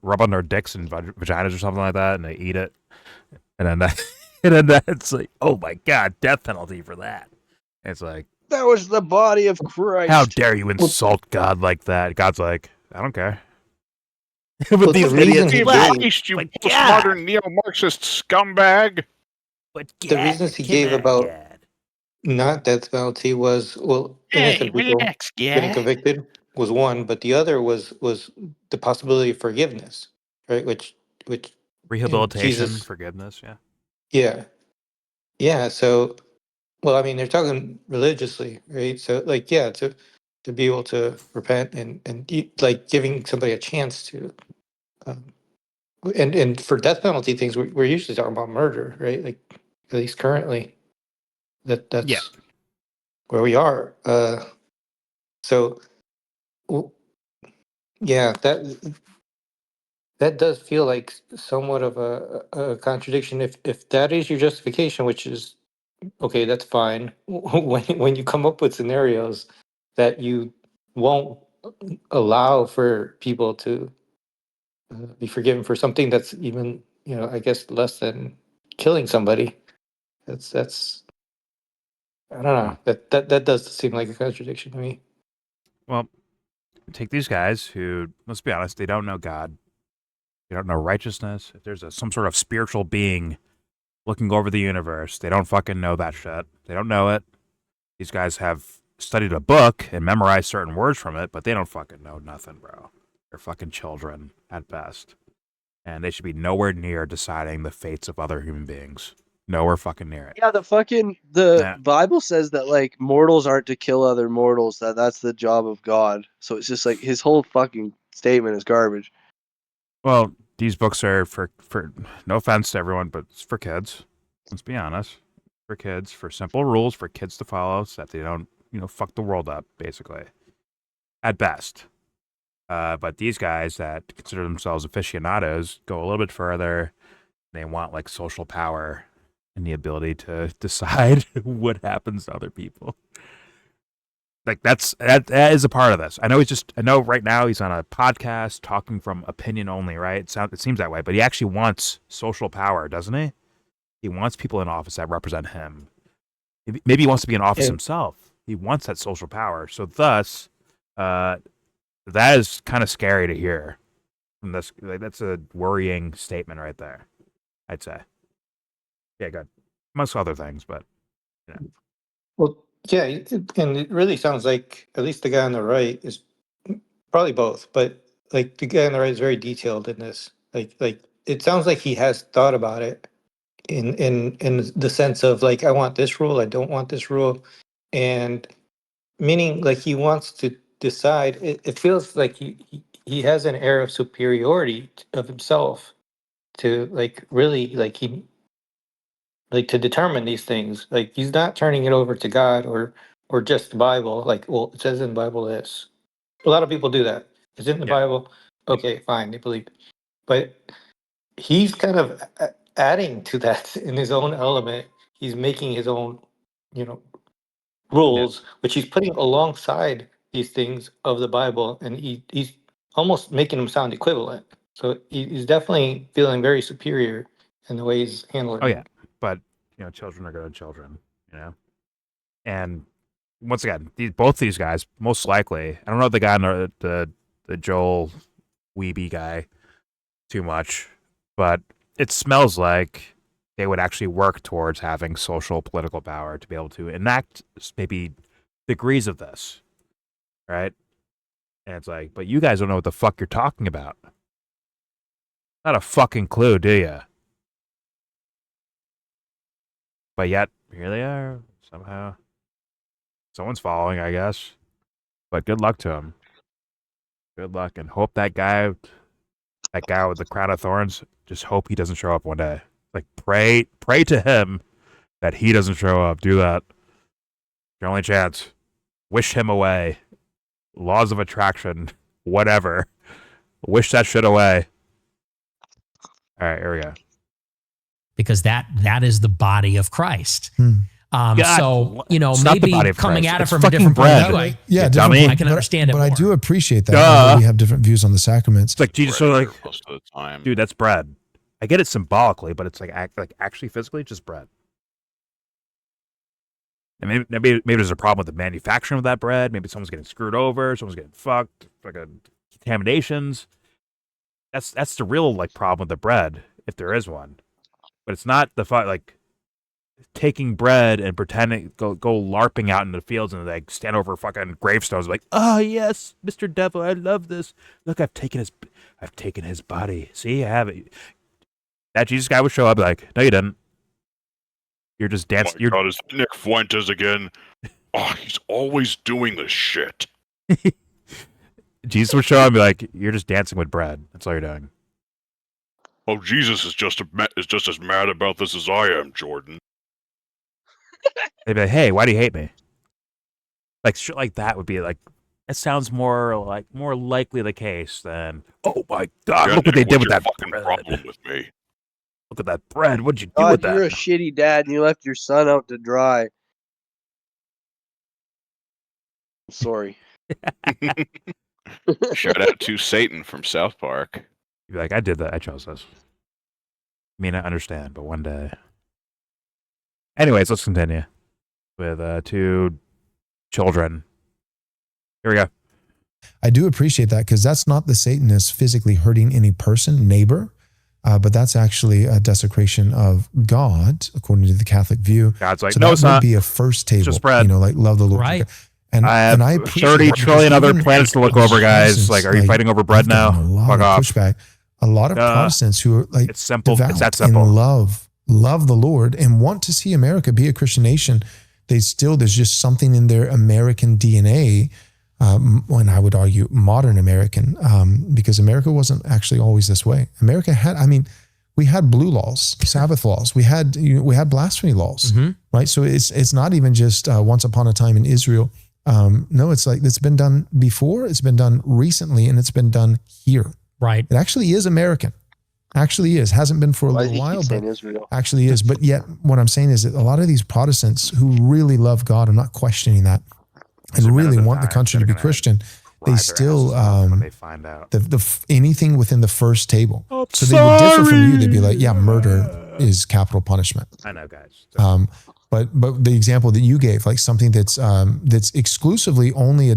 rub on their dicks and vaginas or something like that, and they eat it, and then that's like, oh my God, death penalty for that. And it's like, that was the body of Christ. How dare you insult God like that? God's like, I don't care. But these idiots, you postmodern neo-Marxist scumbag. The reasons he gave about not death penalty was innocent people getting convicted was one, but the other was the possibility of forgiveness, right? Which rehabilitation, forgiveness, yeah. So, well, I mean, they're talking religiously, right? So, to be able to repent and giving somebody a chance to, and for death penalty things, we're usually talking about murder, right? Like at least currently. That's where we are. So, that does feel like somewhat of a contradiction. If that is your justification, which is okay, that's fine. When you come up with scenarios that you won't allow for people to be forgiven for something that's even I guess less than killing somebody. That's I don't know. That does seem like a contradiction to me. Well, take these guys who, let's be honest, they don't know God. They don't know righteousness. If there's some sort of spiritual being looking over the universe, they don't fucking know that shit. They don't know it. These guys have studied a book and memorized certain words from it, but they don't fucking know nothing, bro. They're fucking children at best. And they should be nowhere near deciding the fates of other human beings. Nowhere fucking near it. Yeah, the Bible says that like mortals aren't to kill other mortals, that's the job of God. So it's just like his whole fucking statement is garbage. Well, these books are for no offense to everyone, but it's for kids. Let's be honest. For kids, for simple rules for kids to follow so that they don't, fuck the world up, basically. At best. But these guys that consider themselves aficionados go a little bit further. They want like social power and the ability to decide what happens to other people. Like that is a part of this. I know right now he's on a podcast talking from opinion only, right? It seems that way, but he actually wants social power, doesn't he? He wants people in office that represent him. Maybe he wants to be in office himself. He wants that social power. So thus, that is kind of scary to hear. From this, that's a worrying statement right there, I'd say. Yeah, good. Amongst other things, but Well, yeah, and it really sounds like at least the guy on the right is probably both, but like the guy on the right is very detailed in this. Like it sounds like he has thought about it in the sense of like I want this rule, I don't want this rule, and meaning like he wants to decide. It feels like he has an air of superiority of himself to like really like he like to determine these things. Like he's not turning it over to God or just the Bible. Like, well, it says in the Bible this. A lot of people do that. It's in the Bible. Okay, fine, they believe it. But he's kind of adding to that in his own element. He's making his own, rules, which he's putting alongside these things of the Bible, and he's almost making them sound equivalent. So he's definitely feeling very superior in the way he's handling. Oh yeah, but children are good children, and once again, both these guys most likely. I don't know the guy on the Joel Weeby guy too much, but it smells like they would actually work towards having social political power to be able to enact maybe degrees of this, right? And it's like, but you guys don't know what the fuck you're talking about. Not a fucking clue, do you? But yet, here they are, somehow. Someone's following, I guess. But good luck to him. Good luck, and hope that guy with the crown of thorns, just hope he doesn't show up one day. Like, pray to him that he doesn't show up. Do that. Your only chance. Wish him away. Laws of attraction. Whatever. Wish that shit away. All right, here we go. Because that is the body of Christ. So maybe coming at it from a different point of view, yeah, dummy. I can understand it. But more. I do appreciate that. We have different views on the sacraments. It's like Jesus, most of the time. Dude, that's bread. I get it symbolically, but it's like actually physically just bread. And maybe there's a problem with the manufacturing of that bread. Maybe someone's getting screwed over. Someone's getting fucked. Like contaminations. That's the real problem with the bread, if there is one. But it's not the taking bread and pretending go LARPing out in the fields and stand over fucking gravestones like, oh yes, Mr. Devil, I love this. Look, I've taken his body. See, I have it. That Jesus guy would show up like, no, you didn't. You're just dancing. Oh my God, it's Nick Fuentes again. Oh, he's always doing this shit. Jesus would show up and be like, you're just dancing with bread. That's all you're doing. Oh, Jesus is just as mad about this as I am, Jordan. They'd be like, hey, why do you hate me? Like shit like that would be like, that sounds more likely the case than, oh my God, look what they did with that bread. Problem with me. Look at that bread. What'd you do with that? You're a shitty dad and you left your son out to dry. I'm sorry. Shout out to Satan from South Park. You'd be like, I did that. I chose this. I mean, I understand, but one day. Anyways, let's continue with 2 children. Here we go. I do appreciate that because that's not the Satanist physically hurting any person, neighbor, but that's actually a desecration of God, according to the Catholic view. God's like, so no, that it's would not. be a first table, just bread. like love the Lord. Right. And I have I appreciate 30 that trillion because other even planets to look over, guys. Protestants, Like, are you fighting over bread I've gotten now? A lot Fuck of off. pushback. A lot of Protestants who are like it's simple. devout It's that simple. and love the Lord and want to see America be a Christian nation. There's just something in their American DNA. When I would argue modern American, because America wasn't actually always this way. America had, we had blue laws, Sabbath laws. We had blasphemy laws, right? So it's not even just once upon a time in Israel. No, it's like it's been done before. It's been done recently, and it's been done here. Right. It actually is American. Actually is. Hasn't been for a little while, but actually is. But yet, what I'm saying is that a lot of these Protestants who really love God, I'm not questioning that, and really want the country to be Christian, they still when they find out anything within the first table. So they would differ from you. They'd be like, yeah, murder is capital punishment. I know, guys. But the example that you gave, like something that's exclusively only a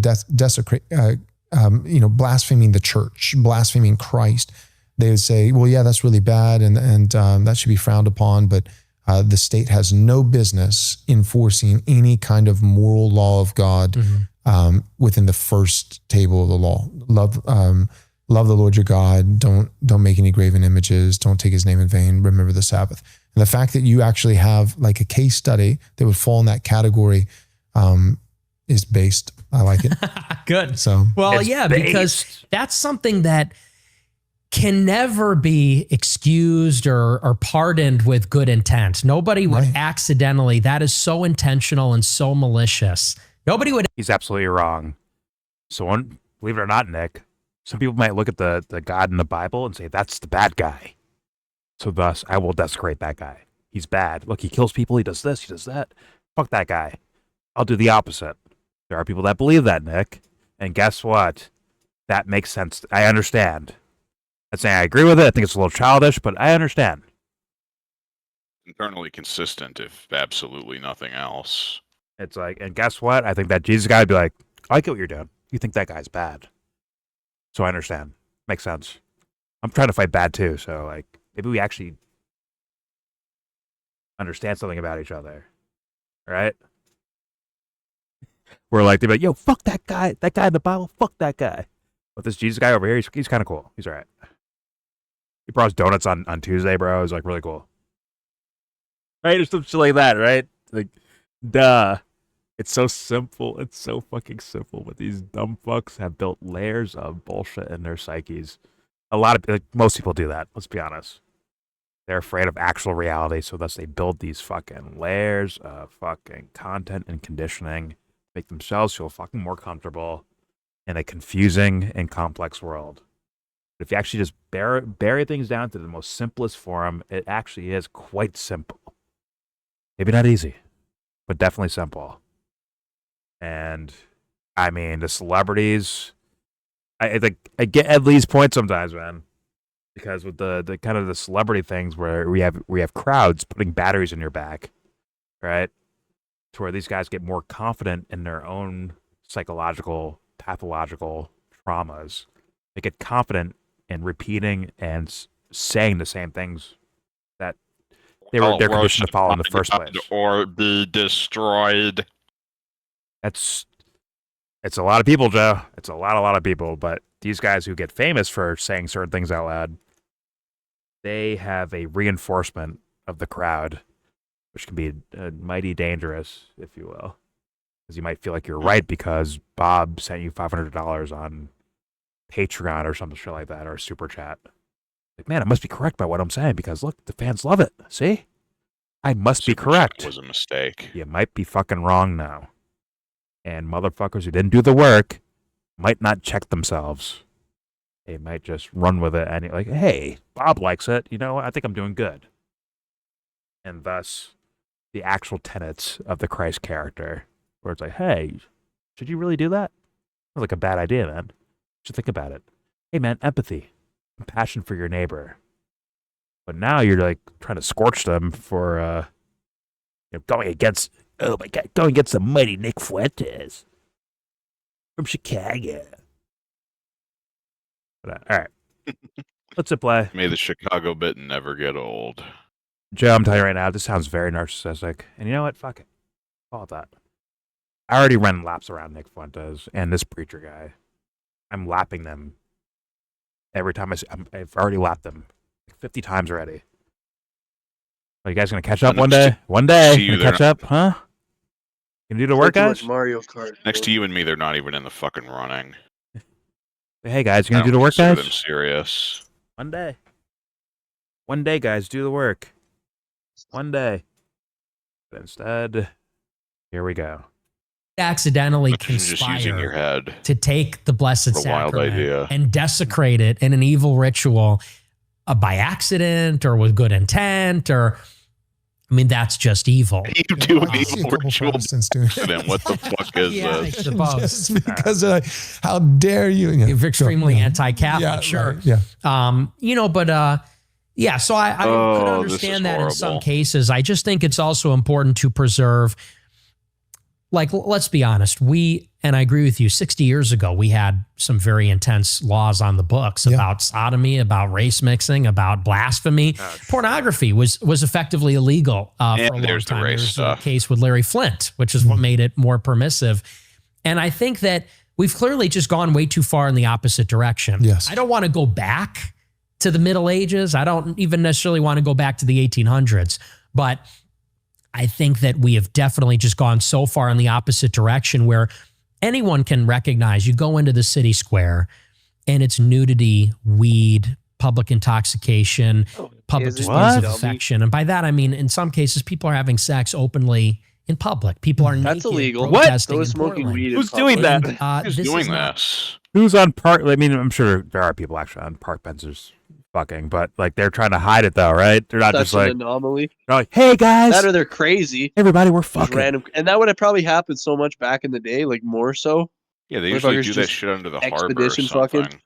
blaspheming the church, blaspheming Christ, they would say, well, yeah, that's really bad, and that should be frowned upon. But the state has no business enforcing any kind of moral law of God within the first table of the law. Love the Lord your God. Don't make any graven images. Don't take his name in vain. Remember the Sabbath. And the fact that you actually have like a case study that would fall in that category is based. I like it. Good. So well, yeah, because that's something that can never be excused or pardoned with good intent. Nobody would accidentally. That is so intentional and so malicious. Nobody would. He's absolutely wrong. So, believe it or not, Nick, some people might look at the God in the Bible and say, that's the bad guy. So thus, I will desecrate that guy. He's bad. Look, he kills people. He does this. He does that. Fuck that guy. I'll do the opposite. There are people that believe that, Nick. And guess what? That makes sense. I understand. I'm saying I agree with it. I think it's a little childish, but I understand. Internally consistent, if absolutely nothing else. It's like, and guess what? I think that Jesus guy would be like, I get what you're doing. You think that guy's bad. So I understand. Makes sense. I'm trying to fight bad too, so like, maybe we actually understand something about each other. Right? We're like, they're like, yo, fuck that guy in the Bible, fuck that guy. But this Jesus guy over here, he's kind of cool. He's all right. He brought us donuts on Tuesday, bro. It was like really cool. Right? Or some shit like that, right? Like, duh. It's so simple. It's so fucking simple. But these dumb fucks have built layers of bullshit in their psyches. Most people do that. Let's be honest. They're afraid of actual reality, so thus they build these fucking layers of fucking content and conditioning, make themselves feel fucking more comfortable in a confusing and complex world. But if you actually just bury things down to the most simplest form, it actually is quite simple. Maybe not easy, but definitely simple. And I mean, the celebrities, I get at least points sometimes, man, because with the kind of the celebrity things where we have crowds putting batteries in your back, right? To where these guys get more confident in their own psychological, pathological traumas. They get confident in repeating and saying the same things that they're conditioned to follow in the first place. Or be destroyed. It's a lot of people, Joe. It's a lot of people. But these guys who get famous for saying certain things out loud, they have a reinforcement of the crowd, which can be mighty dangerous, if you will. Because you might feel like you're right because Bob sent you $500 on Patreon or something shit like that, or a super chat. Like, man, I must be correct by what I'm saying because look, the fans love it. See? I must be correct. Was a mistake. You might be fucking wrong now. And motherfuckers who didn't do the work might not check themselves. They might just run with it and like, hey, Bob likes it. You know, I think I'm doing good. And thus, the actual tenets of the Christ character, where it's like, hey, should you really do that? Sounds like a bad idea, man. You should think about it. Hey, man, empathy, compassion for your neighbor. But now you're like trying to scorch them for going against the mighty Nick Fuentes from Chicago. But, all right, let's hit play. May the Chicago bit never get old. Joe, I'm telling you right now, this sounds very narcissistic. And you know what? Fuck it. Call it that. I already run laps around Nick Fuentes and this preacher guy. I'm lapping them every time I've already lapped them 50 times already. Are you guys going to catch up one day? One day? Gonna catch up? Huh? Can you do the work, guys? Mario Kart. Next to you and me, they're not even in the fucking running. Hey, guys, you going to do the work, guys? Them serious. One day. One day, guys, do the work. One day. But instead, here we go. Accidentally Just using your conspire head. to take the Blessed What a wild Sacrament idea. and desecrate it in an evil ritual by accident or with good intent, or I mean, that's just evil. You do an I see a evil couple ritual Protestants doing it. accident. What the fuck is Yeah, I this? suppose. Just because they're like, how dare you? Yeah, You're extremely yeah. anti-Catholic, Yeah, sure. right, yeah. Yeah, so I could Oh, this understand is that in horrible. some cases. I just think it's also important to preserve, like, let's be honest, and I agree with you, 60 years ago, we had some very intense laws on the books about sodomy, about race mixing, about blasphemy. Pornography was effectively illegal for a long there's the time. race There's stuff. a case with Larry Flint, which is what made it more permissive. And I think that we've clearly just gone way too far in the opposite direction. Yes. I don't want to go back to the Middle Ages. I don't even necessarily want to go back to the 1800s, but I think that we have definitely just gone so far in the opposite direction where anyone can recognize you go into the city square and it's nudity, weed, public intoxication, public displays of affection. And by that, I mean, in some cases, people are having sex openly in public. People are naked, That's illegal. protesting So in is smoking Portland. weed in Who's doing public. that? Who's This is doing not- this? Who's on park? I mean, I'm sure there are people actually on park benches fucking, but like they're trying to hide it though, right? They're not That's just like, an anomaly. they're like, hey guys, That or they're crazy. everybody, we're Just fucking. random, and that would have probably happened so much back in the day, like more so. Yeah, they usually Motherfuckers do that just shit under the harbor or expedition something. fucking.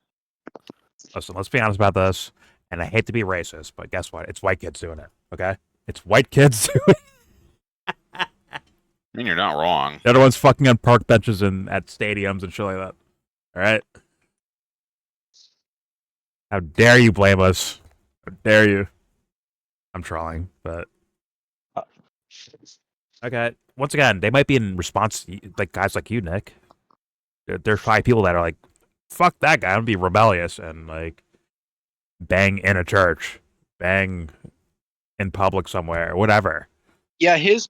Listen, let's be honest about this. And I hate to be racist, but guess what? It's white kids doing it. Okay, it's white kids doing it. I mean, you're not wrong. They're the ones fucking on park benches and at stadiums and shit like that. All right. How dare you blame us? How dare you? I'm trolling, but okay. Once again, they might be in response to like guys like you, Nick. There's probably people that are like, "Fuck that guy! I'm gonna be rebellious and like bang in a church, bang in public somewhere, whatever." Yeah, his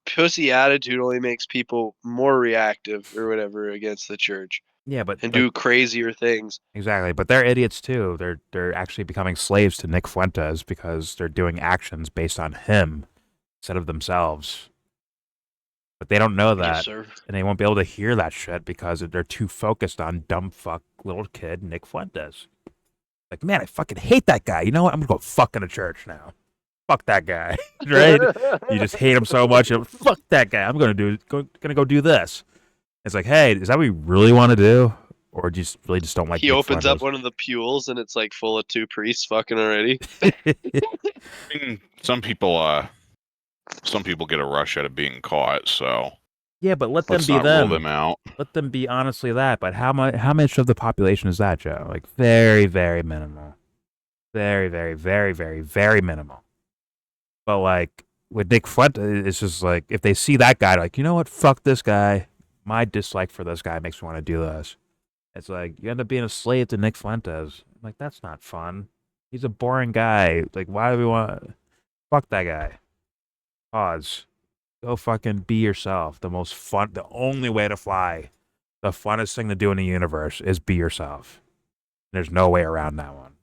pussy attitude only makes people more reactive or whatever against the church. Yeah, but and like, do crazier things. Exactly, but they're idiots too. They're actually becoming slaves to Nick Fuentes because they're doing actions based on him instead of themselves. But they don't know that, Yes, sir. and they won't be able to hear that shit because they're too focused on dumb fuck little kid Nick Fuentes. Like, man, I fucking hate that guy. You know what? I'm gonna go fuck in a church now. Fuck that guy, right? You just hate him so much. Fuck that guy. I'm gonna go do this. It's like, hey, is that what you really want to do, or do you really just don't like? He Nick opens up Fuentes? one of the pules and it's like full of two priests fucking already. I mean, some people get a rush out of being caught, so Yeah, but let them let's be not them. rule them out. Let them be honestly that. But how much of the population is that, Joe? Like very, very minimal. Very, very, very, very, very minimal. But like with Nick Fuentes, it's just like if they see that guy, like, you know what? Fuck this guy. My dislike for this guy makes me want to do this. It's like you end up being a slave to Nick Fuentes. I'm like, that's not fun. He's a boring guy. Like, why do we want? Fuck that guy. Pause. Go fucking be yourself. The only way to fly, the funnest thing to do in the universe is be yourself. There's no way around that one.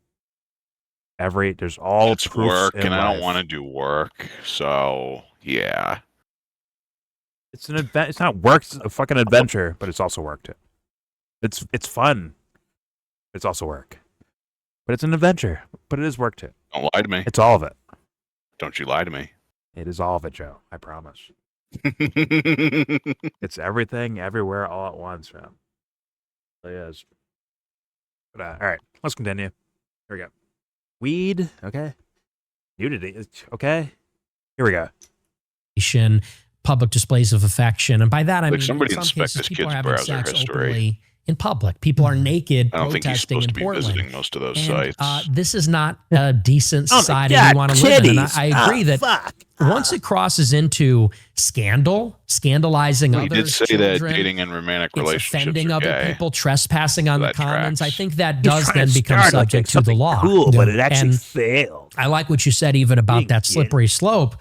There's all It's proofs work, in and I life. don't want to do work, so yeah. It's an event. It's not work. It's a fucking adventure, but it's also work too. It's fun. It's also work, but it's an adventure. But it is work too. Don't lie to me. It's all of it. Don't you lie to me. It is all of it, Joe. I promise. It's everything, everywhere, all at once, man. It is. But all right, let's continue. Here we go. Weed, okay. Nudity, okay. Here we go. public displays of affection. And by that, I mean, somebody in some inspect cases, this people kid's are having browser sex history. openly in public. People are naked I don't think he's protesting supposed in to be Portland. visiting most of those And, sites. this is not a decent society God, we want to live in. And titties. I agree that once it crosses into scandalizing Well, he did others, say children, that dating and romantic it's relationships offending are other gay. people, trespassing on the That commons. tracks. I think that He's does trying then to become start subject to the something law. cool, but it actually And failed. I like what you said even about that slippery slope.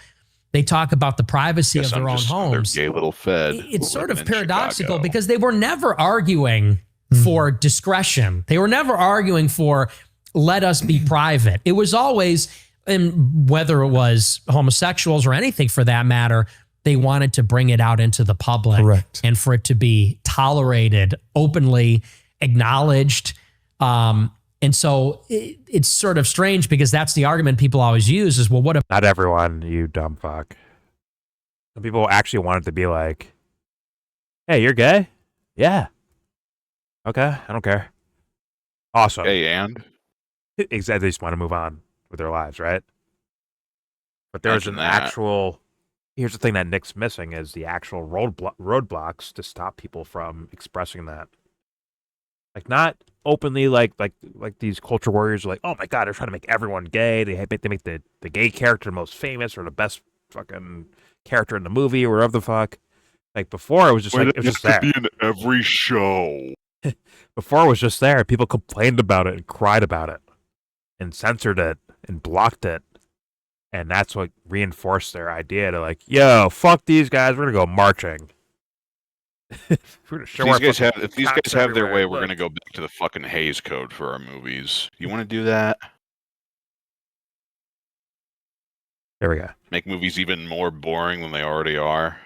They talk about the privacy Guess of their I'm own just homes. Their gay little fed. It's sort of living in paradoxical Chicago. because they were never arguing for discretion. They were never arguing for let us be private. It was always, and whether it was homosexuals or anything for that matter, they wanted to bring it out into the public. Correct. And for it to be tolerated, openly acknowledged. And so it's sort of strange because that's the argument people always use is, well, what if Not everyone, you dumb fuck. Some people actually want it to be like, hey, you're gay? Yeah. Okay, I don't care. Awesome. Hey, and? Exactly, they just want to move on with their lives, right? But there's Imagine an that. actual... Here's the thing that Nick's missing is the actual roadblocks to stop people from expressing that. Like, not openly like these culture warriors are like, oh my god, they're trying to make everyone gay. They make the gay character the most famous or the best fucking character in the movie or whatever the fuck. Like, before it was just it was just there. Be in every show. Before it was just there. People complained about it and cried about it and censored it and blocked it. And that's what reinforced their idea to like, yo, fuck these guys. We're going to go marching. We're gonna show If these our guys have their way, we're going to go back to the fucking Hays Code for our movies. You want to do that? There we go. Make movies even more boring than they already are?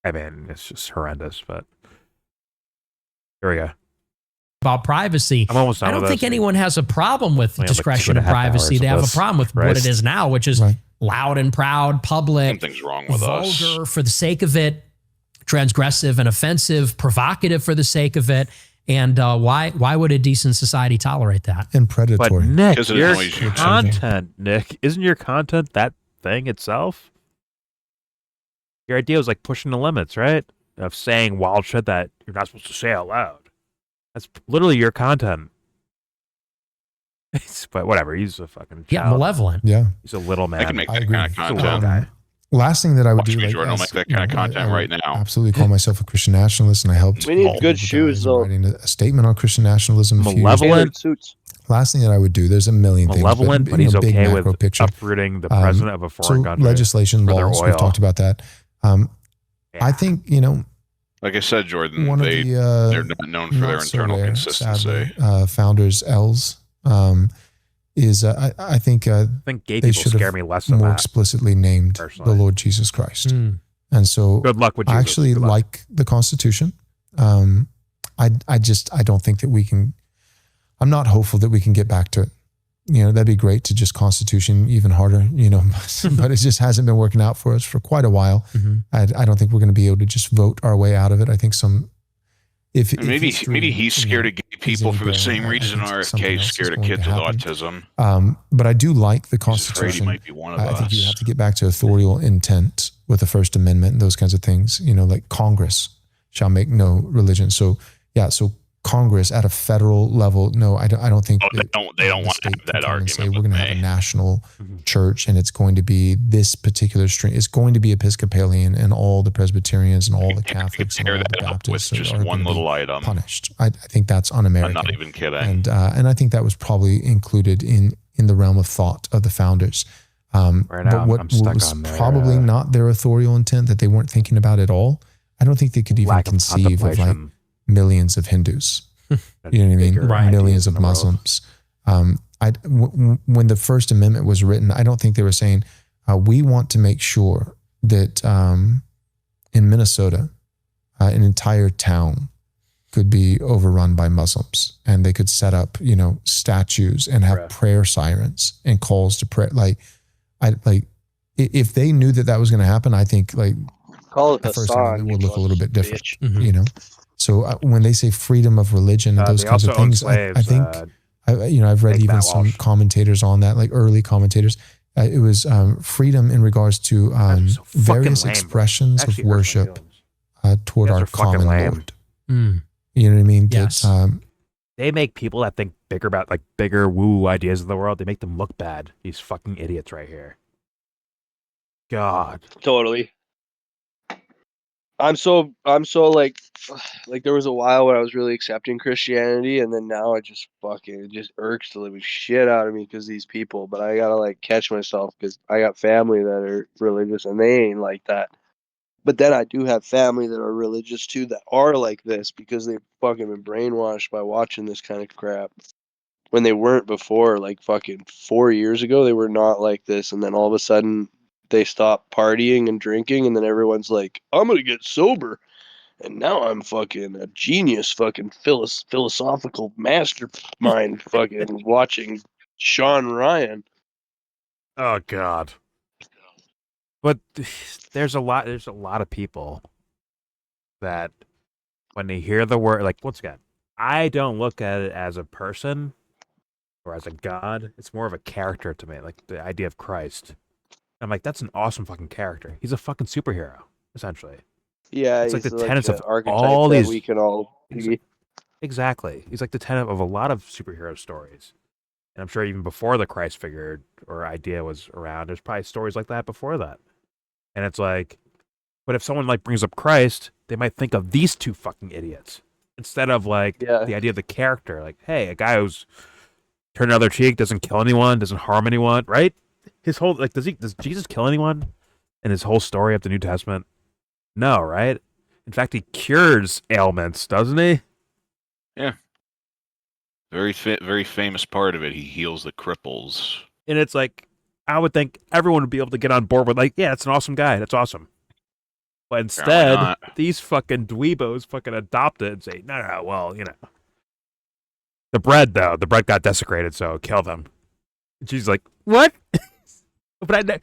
I mean, it's just horrendous, but here we go. about privacy? I'm almost done I don't with think this. anyone has a problem with We have like discretion 2.5 and privacy. hours They of have a this. problem with what Christ. it is now, which is Right. loud and proud, public, Something's wrong with us. vulgar for the sake of it, transgressive and offensive, provocative for the sake of it. And why would a decent society tolerate that? And But predatory. Nick, 'Cause it your annoys you. content, Nick, isn't your content that thing itself? Your idea was like pushing the limits, right? Of saying wild shit that you're not supposed to say out loud. That's literally your content. But whatever, he's a fucking Yeah, child. malevolent. Yeah. He's a little man. I can make I that agree. kind of He's a little content. guy. Last thing that I would Watch do, me, like, Jordan. I'll as, make that you kind of know, content I right would now. Absolutely call myself a Christian nationalist, and I helped. We need multiple good shoes, guys though. writing a statement on Christian nationalism. A few years ago. Malevolent, Suits. Last thing that I would do, there's a million malevolent, things, but he's in a big okay macro with picture. uprooting the president of a foreign So country. legislation, for their laws, we've oil. talked about that. I think, Like I said, Jordan, one of they're the not known for their not so internal rare, consistency. sadly, founders L's is I think I think gay they people should scare have me less than more that. explicitly named personally. the Lord Jesus Christ. Mm. And so Good luck with I Jesus. actually Good luck. like the Constitution. I don't think that we can. I'm not hopeful that we can get back to it. That'd be great to just Constitution even harder. But it just hasn't been working out for us for quite a while. Mm-hmm. I don't think we're going to be able to just vote our way out of it. I think if Maybe history, maybe he's scared of gay people for the any same bearer, I reason think something RFK is else scared of going kids to with happen. autism. But I do like the He's afraid he Constitution. might be one of I think you us. have to get back to authorial intent with the First Amendment and those kinds of things. Like Congress shall make no religion. So Congress at a federal level, no, I don't think. Oh, they that don't the want to state have can that come and argument say with we're going to have me. a national church and it's going to be this particular stream. It's going to be Episcopalian, and all the Presbyterians and all the Catholics and tear all the that up Baptists with just are one gonna little be item. punished. I think that's I'm un-American. not even kidding. And I think that was probably included in the realm of thought of the founders. Right But now, what I'm stuck was on their, probably not their authorial intent that they weren't thinking about at all. I don't think they could even lack of conceive of like contemplation. millions of Hindus. You know what I mean? Bigger Right. Millions ideas of in the world. Muslims. When the First Amendment was written, I don't think they were saying, we want to make sure that in Minnesota, an entire town could be overrun by Muslims and they could set up, statues and have prayer sirens and calls to pray. If they knew that was going to happen, I think Call it the the First song. Amendment would look a little bit different, Mhm. So when they say freedom of religion and those they kinds of also own things, slaves, I think, I've read take even that, some Walsh. commentators on that, like early commentators, It was freedom in regards to various expressions of worship toward our common Lord. You know what I mean? Yes. They make people that think bigger about like bigger woo ideas of the world. They make them look bad. These fucking idiots right here. God. Totally. I'm so like there was a while where I was really accepting Christianity, and then now it just irks the living shit out of me because these people. But I gotta like catch myself because I got family that are religious and they ain't like that. But then I do have family that are religious too that are like this because they've fucking been brainwashed by watching this kind of crap. When they weren't before, like fucking 4 years ago, they were not like this, and then all of a sudden they stop partying and drinking, and then everyone's like, I'm gonna get sober, and now I'm fucking a genius, fucking philosophical mastermind, fucking watching Sean Ryan. Oh God. But there's a lot of people that when they hear the word, like once again, I don't look at it as a person or as a god. It's more of a character to me, like the idea of Christ. I'm like, that's an awesome fucking character. He's a fucking superhero, essentially. Yeah, it's like he's the tenets of archetype all that these. we can all be. Exactly. He's like the tenet of a lot of superhero stories. And I'm sure even before the Christ figure or idea was around, there's probably stories like that before that. And it's like, but if someone like brings up Christ, they might think of these two fucking idiots instead of like the idea of the character. Like, hey, a guy who's turned the other cheek, doesn't kill anyone, doesn't harm anyone, right? His whole like, does Jesus kill anyone in his whole story of the New Testament? No, right? In fact, he cures ailments, doesn't he? Yeah. Very famous part of it. He heals the cripples. And it's like, I would think everyone would be able to get on board with like, yeah, that's an awesome guy. That's awesome. But instead, these fucking dweebos fucking adopt it and say, no, well, you know. The bread, though. The bread got desecrated, so kill them. And she's like, what? But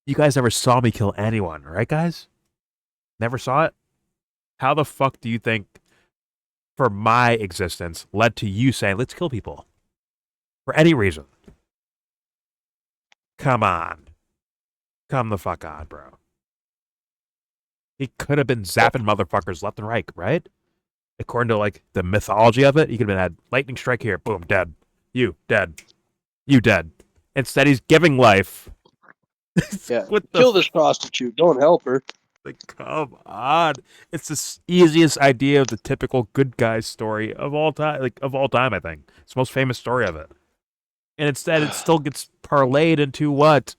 you guys never saw me kill anyone, right, guys? Never saw it? How the fuck do you think, for my existence, led to you saying, let's kill people? For any reason. Come on. Come the fuck on, bro. He could have been zapping motherfuckers left and right, right? According to, like, the mythology of it, he could have been had lightning strike here, boom, dead. You, dead. You, dead. Instead, he's giving life. Yeah, kill this prostitute. Don't help her. Like, come on. It's the easiest idea of the typical good guy story of all time. Like, of all time, I think. It's the most famous story of it. And instead, it still gets parlayed into what?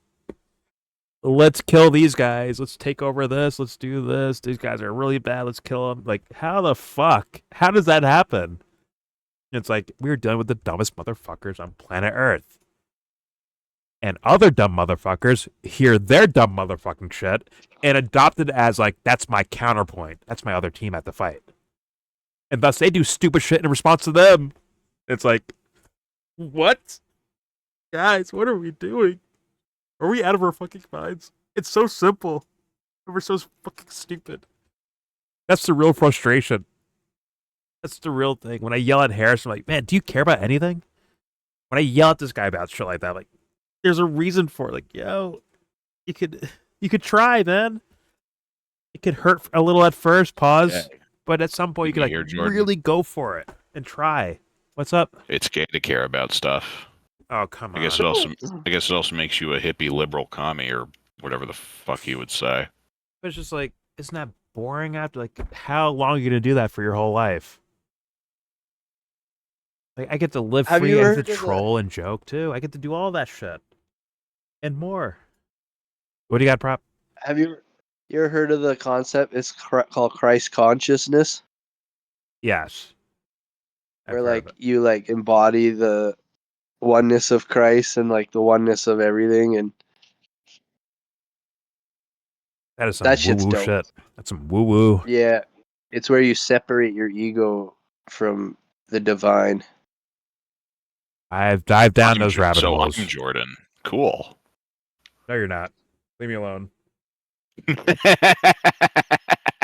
Let's kill these guys. Let's take over this. Let's do this. These guys are really bad. Let's kill them. Like, how the fuck? How does that happen? It's like, we're dealing with the dumbest motherfuckers on planet Earth. And other dumb motherfuckers hear their dumb motherfucking shit and adopt it as, like, that's my counterpoint. That's my other team at the fight. And thus, they do stupid shit in response to them. It's like, what? Guys, what are we doing? Are we out of our fucking minds? It's so simple. We're so fucking stupid. That's the real frustration. That's the real thing. When I yell at Harris, I'm like, man, do you care about anything? When I yell at this guy about shit like that, I'm like, there's a reason for it. Like, yo, you could try, man. It could hurt a little at first, pause, but at some point you could like really go for it and try. What's up? It's gay to care about stuff. Oh, come on. I guess it also makes you a hippie liberal commie or whatever the fuck you would say. But it's just like, isn't that boring after like how long are you gonna do that for your whole life? Like I get to live free and to troll and joke too. I get to do all that shit. And more. What do you got, Prop? Have you ever heard of the concept? It's called Christ consciousness. Yes. Where like you like embody the oneness of Christ and like the oneness of everything, and that is some woo-woo shit. That's some woo-woo. Yeah. It's where you separate your ego from the divine. I've dived down those rabbit holes. I'm Jordan. Cool. No, you're not. Leave me alone.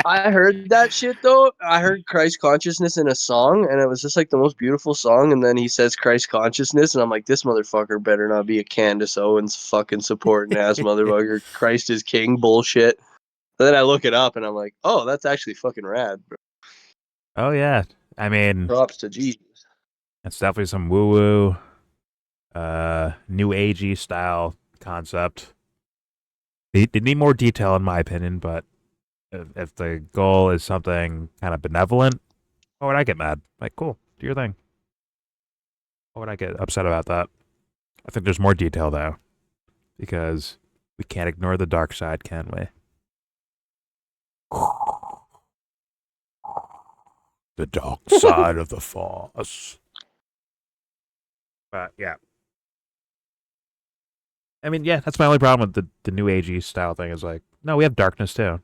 I heard that shit though. I heard Christ consciousness in a song, and it was just like the most beautiful song. And then he says Christ consciousness, and I'm like, this motherfucker better not be a Candace Owens fucking supporting ass motherfucker. Christ is king bullshit. And then I look it up, and I'm like, oh, that's actually fucking rad, bro. Oh yeah, I mean, props to Jesus. It's definitely some woo-woo, new agey style concept. They need more detail, in my opinion, but if the goal is something kind of benevolent, why would I get mad? Like, cool, do your thing. Why would I get upset about that? I think there's more detail, though, because we can't ignore the dark side, can we? The dark side of the Force. But, yeah. I mean, yeah, that's my only problem with the new agey style thing is like, no, we have darkness, too.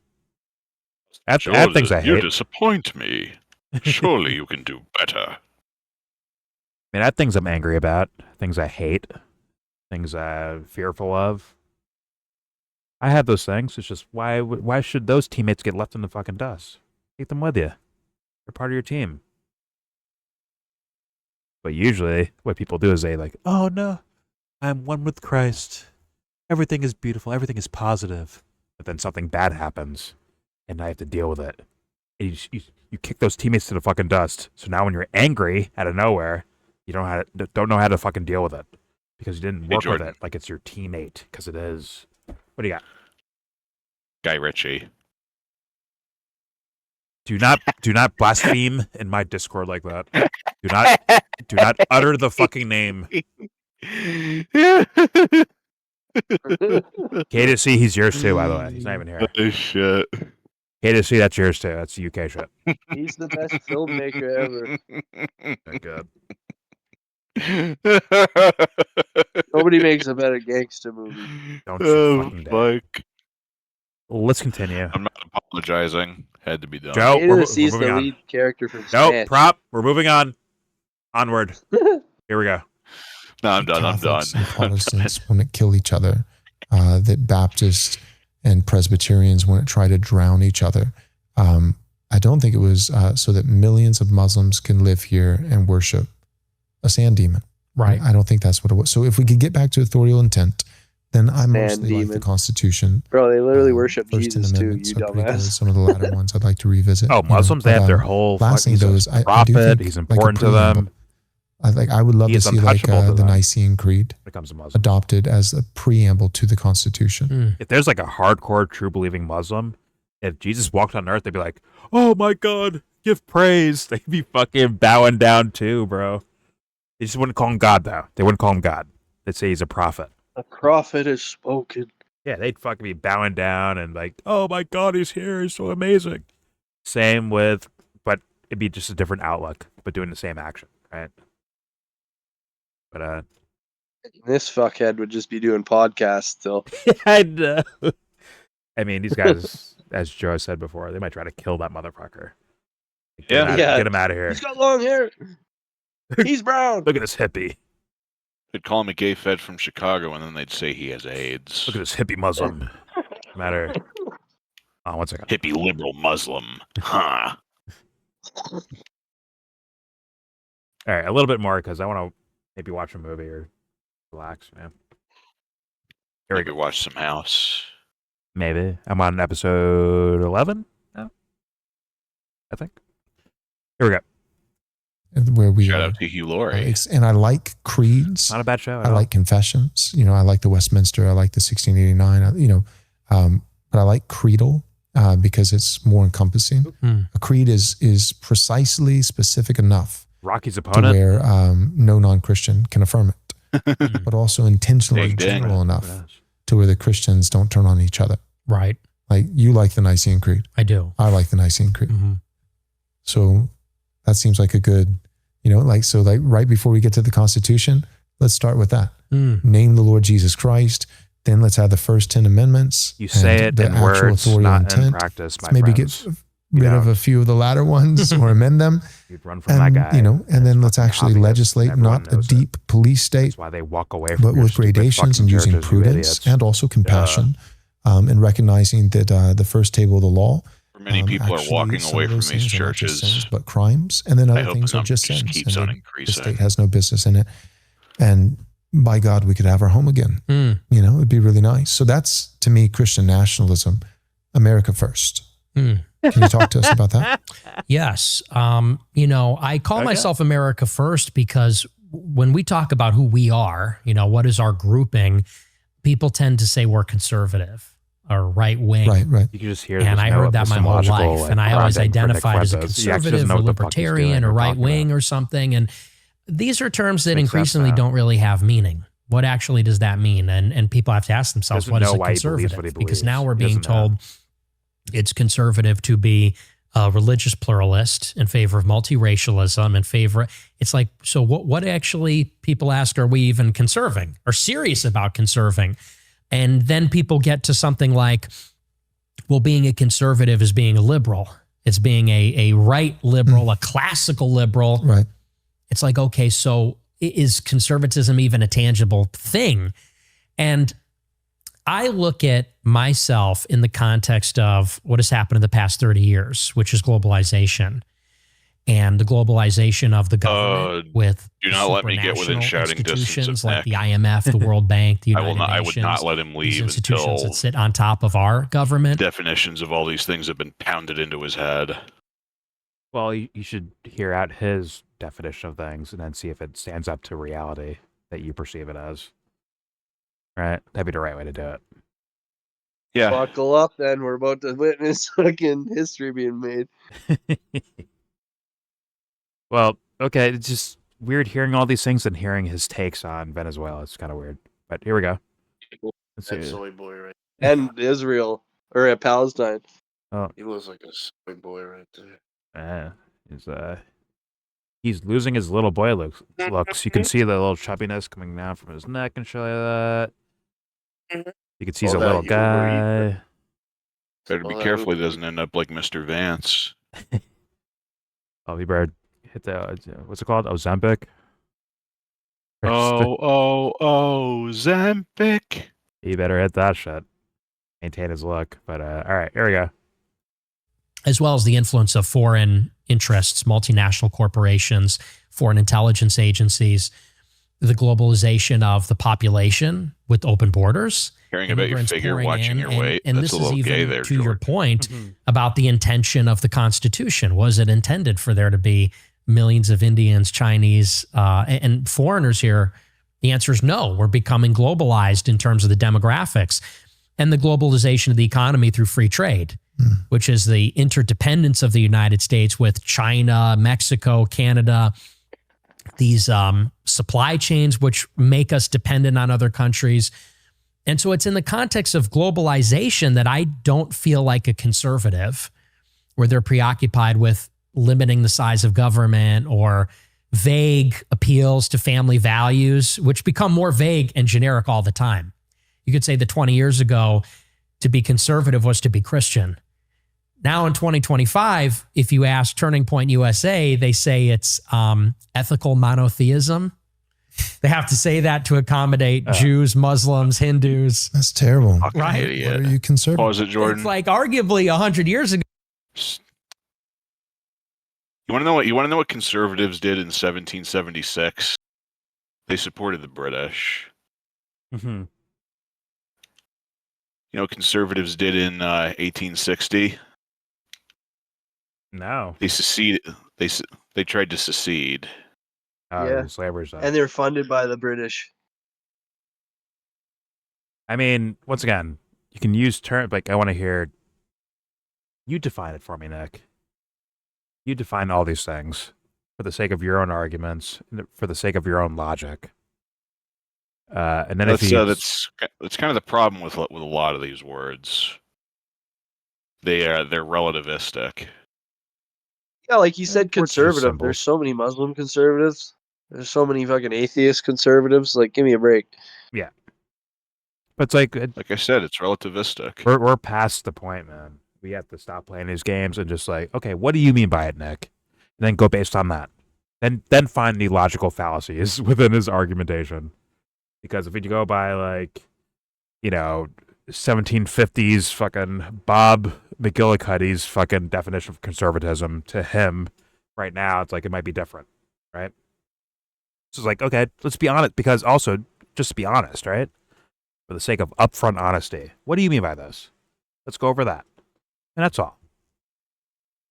Add things I hate. You disappoint me. Surely you can do better. I mean, add things I'm angry about, things I hate, things I'm fearful of. I have those things. It's just, why should those teammates get left in the fucking dust? Take them with you. They're part of your team. But usually, what people do is they like, oh no, I'm one with Christ. Everything is beautiful. Everything is positive. But then something bad happens, and I have to deal with it. And you kick those teammates to the fucking dust. So now when you're angry out of nowhere, you don't know how to fucking deal with it because you didn't work with it like it's your teammate, because it is. What do you got? Guy Ritchie. Do not blaspheme in my Discord like that. Do not utter the fucking name. K2C, he's yours too, by the way. He's not even here. Oh shit. K2C, that's yours too. That's the UK shit. He's the best filmmaker ever. Very good. Nobody makes a better gangster movie. Don't you fucking dare. Let's continue. I'm not apologizing. Had to be done. Joe, we're He's moving the on. lead character from No, Smash. prop. We're moving on. Onward. Here we go. No, I'm done. Catholics and Protestants wouldn't kill each other. That Baptists and Presbyterians wouldn't try to drown each other. I don't think it was so that millions of Muslims can live here and worship a sand demon. Right. I don't think that's what it was. So if we could get back to authorial intent, then I mostly like the Constitution. Bro, they literally worship First Jesus too, you dumbass. Some of the latter ones I'd like to revisit. Oh, Muslims, they have their whole lastly, he's those, a prophet, I do think, he's important to them. I would love to see like the Nicene Creed becomes a Muslim. adopted as a preamble to the Constitution. If there's like a hardcore, true believing Muslim, if Jesus walked on earth, they'd be like, oh my God, give praise. They'd be fucking bowing down too, bro. They just wouldn't call him God, though. They wouldn't call him God. They'd say he's a prophet. A prophet has spoken. Yeah, they'd fucking be bowing down and like, oh my God, he's here. He's so amazing. Same with, but it'd be just a different outlook, but doing the same action, right? But, This fuckhead would just be doing podcasts still. I know. I mean, these guys, as Joe said before, they might try to kill that motherfucker. Get him out of here. He's got long hair. He's brown. Look at this hippie. They'd call him a gay fed from Chicago, and then they'd say he has AIDS. Look at this hippie Muslim. Matter. Oh, 1 second. Hippie liberal Muslim. Huh. All right, a little bit more because I want to maybe watch a movie or relax, man. Here we go. Watch some House. Maybe. I'm on episode 11 now, I think. Here we go. Where we Shout out to Hugh Laurie. And I like creeds. Not a bad show. I like confessions. You know, I like the Westminster. I like the 1689. But I like creedal because it's more encompassing. A creed is precisely specific enough. Rocky's opponent. To where no non-Christian can affirm it, but also intentionally general enough to where the Christians don't turn on each other. Right. Like you like the Nicene Creed. I do. I like the Nicene Creed. So that seems like a good, right before we get to the Constitution, let's start with that. Name the Lord Jesus Christ. Then let's have the first 10 amendments. You say it in words, not in practice, my maybe friends. get rid of a few of the latter ones or amend them. You'd run from that guy. And then let's actually legislate not a deep police state, That's why they walk away from but your with stupid gradations and fucking using churches, you prudence idiots. and also compassion and recognizing that the first table of the law Many people are walking some away of from those these things are not just churches. sins, but crimes, and then I other hope things the are just number sins. keeps And on the increasing. state has no business in it. And by God, we could have our home again. You know, it'd be really nice. So that's, to me, Christian nationalism, America first. Can you talk to us about that? Yes. You know, I call myself America First because when we talk about who we are, you know, what is our grouping, people tend to say we're conservative or right wing. Right. You can just hear and I heard that my whole life. like, and I always grounding for Nick identified as a Fuentes. He actually conservative doesn't know or what the fuck he's libertarian doing or or right talking wing about. or something. And these are terms that Makes sense increasingly now. don't really have meaning. What actually does that mean? And people have to ask themselves, Doesn't what is know a why he believes conservative? what he Because believes. now we're He being doesn't know. told it's conservative to be a religious pluralist in favor of multiracialism, in favor. It's like, so what actually, people ask, are we even conserving or serious about conserving? And then people get to something like, well, being a conservative is being a liberal. It's being a right liberal, a classical liberal. Right. It's like, okay, so is conservatism even a tangible thing? And I look at myself in the context of what has happened in the past 30 years, which is globalization and the globalization of the government with Do not let me get within supranational shouting distance institutions of like the Nick. IMF, the World Bank, the I United will not. Nations. I would not let him These leave institutions until that sit on top of our government. definitions of all these things have been pounded into his head. Well, you should hear out his definition of things and then see if it stands up to reality that you perceive it as. Right? That'd be the right way to do it. Yeah. Buckle up, then. We're about to witness fucking history being made. Well, okay, it's just weird hearing all these things and hearing his takes on Venezuela. It's kind of weird. But here we go. Let's That see. soy boy right And Israel, or Palestine. Oh, He looks like a soy boy right there. he's losing his little boy looks. You can see the little chubbiness coming down from his neck and shit like that. You can see he's a little guy. Better be careful he doesn't end up like Mr. Vance. Oh, you better hit the, what's it called? Ozempic? Zempic. He better hit that shit. Maintain his look. But, all right, here we go. As well as the influence of foreign interests, multinational corporations, foreign intelligence agencies, the globalization of the population with open borders. Caring about your immigrants figure, pouring watching in, your weight. And That's this a little is gay even there, to your George. point about the intention of the Constitution. Was it intended for there to be millions of Indians, Chinese, and foreigners here? The answer is no. We're becoming globalized in terms of the demographics and the globalization of the economy through free trade, which is the interdependence of the United States with China, Mexico, Canada, these supply chains which make us dependent on other countries. And so it's in the context of globalization that I don't feel like a conservative, where they're preoccupied with limiting the size of government or vague appeals to family values, which become more vague and generic all the time. You could say that 20 years ago, to be conservative was to be Christian. Now in 2025, if you ask Turning Point USA, they say it's ethical monotheism. They have to say that to accommodate Jews, Muslims, Hindus. That's terrible. Right? Idiot. What are you conservative? Pause it, Jordan. It's like arguably 100 years ago. You want to know what? You want to know what conservatives did in 1776? They supported the British. Mm-hmm. You know what conservatives did in 1860? No. They seceded. They tried to secede. Yeah. Slavery's And they're funded by the British. I mean, once again, you can use term like I want to hear you define it for me, Nick. You define all these things for the sake of your own arguments, for the sake of your own logic. And then That's kind of the problem with a lot of these words. they're relativistic. Yeah, like you said, Words are just conservative. symbols. There's so many Muslim conservatives. There's so many fucking atheist conservatives. Like, give me a break. Yeah. But it's like I said, it's relativistic. We're past the point, man. We have to stop playing these games and just like, okay, what do you mean by it, Nick? And then go based on that. Then find the logical fallacies within his argumentation. Because if you go by like, 1750s fucking Bob McGillicuddy's fucking definition of conservatism to him right now, it's like it might be different, right? So it's like, okay, let's be honest, because also, just to be honest, right? For the sake of upfront honesty, what do you mean by this? Let's go over that. And that's all.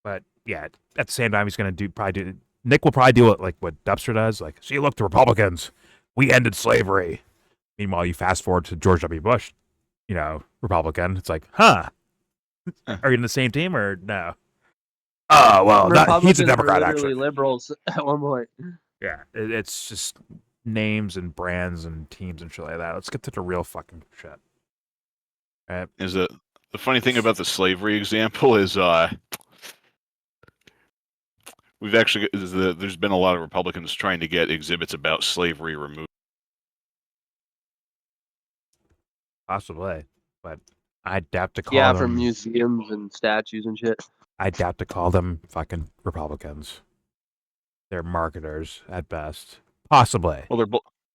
But yeah, at the same time, he's going to Nick will probably do it like what Dubster does. Like, see, look, the Republicans, we ended slavery. Meanwhile, you fast forward to George W. Bush, Republican. It's like, huh? Are you in the same team or no? Oh, well, he's a Democrat, actually. Liberals at one point. Yeah, it's just names and brands and teams and shit like that. Let's get to the real fucking shit. Right? The funny thing about the slavery example is there's been a lot of Republicans trying to get exhibits about slavery removed. Possibly, but I doubt to call them. From museums and statues and shit. I doubt to call them fucking Republicans. They're marketers at best. Possibly. Well,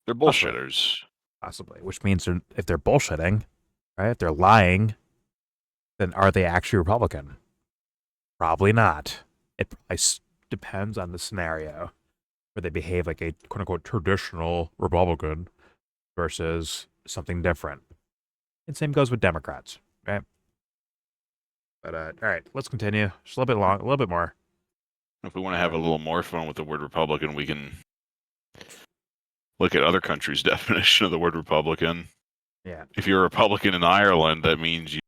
they're bullshitters. Possibly, which means if they're bullshitting, right? If they're lying, then are they actually Republican? Probably not. It probably depends on the scenario where they behave like a quote unquote traditional Republican versus something different. And same goes with Democrats, right? But all right, let's continue. Just a little bit more. If we want to have a little more fun with the word Republican, we can look at other countries' definition of the word Republican. Yeah. If you're a Republican in Ireland, that means you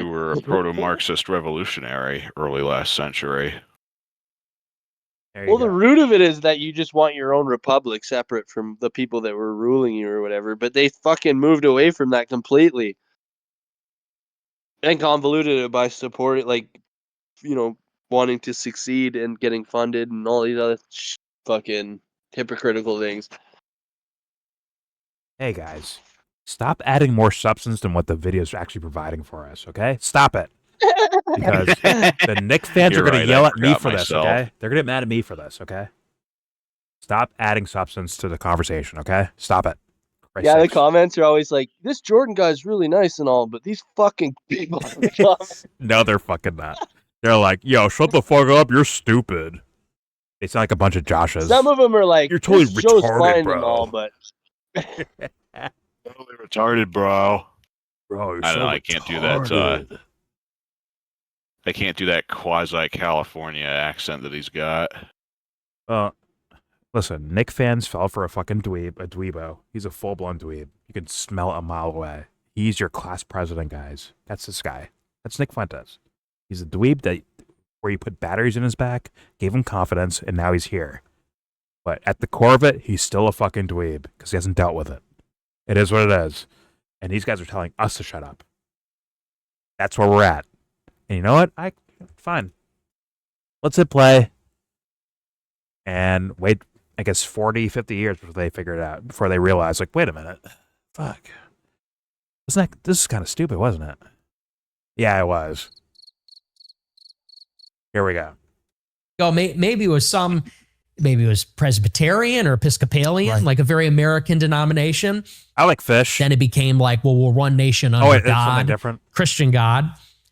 were a proto-Marxist revolutionary early last century. Well, the root of it is that you just want your own republic separate from the people that were ruling you or whatever, but they fucking moved away from that completely. And convoluted it by supporting, wanting to succeed and getting funded and all these other fucking hypocritical things. Hey guys, stop adding more substance than what the video is actually providing for us, okay? Stop it. Because the Nick fans are going to yell at me for this, okay? They're going to get mad at me for this, okay? Stop adding substance to the conversation, okay? Stop it. The comments are always like, this Jordan guy's really nice and all, but these fucking people in the comments. No, they're fucking not. They're like, yo, shut the fuck up, you're stupid. They sound like a bunch of Joshes. Some of them are like, you're totally this show's retarded, fine bro. And all, but totally retarded, bro. Bro, you're I don't know, retarded. I can't do that. I can't do that quasi-California accent that he's got. Listen, Nick fans fell for a fucking dweebo. He's a full-blown dweeb. You can smell a mile away. He's your class president, guys. That's this guy. That's Nick Fuentes. He's a dweeb where you put batteries in his back, gave him confidence, and now he's here. But at the core of it, he's still a fucking dweeb because he hasn't dealt with it. It is what it is. And these guys are telling us to shut up. That's where we're at. And you know what? Fine. Let's hit play. And wait, I guess 40, 50 years before they figure it out. Before they realize, like, wait a minute. Fuck. This is kind of stupid, wasn't it? Yeah, it was. Here we go. Maybe it was Presbyterian or Episcopalian, like a very American denomination. I like fish. Then it became like, well, we're one nation under God, something different. Christian God.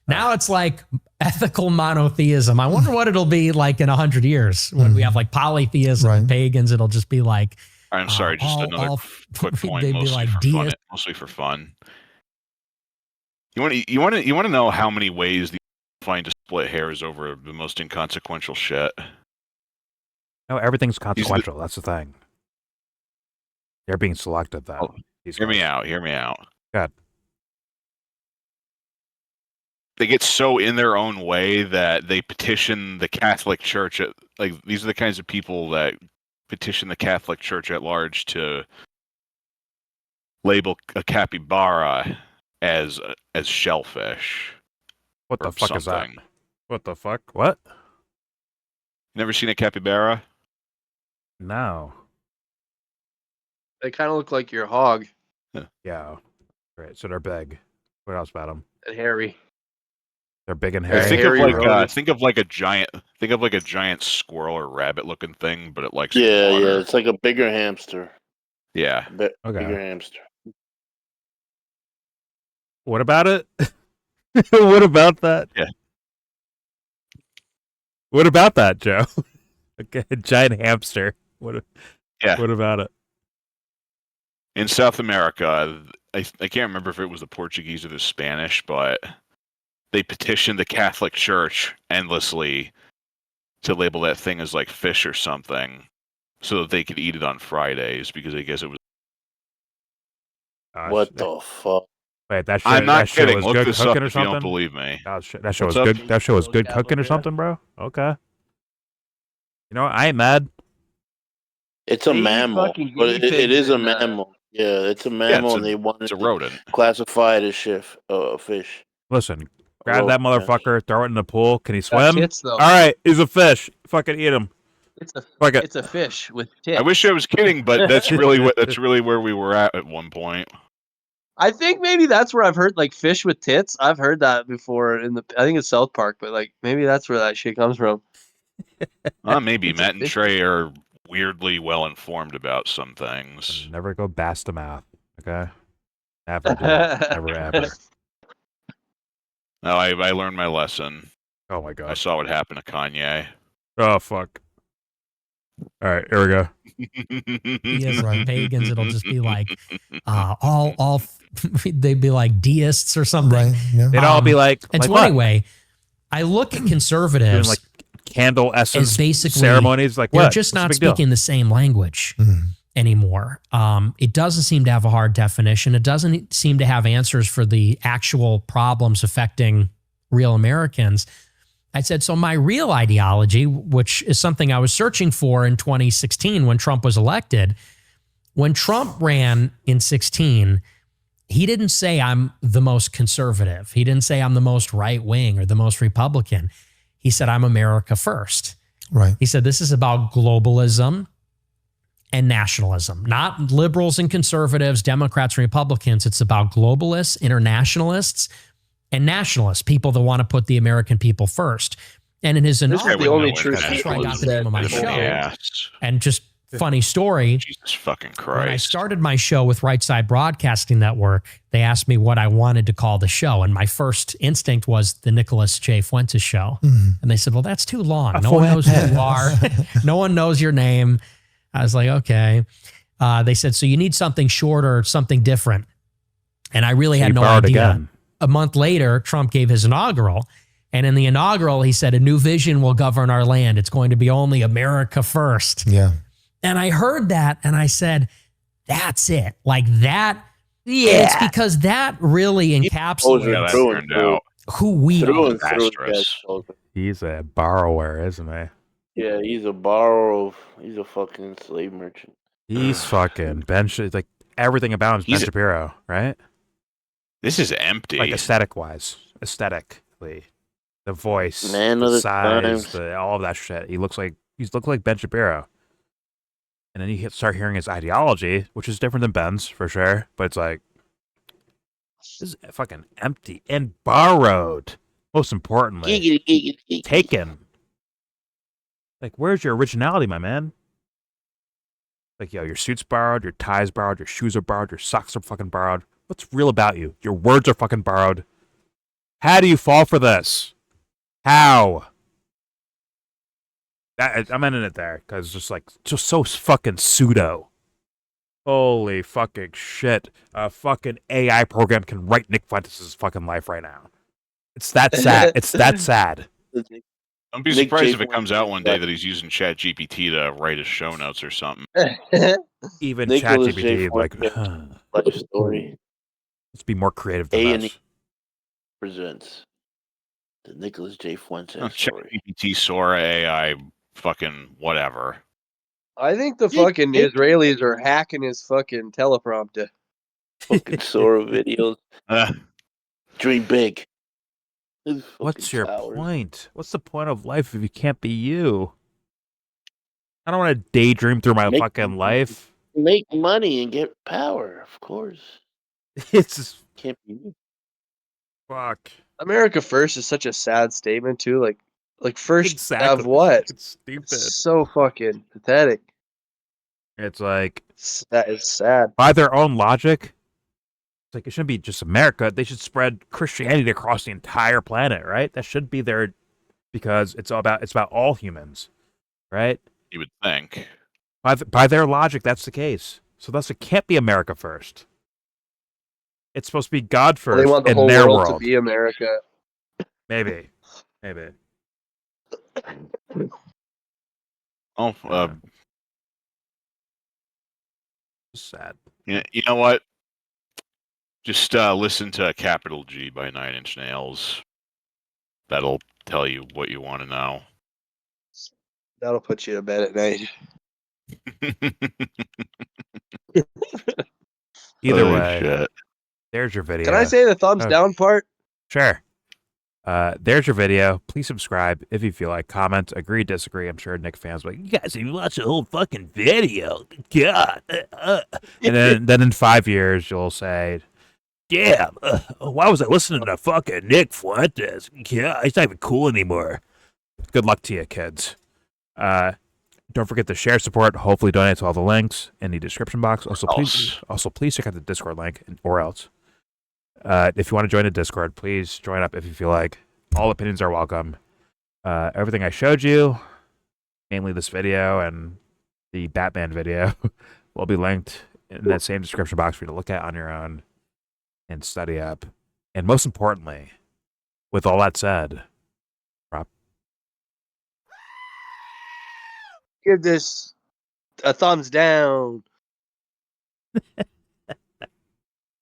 Now it's like ethical monotheism. I wonder what it'll be like in 100 years when we have like polytheism and pagans. It'll just be like. I'm sorry, just another quick point, mostly for fun. You want to know how many ways they find to split hairs over the most inconsequential shit? No, everything's consequential. That's the thing. They're being selected, though. Hear me out. God. They get so in their own way that they petition the Catholic Church. These are the kinds of people that petition the Catholic Church at large to label a capybara as shellfish. What the fuck is that? What the fuck? What? Never seen a capybara? No. They kind of look like your hog. Yeah. Right. So they're big. What else about them? And hairy. They're big and hairy. Think of like a giant squirrel or rabbit looking thing, but it likes water. Yeah, it's like a bigger hamster. Yeah. Bigger hamster. What about it? What about that? Yeah. What about that, Joe? Okay, a giant hamster. What about it? In South America, I can't remember if it was the Portuguese or the Spanish, but they petitioned the Catholic Church endlessly to label that thing as like fish or something, so that they could eat it on Fridays because I guess it was. What the fuck? Wait, that shit. I'm not that shit kidding. was Look good this up cooking or if you don't something. believe me. That shit was What's up? good. That shit was good cooking or something, bro. Okay. You know what? I ain't mad. It's a They eat mammal, fucking but guinea it pigs is a in, mammal. Yeah, it's a mammal, and they wanted It's a to rodent. classify it as fish. Listen, grab that rodent, motherfucker, throw it in the pool. Can he Got swim? tits, though. All right, he's a fish. Fucking eat him. It's a fish with tits. I wish I was kidding, but that's really where we were at one point. I think maybe that's where I've heard like fish with tits. I've heard that before I think it's South Park, but like maybe that's where that shit comes from. Maybe It's a Matt and fish. Trey are weirdly well informed about some things. Never go bast to math. Okay. Never do. Never ever. No, I learned my lesson. Oh my god. I saw what happened to Kanye. Oh fuck. All right, here we go. Yes, pagans, it'll just be like all they'd be like deists or something. Right. Yeah. They'd all be like, and like so what? anyway, I look at Doing conservatives like candle essence as basically ceremonies. Like they're what? just What's the not big deal? speaking the same language anymore. It doesn't seem to have a hard definition. It doesn't seem to have answers for the actual problems affecting real Americans. I said, so my real ideology, which is something I was searching for in 2016 when Trump was elected, when Trump ran in 16, he didn't say I'm the most conservative. He didn't say I'm the most right wing or the most Republican. He said, I'm America first. Right. He said, this is about globalism and nationalism, not liberals and conservatives, Democrats and Republicans. It's about globalists, internationalists, and nationalists, people that want to put the American people first. And in his inaugural, the only truth. that's where I got the name of my show. Yes. And just funny story. Jesus fucking When I Christ. started my show with Right Side Broadcasting Network, they asked me what I wanted to call the show. And my first instinct was the Nicholas J. Fuentes show. And they said, well, that's too long. No one knows who you are. No one knows your name. I was like, okay. They said, so you need something shorter, something different. And I really had no idea. Again. A month later, Trump gave his inaugural. And in the inaugural, he said, a new vision will govern our land. It's going to be only America first. Yeah. And I heard that and I said, that's it. Like that. Yeah. It's because that really encapsulates who we are. He's a borrower, isn't he? Yeah, he's a borrower. He's a fucking slave merchant. He's fucking Ben. Like everything about him is Ben Shapiro, right? This is empty. Like aesthetically, the voice, Man the of the size, times. all of that shit. He looks like Ben Shapiro. And then you start hearing his ideology, which is different than Ben's for sure. But it's like, this is fucking empty and borrowed. Most importantly, taken. Like, where's your originality, my man? Like, yo, your suit's borrowed, your tie's borrowed, your shoes are borrowed, your socks are fucking borrowed. What's real about you? Your words are fucking borrowed. How do you fall for this? How? I'm ending it there because just so fucking pseudo. Holy fucking shit! A fucking AI program can write Nick Fuentes' fucking life right now. It's that sad. It's that sad. Don't be surprised if it comes out one day that he's using ChatGPT to write his show notes or something. Even Nicholas ChatGPT, J. like, life story. let's be more creative than A&E us. presents the Nicholas J. Fuentes story. ChatGPT, Sora, AI, fucking whatever. I think the fucking Israelis are hacking his fucking teleprompter. Fucking Sora videos. Dream big. What's your point? What's the point of life if you can't be you? I don't want to daydream through my fucking life. Make money and get power, of course. It's just, can't be me. Fuck. America first is such a sad statement too. Like first Exactly. of what? It's stupid. It's so fucking pathetic. It's like That is sad. by their own logic, like it shouldn't be just America. They should spread Christianity across the entire planet, right? That should be their, because it's about all humans, right? You would think. By their logic, that's the case. So thus, it can't be America first. It's supposed to be God first They want the in whole their world to world. be America. Maybe. Oh, sad. You know what? Just listen to Capital G by 9 Inch Nails. That'll tell you what you want to know. That'll put you to bed at night. Either way, shit. There's your video. Can I say the thumbs down part? Sure. There's your video. Please subscribe if you feel like. Comment, agree, disagree. I'm sure Nick fans will be like, you guys didn't watch the whole fucking video. God. And then in 5 years, you'll say, damn, why was I listening to fucking Nick Fuentes? Yeah, he's not even cool anymore. Good luck to you, kids. Don't forget to share, support, hopefully donate to all the links in the description box. Also, please check out the Discord link or else. If you want to join the Discord, please join up if you feel like. All opinions are welcome. Everything I showed you, mainly this video and the Batman video, will be linked in that same description box for you to look at on your own and study up. And most importantly, with all that said, Rob. Give this a thumbs down.